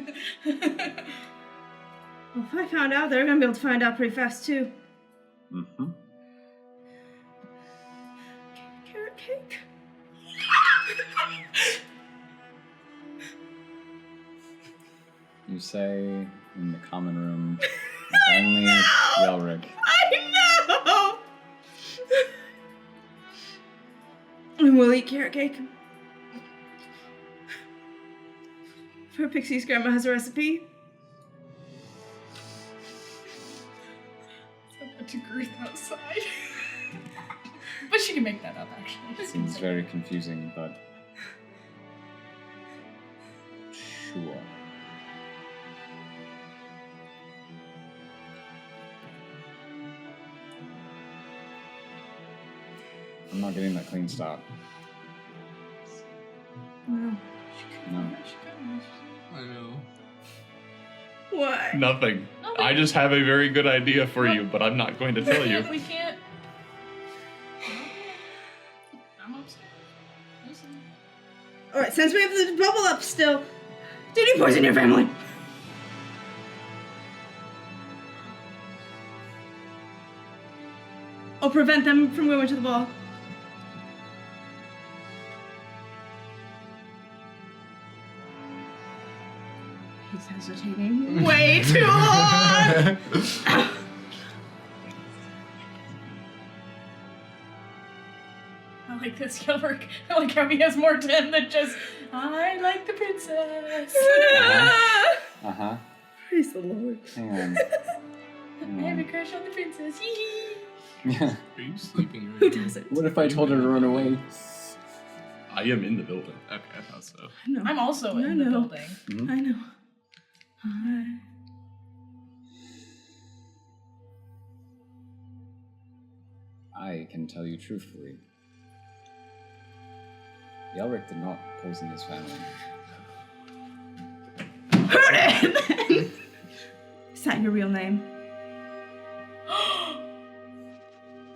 if I found out, they're gonna be able to find out pretty fast too. Mm-hmm. Carrot cake. You say in the common room with only Yelric. I know. And we'll eat carrot cake. For Pixie's grandma has a recipe. To Gruth outside. But she can make that up, actually. Seems very confusing, but I'm not getting that clean stop. No. No. I know. What? Nothing. Nothing. I just have a very good idea for you, but I'm not going to tell you. We can't. I'm upset. Listen. Alright, since we have the bubble up still, did you poison your family? Or prevent them from going to the ball? He's hesitating way too long! I like this, Yelric. I like how he has more to him than just, I like the princess. Uh-huh. Praise the Lord. Hang on. I have a crush on the princess. Yeah. Are you sleeping right Who now? doesn't? What if I told her to run away? I am in the building. Okay, I thought so. I know. I'm also I in the know. building. Mhm. I know. I can tell you truthfully. Yelric did not poison his family. Who did? Is that your real name?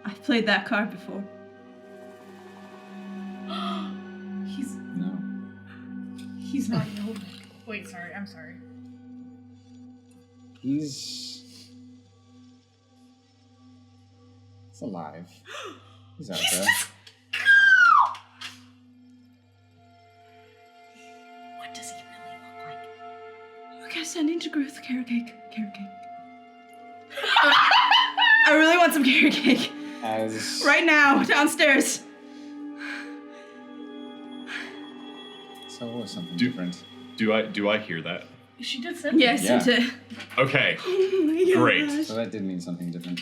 I've played that card before. No. He's not Yelric. Wait, sorry. I'm sorry. He's alive. He's out there. What does he really look like? Okay, sending to Gruth carrot cake. Carrot cake. I really want some carrot cake. As Right now, downstairs. so it was something Do- different. Do I hear that? She did send Yeah, I me. sent it. Okay. Oh my Great. gosh. So that did mean something different.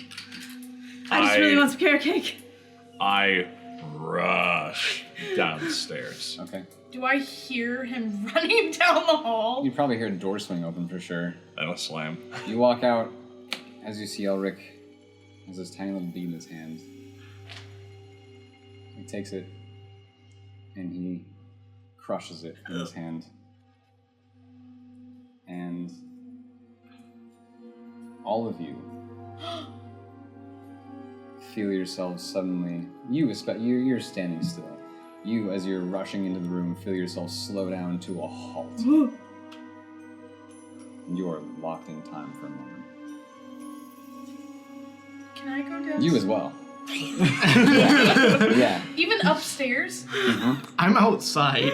I just really want some carrot cake. I rush downstairs. Okay. Do I hear him running down the hall? You probably hear a door swing open for sure. And a slam. You walk out as you see Elric has this tiny little bead in his hand. He takes it and he crushes it in his hand. And all of you feel yourselves suddenly, you're standing still. You, as you're rushing into the room, feel yourself slow down to a halt. And you are locked in time for a moment. Can I go down? You as well. Yeah. Even upstairs? I'm outside.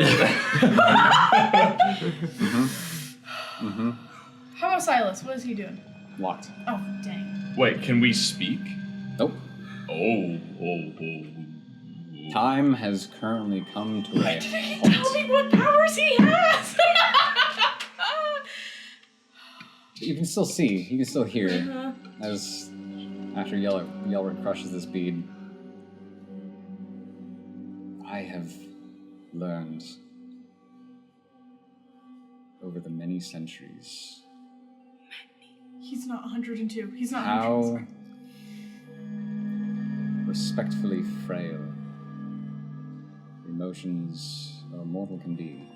How about Silas? What is he doing? Locked. Oh, dang. Wait, can we speak? Nope. Oh. Time has currently come to a Tell halt. me what powers he has! You can still see, you can still hear, as after Yelric crushes this bead. I have learned over the many centuries He's not 102. He's not how 100. respectfully frail emotions a mortal can be.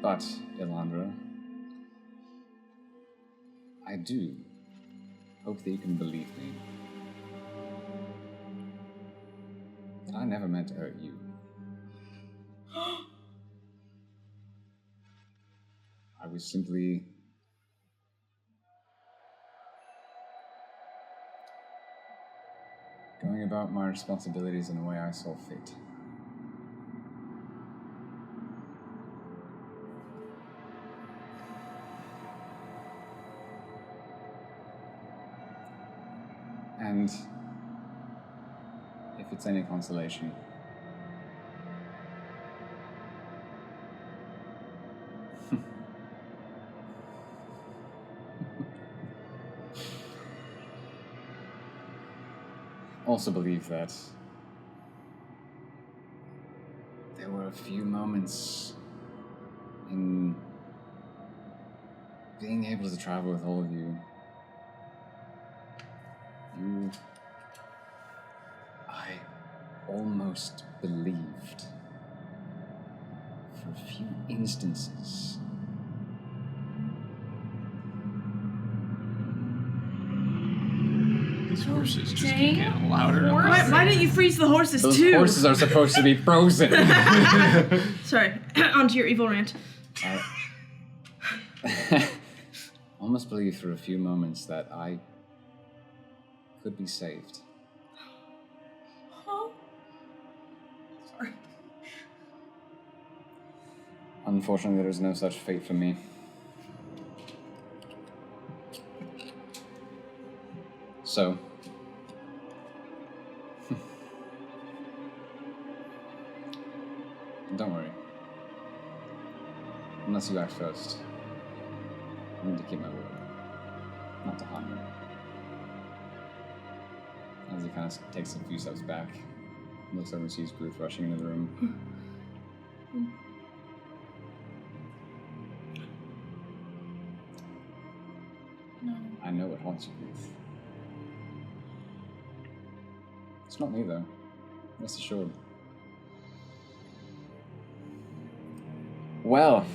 But, Elandra, I do hope that you can believe me. That I never meant to hurt you. I was simply going about my responsibilities in a way I saw fit. And if it's any consolation, also believe that there were a few moments in being able to travel with all of you. You almost believed, for a few instances, These horses just Dang. keep getting louder. and Horse. louder. Why didn't you freeze the horses those too? horses are supposed to be frozen. Sorry, onto your evil rant. Almost believed for a few moments that I could be saved. Huh? Sorry. Unfortunately, there is no such fate for me. So, don't worry. Unless you act first, I need to keep my word. Not to harm you. As he kind of takes a few steps back, looks over and sees Gruth rushing into the room. No. I know what haunts you, Gruth. It's not me, though. Rest assured. Well,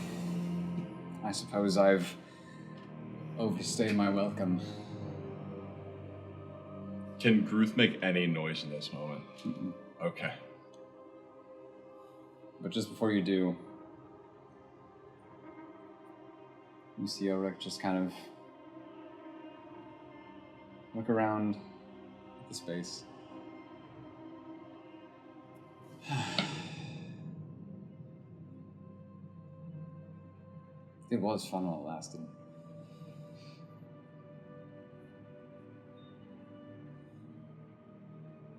I suppose I've overstayed my welcome. Can Gruth make any noise in this moment? Mm-mm. Okay. But just before you do, you see Yelric just kind of look around the space. It was fun while it lasted.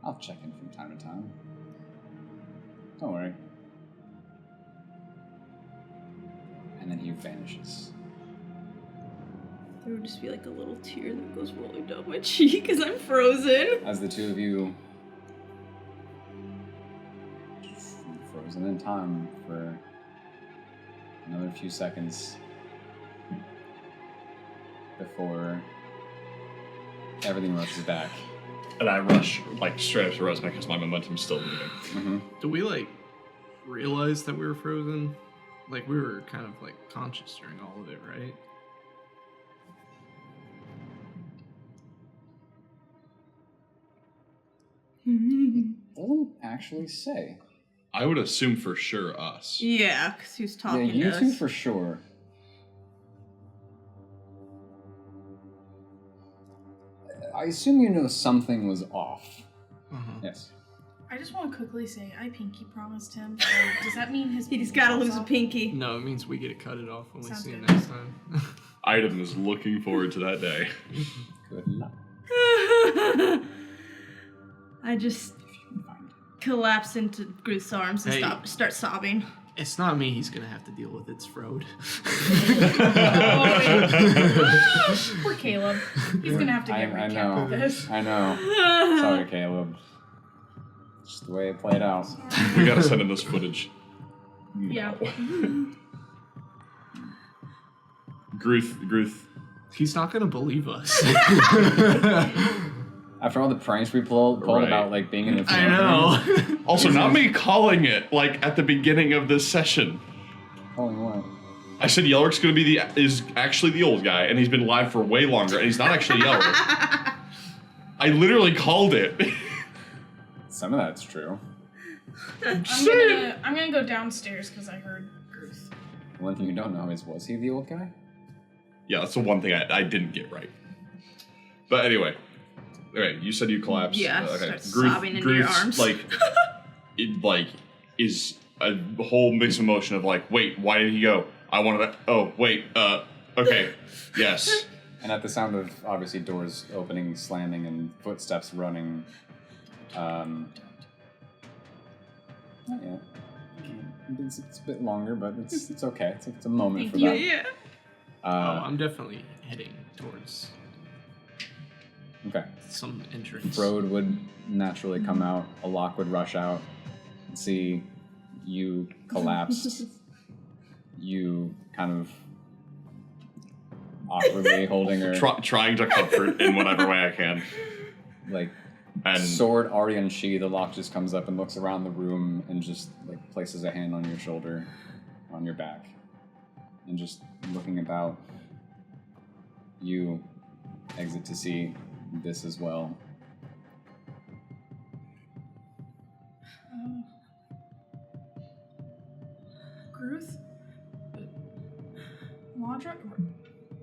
I'll check in from time to time. Don't worry. And then he vanishes. There would just be like a little tear that goes rolling down my cheek because I'm frozen. As the two of you frozen in time for another few seconds before everything rushes back. And I rush, like, straight up to Resma because my momentum's still moving. Mm-hmm. Do we, like, realize that we were frozen? Like, we were kind of, like, conscious during all of it, right? Doesn't actually say. I would assume for sure us. Yeah, because he was talking Yeah, you to two us. for sure. I assume you know something was off. Uh-huh. Yes. I just want to quickly say I pinky promised him. So does that mean his? He's pinky got to falls lose a off? pinky. No, it means we get to cut it off when we Sounds see it good. next time. Item is looking forward to that day. Good luck. I just collapse into Gruth's arms and Hey. start sobbing. It's not me he's gonna have to deal with, it's Frode. Poor Caleb. He's gonna have to get I recapped know. with this. I know. Sorry, Caleb. Just the way it played out. We gotta send him this footage. Yeah. Gruth. He's not gonna believe us. After all the pranks we pulled Right. about like being in the I know. Also, not me calling it, like, at the beginning of this session. Calling what? I said Yelric's gonna be is actually the old guy, and he's been live for way longer, and he's not actually Yelric. I literally called it. Some of that's true. I'm gonna go downstairs because I heard Gruth. One thing you don't know is, was he the old guy? Yeah, that's the one thing I didn't get right. But anyway. Okay, you said you collapsed. Yeah, Okay. start sobbing into your Gruth's, arms. Like, it, like, is a whole mixed emotion of like, wait, why did he go? I wanted to, oh, wait, okay, yes. And at the sound of, obviously, doors opening, slamming, and footsteps running, not yet. It's a bit longer, but it's okay. It's a moment for that. Yeah. I'm definitely heading towards Okay. some entrance. Frode would naturally come out. Alok would rush out and see you collapsed. You kind of awkwardly holding her, Trying to comfort in whatever way I can. like And sword already unsheathed, the lock just comes up and looks around the room and just like places a hand on your shoulder, on your back, and just looking about. You exit to see this as well. Gruth? Modric?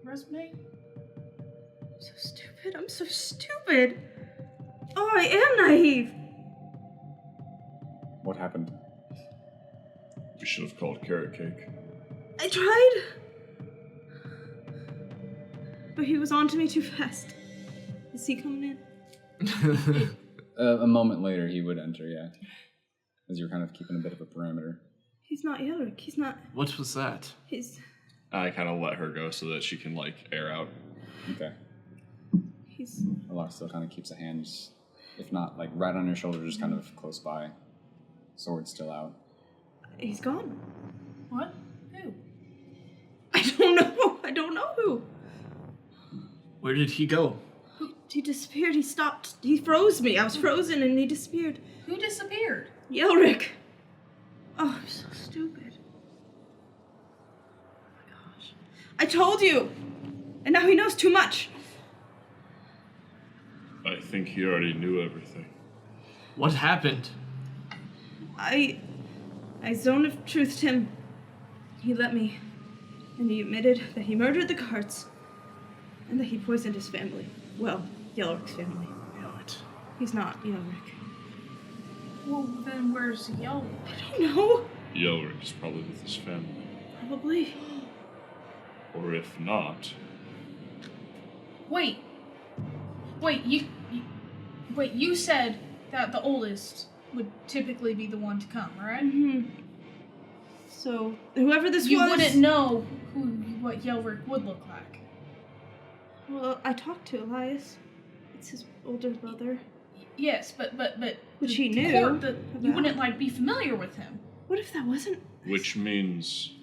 Resume? So stupid. I'm so stupid. Oh, I am naive. What happened? We should have called Carrot Cake. I tried. But he was on to me too fast. Is he coming in? A moment later, he would enter, yeah. As you're kind of keeping a bit of a perimeter. He's not Yelric. He's not. What was that? He's. I kind of let her go so that she can, like, air out. Okay. He's. Alar still kind of keeps a hand, if not, like, right on your shoulder, just kind of close by. Sword still out. He's gone. What? Who? I don't know. I don't know who. Where did he go? He disappeared. He stopped. He froze me. I was frozen and he disappeared. Who disappeared? Yelric. Oh, I'm so stupid. Oh my gosh. I told you. And now he knows too much. I think he already knew everything. What happened? I zone of truthed him. He let me. And he admitted that he murdered the guards. And that he poisoned his family. Well, Yelric's family. What? He's not Yelric. Well, then where's Yelric? I don't know. Yelric is probably with his family. Probably. Or if not, Wait, you said that the oldest would typically be the one to come, right? Mm-hmm. So, whoever this You was... wouldn't know what Yelric would look like. Well, I talked to Elias. It's his older brother. Yes, but Which the he knew court, you about. wouldn't like be familiar with him. What if that wasn't... which means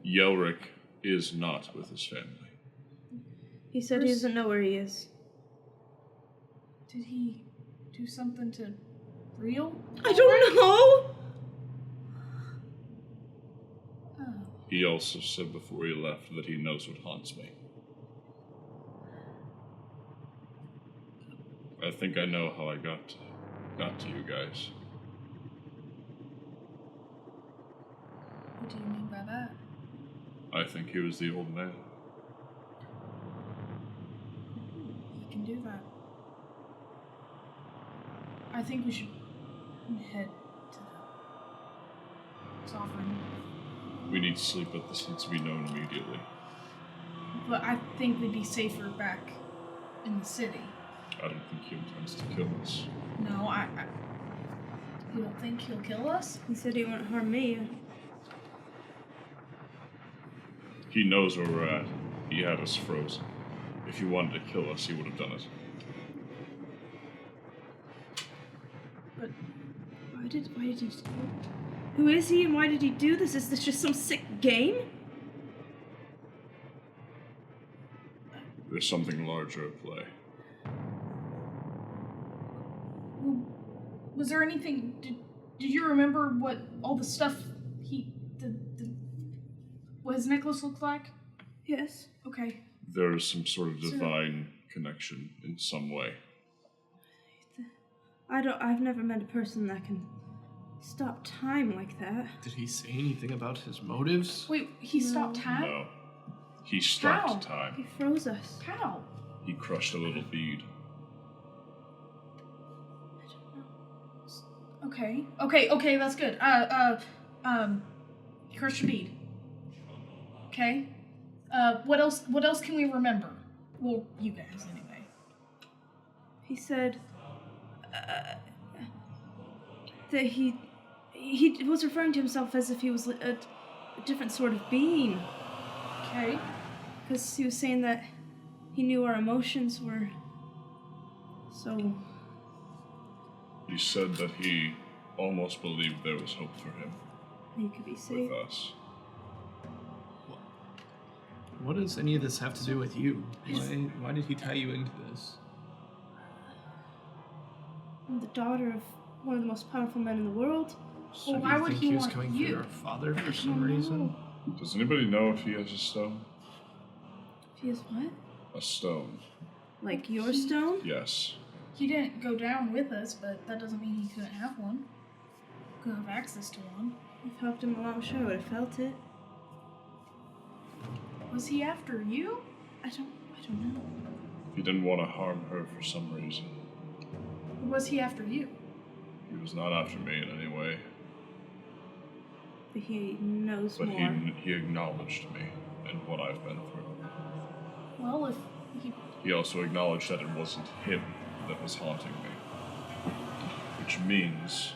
Yelric is not with his family. He said he doesn't know where he is. Did he do something to Real? I don't know! Oh. He also said before he left that he knows what haunts me. I think I know how I got to you guys. What do you mean by that? I think he was the old man. You can do that. I think we should head to the Sovereign. We need sleep, but this needs to be known immediately. But I think we'd be safer back in the city. I don't think he intends to kill us. No, you don't think he'll kill us? He said he wouldn't harm me. He knows where we're at. He had us frozen. If he wanted to kill us, he would have done it. But Why did he... Who is he and why did he do this? Is this just some sick game? There's something larger at play. was there anything? Did you remember what all the stuff what his necklace looked like? Yes. Okay. There is some sort of divine connection in some way. I've never met a person that can stop time like that. Did he say anything about his motives? Wait, he stopped time? No. He stopped How? He time. froze us. How? He crushed a little bead. Okay, that's good. Crushed a bead. Okay. What else can we remember? Well, you guys anyway. He said that he was referring to himself as if he was a different sort of being. Okay. Because he was saying that he knew our emotions were so... He said that he almost believed there was hope for him he could be with saved. us. What does any of this have to do with you? Why did he tie you into this? I'm the daughter of one of the most powerful men in the world. So Well, do why you would think he he was want coming you? for your father for I some don't reason? know. Does anybody know if he has a stone? He is what? A stone. Like your stone? Yes. He didn't go down with us, but that doesn't mean he couldn't have one. Couldn't have access to one. I've helped him along, sure I would have felt it. Was he after you? I don't know. He didn't want to harm her for some reason. Or was he after you? He was not after me in any way. But he knows But more. he acknowledged me and what I've been through. Well, if he... He also acknowledged that it wasn't him that was haunting me. Which means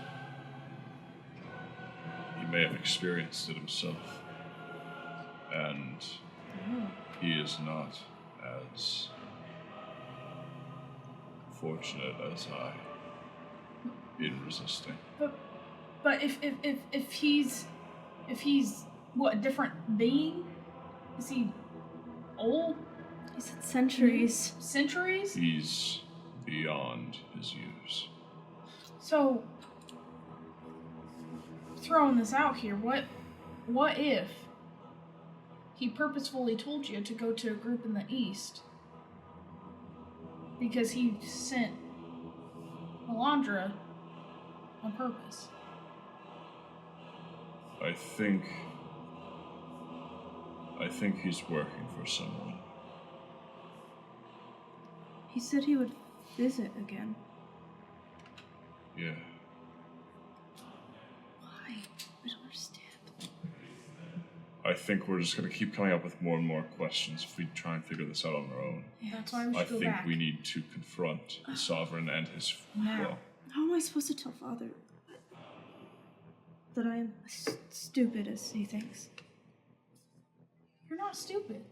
he may have experienced it himself. And he is not as fortunate as I in resisting. But if he's what, a different being? Is he old? He said centuries. Centuries? He's beyond his years. So, throwing this out here, what if he purposefully told you to go to a group in the east because he sent Melandra on purpose? I think he's working for someone. He said he would visit again. Yeah. Why? I don't understand. I think we're just gonna keep coming up with more and more questions if we try and figure this out on our own. That's why we I should go think back. we need to confront the Sovereign and his... Now. Well, How am I supposed to tell Father that I am as stupid as he thinks? You're not stupid.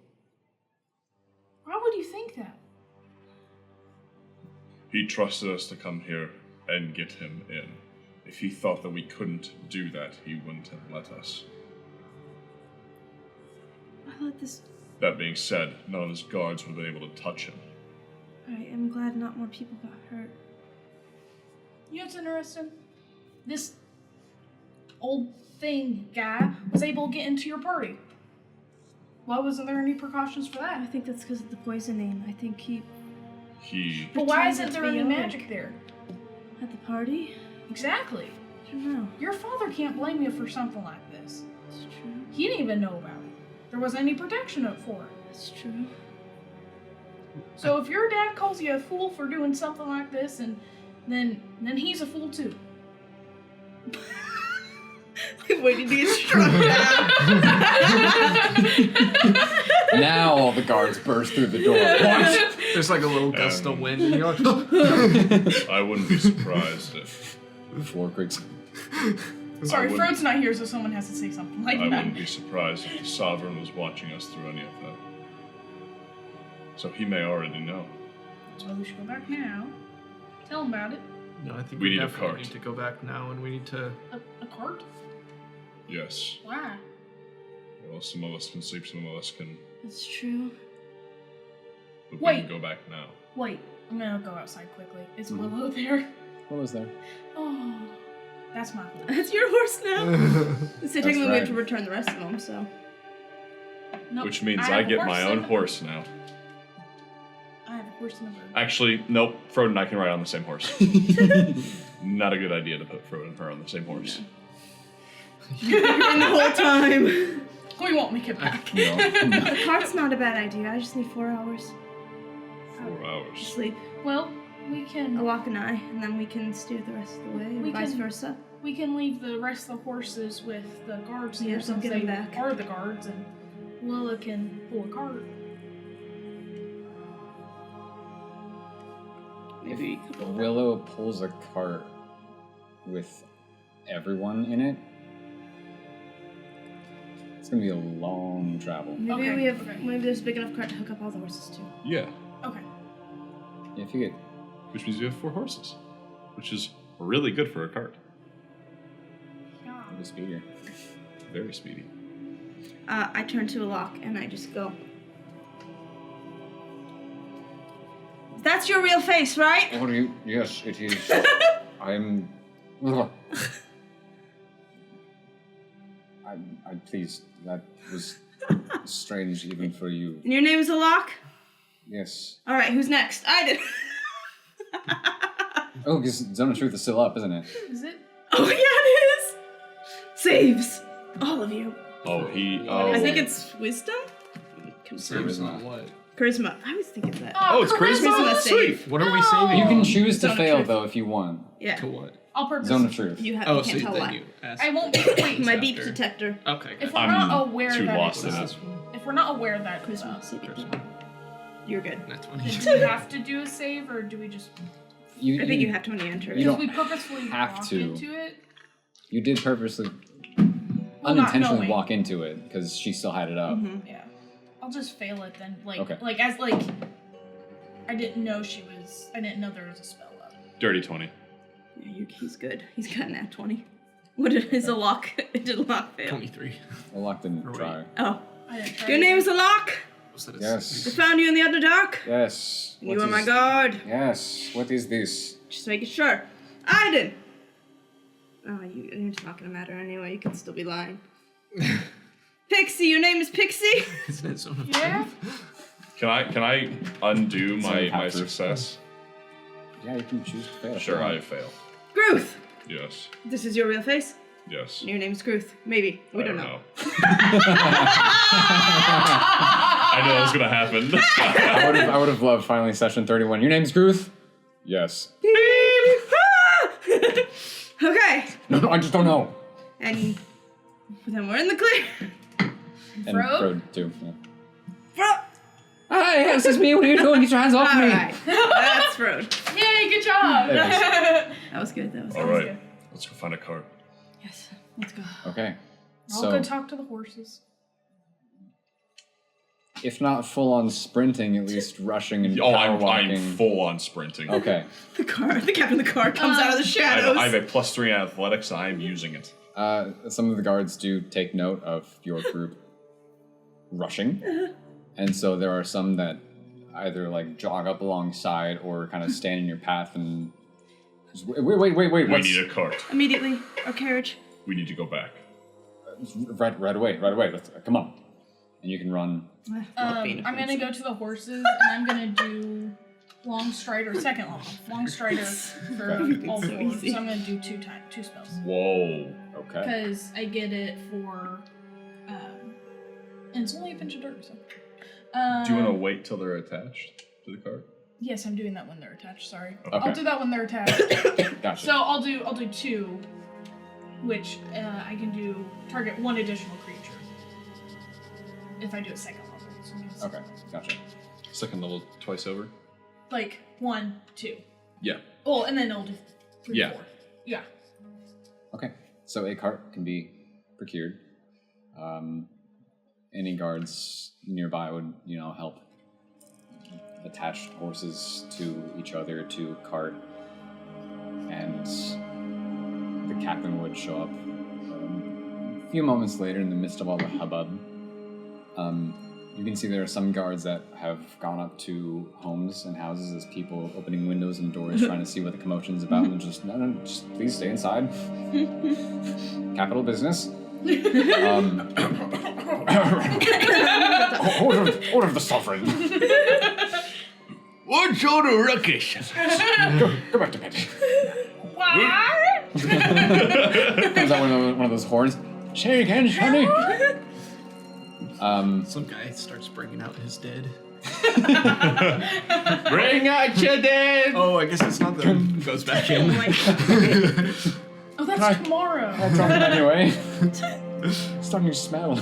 Why would you think that? he trusted us to come here and get him in. If he thought that we couldn't do that, he wouldn't have let us. I let this... That being said, none of his guards would have been able to touch him. I am glad not more people got hurt. You know what's interesting? This old thing guy was able to get into your party. Why wasn't there any precautions for I that? think that's because of the poisoning. I think he... But why pretends isn't it to there be any Yelric. magic there? At the party? Exactly. I don't know. Your father can't blame you for something like this. It's true. He didn't even know about it. There wasn't any protection up for it. It's true. So if your dad calls you a fool for doing something like this, and then he's a fool too. I'm waiting to get struck down. Now all the guards burst through the door. What? There's like a little gust of wind, and you're like, I wouldn't be surprised if Floor creaks. Sorry, wouldn't- Frode's not here, so someone has to say something like I that. wouldn't be surprised if the Sovereign was watching us through any of that. So he may already know. So we should go back now. Tell him about it. no, I think We we need a definitely cart. need to go back now, and we need to. A cart? Yes. Why? Well, some of us can sleep, some of us can. That's true. But Wait. we can go back now. Wait, I'm gonna go outside quickly. Is Mhm. Willow there? What was there? Oh, that's my horse. That's your horse now? So technically we have right. to return the rest of them, so... Nope, Which means have I a get horse my and own a- horse now. I have a horse and a bird. Actually, nope. Frodo and I can ride on the same horse. Not a good idea to put Frodo and her on the same horse. And the whole time. We won't make it back. No. The cart's not a bad idea. I just need 4 hours 4 to hours. sleep. Well, we A can walk and I, and then we can steer the rest of the way, and We vice can- versa. leave the rest of the horses with the guards here, Yeah, I'll since get 'em they back. are the guards, and Willa can pull a cart. Maybe a couple of Willow pulls a cart with everyone in it. It's gonna be a long travel. Maybe Okay, we have. okay. Maybe there's a big enough cart to hook up all the horses too. Yeah. Okay. If you get Which means you have 4 horses. Which is really good for a cart. Yeah. a speedier. Very speedy. I turn to a lock and I just go. That's your real face, right? What are you? Yes, it is. I'm pleased. That was strange even for you. And your name is Alok? Yes. All right, who's next? I did. Oh, because Zone of Truth is still up, isn't it? Is it? Oh, yeah, it is. Saves. All of you. Oh, he. I think Oh. it's wisdom? Charisma. What? Charisma. I was thinking that. Oh, it's Charisma charisma. save. Sweet. What are we saving? You can choose to Zone of fail, Truth. though, if you want. Yeah. To what? I'll purpose. Zone of Truth. You, Oh, you so can't tell then why. you ask. I won't wait. My after. beep detector. Okay. If we're I'm not aware too that lost it's in This it. one. if we're not aware that Charisma. it's CBP. You're good. That's one. do we have to do a save or do we just I think you have to when you enter it. You don't we purposefully have walk to. into it? You did purposely, Well, not unintentionally knowing. walk into it because she still had it up. Mhm. Yeah. I'll just fail it then. Okay. I didn't know I didn't know there was a spell up. Dirty 20. Yeah, he's good. He's got an at 20. What is a lock? Did a lock fail? 23. Well, Locke didn't Or wait. try. Oh. I didn't try Your it. name is Alok? Was that a Yes. We found you in the Underdark. Yes. You What are my is- guard. Yes. What is this? Just making sure. Aiden! Oh, it's not gonna matter anyway. You can still be lying. Pixie, your name is Pixie? Isn't it Zone of Yeah. Can I undo my half-proof. success? Yeah, you can choose to fail. Sure, I fail. Gruth! Yes. This is your real face? Yes. And your name's Gruth. Maybe. We I don't know. I knew that was gonna happen. I would have loved finally session 31. Your name's Gruth? Yes. Okay. No, I just don't know. And then we're in the clear. And Frode? Frode too. Yeah. Frode! Hi, yes, it's me. What are you doing? Get your hands off me. Alright. That's Frode. Yay, good job! There it is. That was good. That was All good. right, let's go find a cart. Yes. Let's go. Okay. I'll So, go talk to the horses. if not full on sprinting, at least rushing and Oh, power I'm walking. full on sprinting. Okay. The captain of the car comes out of the I shadows. have a +3 in athletics, and I'm using it. Some of the guards do take note of your group rushing, and so there are some that either like jog up alongside or kind of stand in your path and just, wait. We What's need a cart. Immediately. Our carriage. We need to go back. right away? Let's, come on, and you can run. I'm gonna go to the horses and I'm gonna do long strider, second long strider for Okay. all So four. easy. So I'm gonna do two spells Whoa. Okay. because I get it for, and it's only a pinch of dirt. So. Do you want to wait till they're attached to the cart? Yes, I'm doing that when they're attached. Sorry, Okay. I'll do that when they're attached. Gotcha. So I'll do two, which I can do target one additional creature if I do it second level. So it means Okay. Gotcha. Second level twice over. like 1, 2. Yeah. Oh, and then I'll do 3, Yeah. 4. Yeah. Okay. So a cart can be procured. Any guards nearby would, help attach horses to each other to a cart, and the captain would show up a few moments later in the midst of all the hubbub. You can see there are some guards that have gone up to homes and houses as people opening windows and doors trying to see what the commotion's about, and just please stay inside. Capital business. Order of the sovereign. What sort of ruckus? Go back to bed. What? Comes out one of those horns. Say again, honey. Some guy starts bringing out his dead. Bring out your dead! Oh, I guess it's not the goes back in. Oh my god. Oh, that's tomorrow. I'll drop it anyway. It's starting to smell.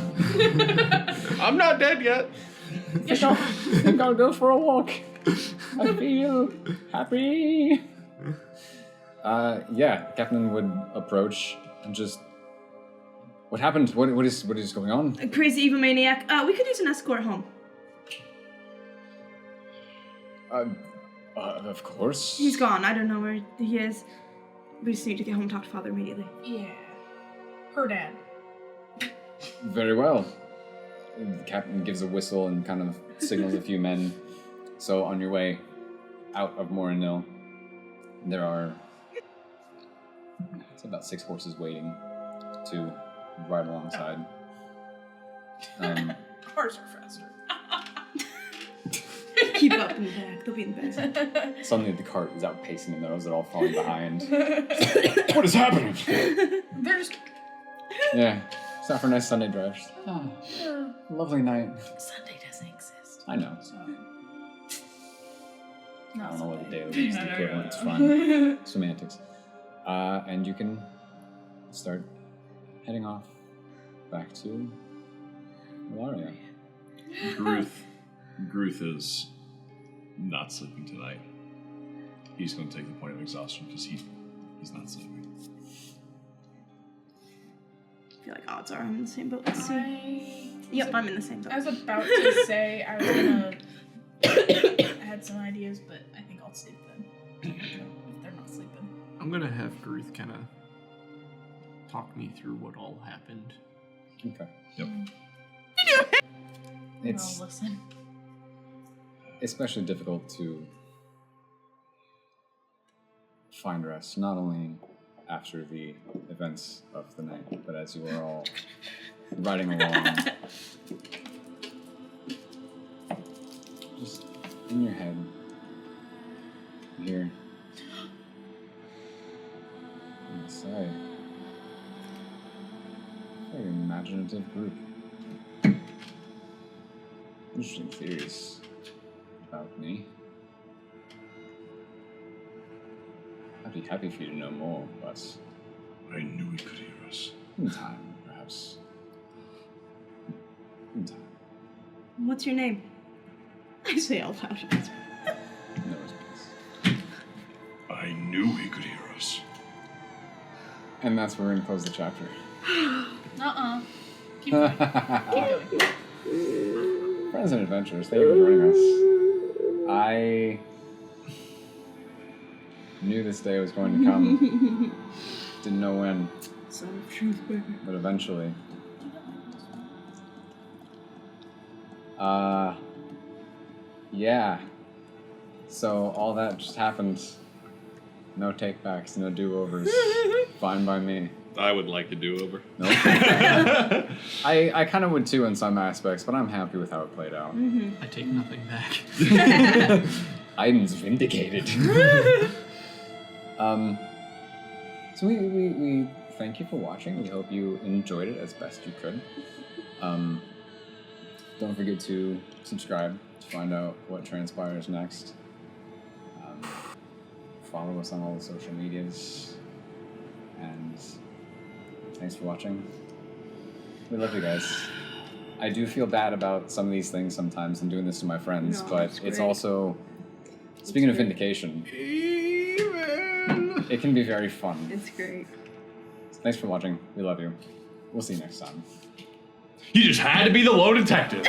I'm not dead yet. I think I'll go for a walk. I feel happy. Captain would approach and just. What happened? What is going on? A crazy evil maniac. We could use an escort home. Of course. He's gone. I don't know where he is. We just need to get home and talk to Father immediately. Yeah. Her dad. Very well. The captain gives a whistle and kind of signals a few men. So on your way out of Morinil, there are It's about 6 horses waiting to ride alongside. Cars are faster. Keep up in the back. They'll be in the back. Suddenly the cart is outpacing them. Those are all falling behind. What is happening? They're just... Yeah. It's not for a nice Sunday drive. Lovely night. Sunday doesn't exist. I know. So... I Not don't know what the Sunday. daily is the equivalent. It's fun. Semantics. And you can start heading off back to Elarea. Gruth is not sleeping tonight. He's going to take the point of exhaustion because he's not sleeping. I feel like odds are I'm in the same boat. Let's see. Yep, I'm in the same boat. I was about to say I was gonna... I had some ideas, but I think I'll sleep then. If they're not sleeping. I'm gonna have Gruth kind of talk me through what all happened. Okay. Yep. It's I'll listen. especially difficult to find rest, not only after the events of the night, but as you are all riding along, just in your head, you hear, yes, very imaginative group. Interesting theories about me. I'd be happy for you to know more, but I knew he could hear us. in time, perhaps. In time. What's your name? I say out loud. No response. I knew he could hear us. And that's where we're going to close the chapter. Keep going. Keep going. Friends and adventurers, thank you for joining us. I knew this day was going to come. Didn't know when, Son of truth, baby. but eventually. Yeah. So all that just happened. No take-backs, no do-overs. Fine by me. I would like a do-over. Nope. I kind of would too in some aspects, but I'm happy with how it played out. I take nothing back. Items vindicated. So we thank you for watching. We hope you enjoyed it as best you could. Don't forget to subscribe to find out what transpires next. Follow us on all the social medias. And thanks for watching. We love you guys. I do feel bad about some of these things sometimes and doing this to my friends, No, but it's it's great. also, speaking of great. vindication, it can be very fun. It's great. Thanks for watching. We love you. We'll see you next time. You just had to be the low detective.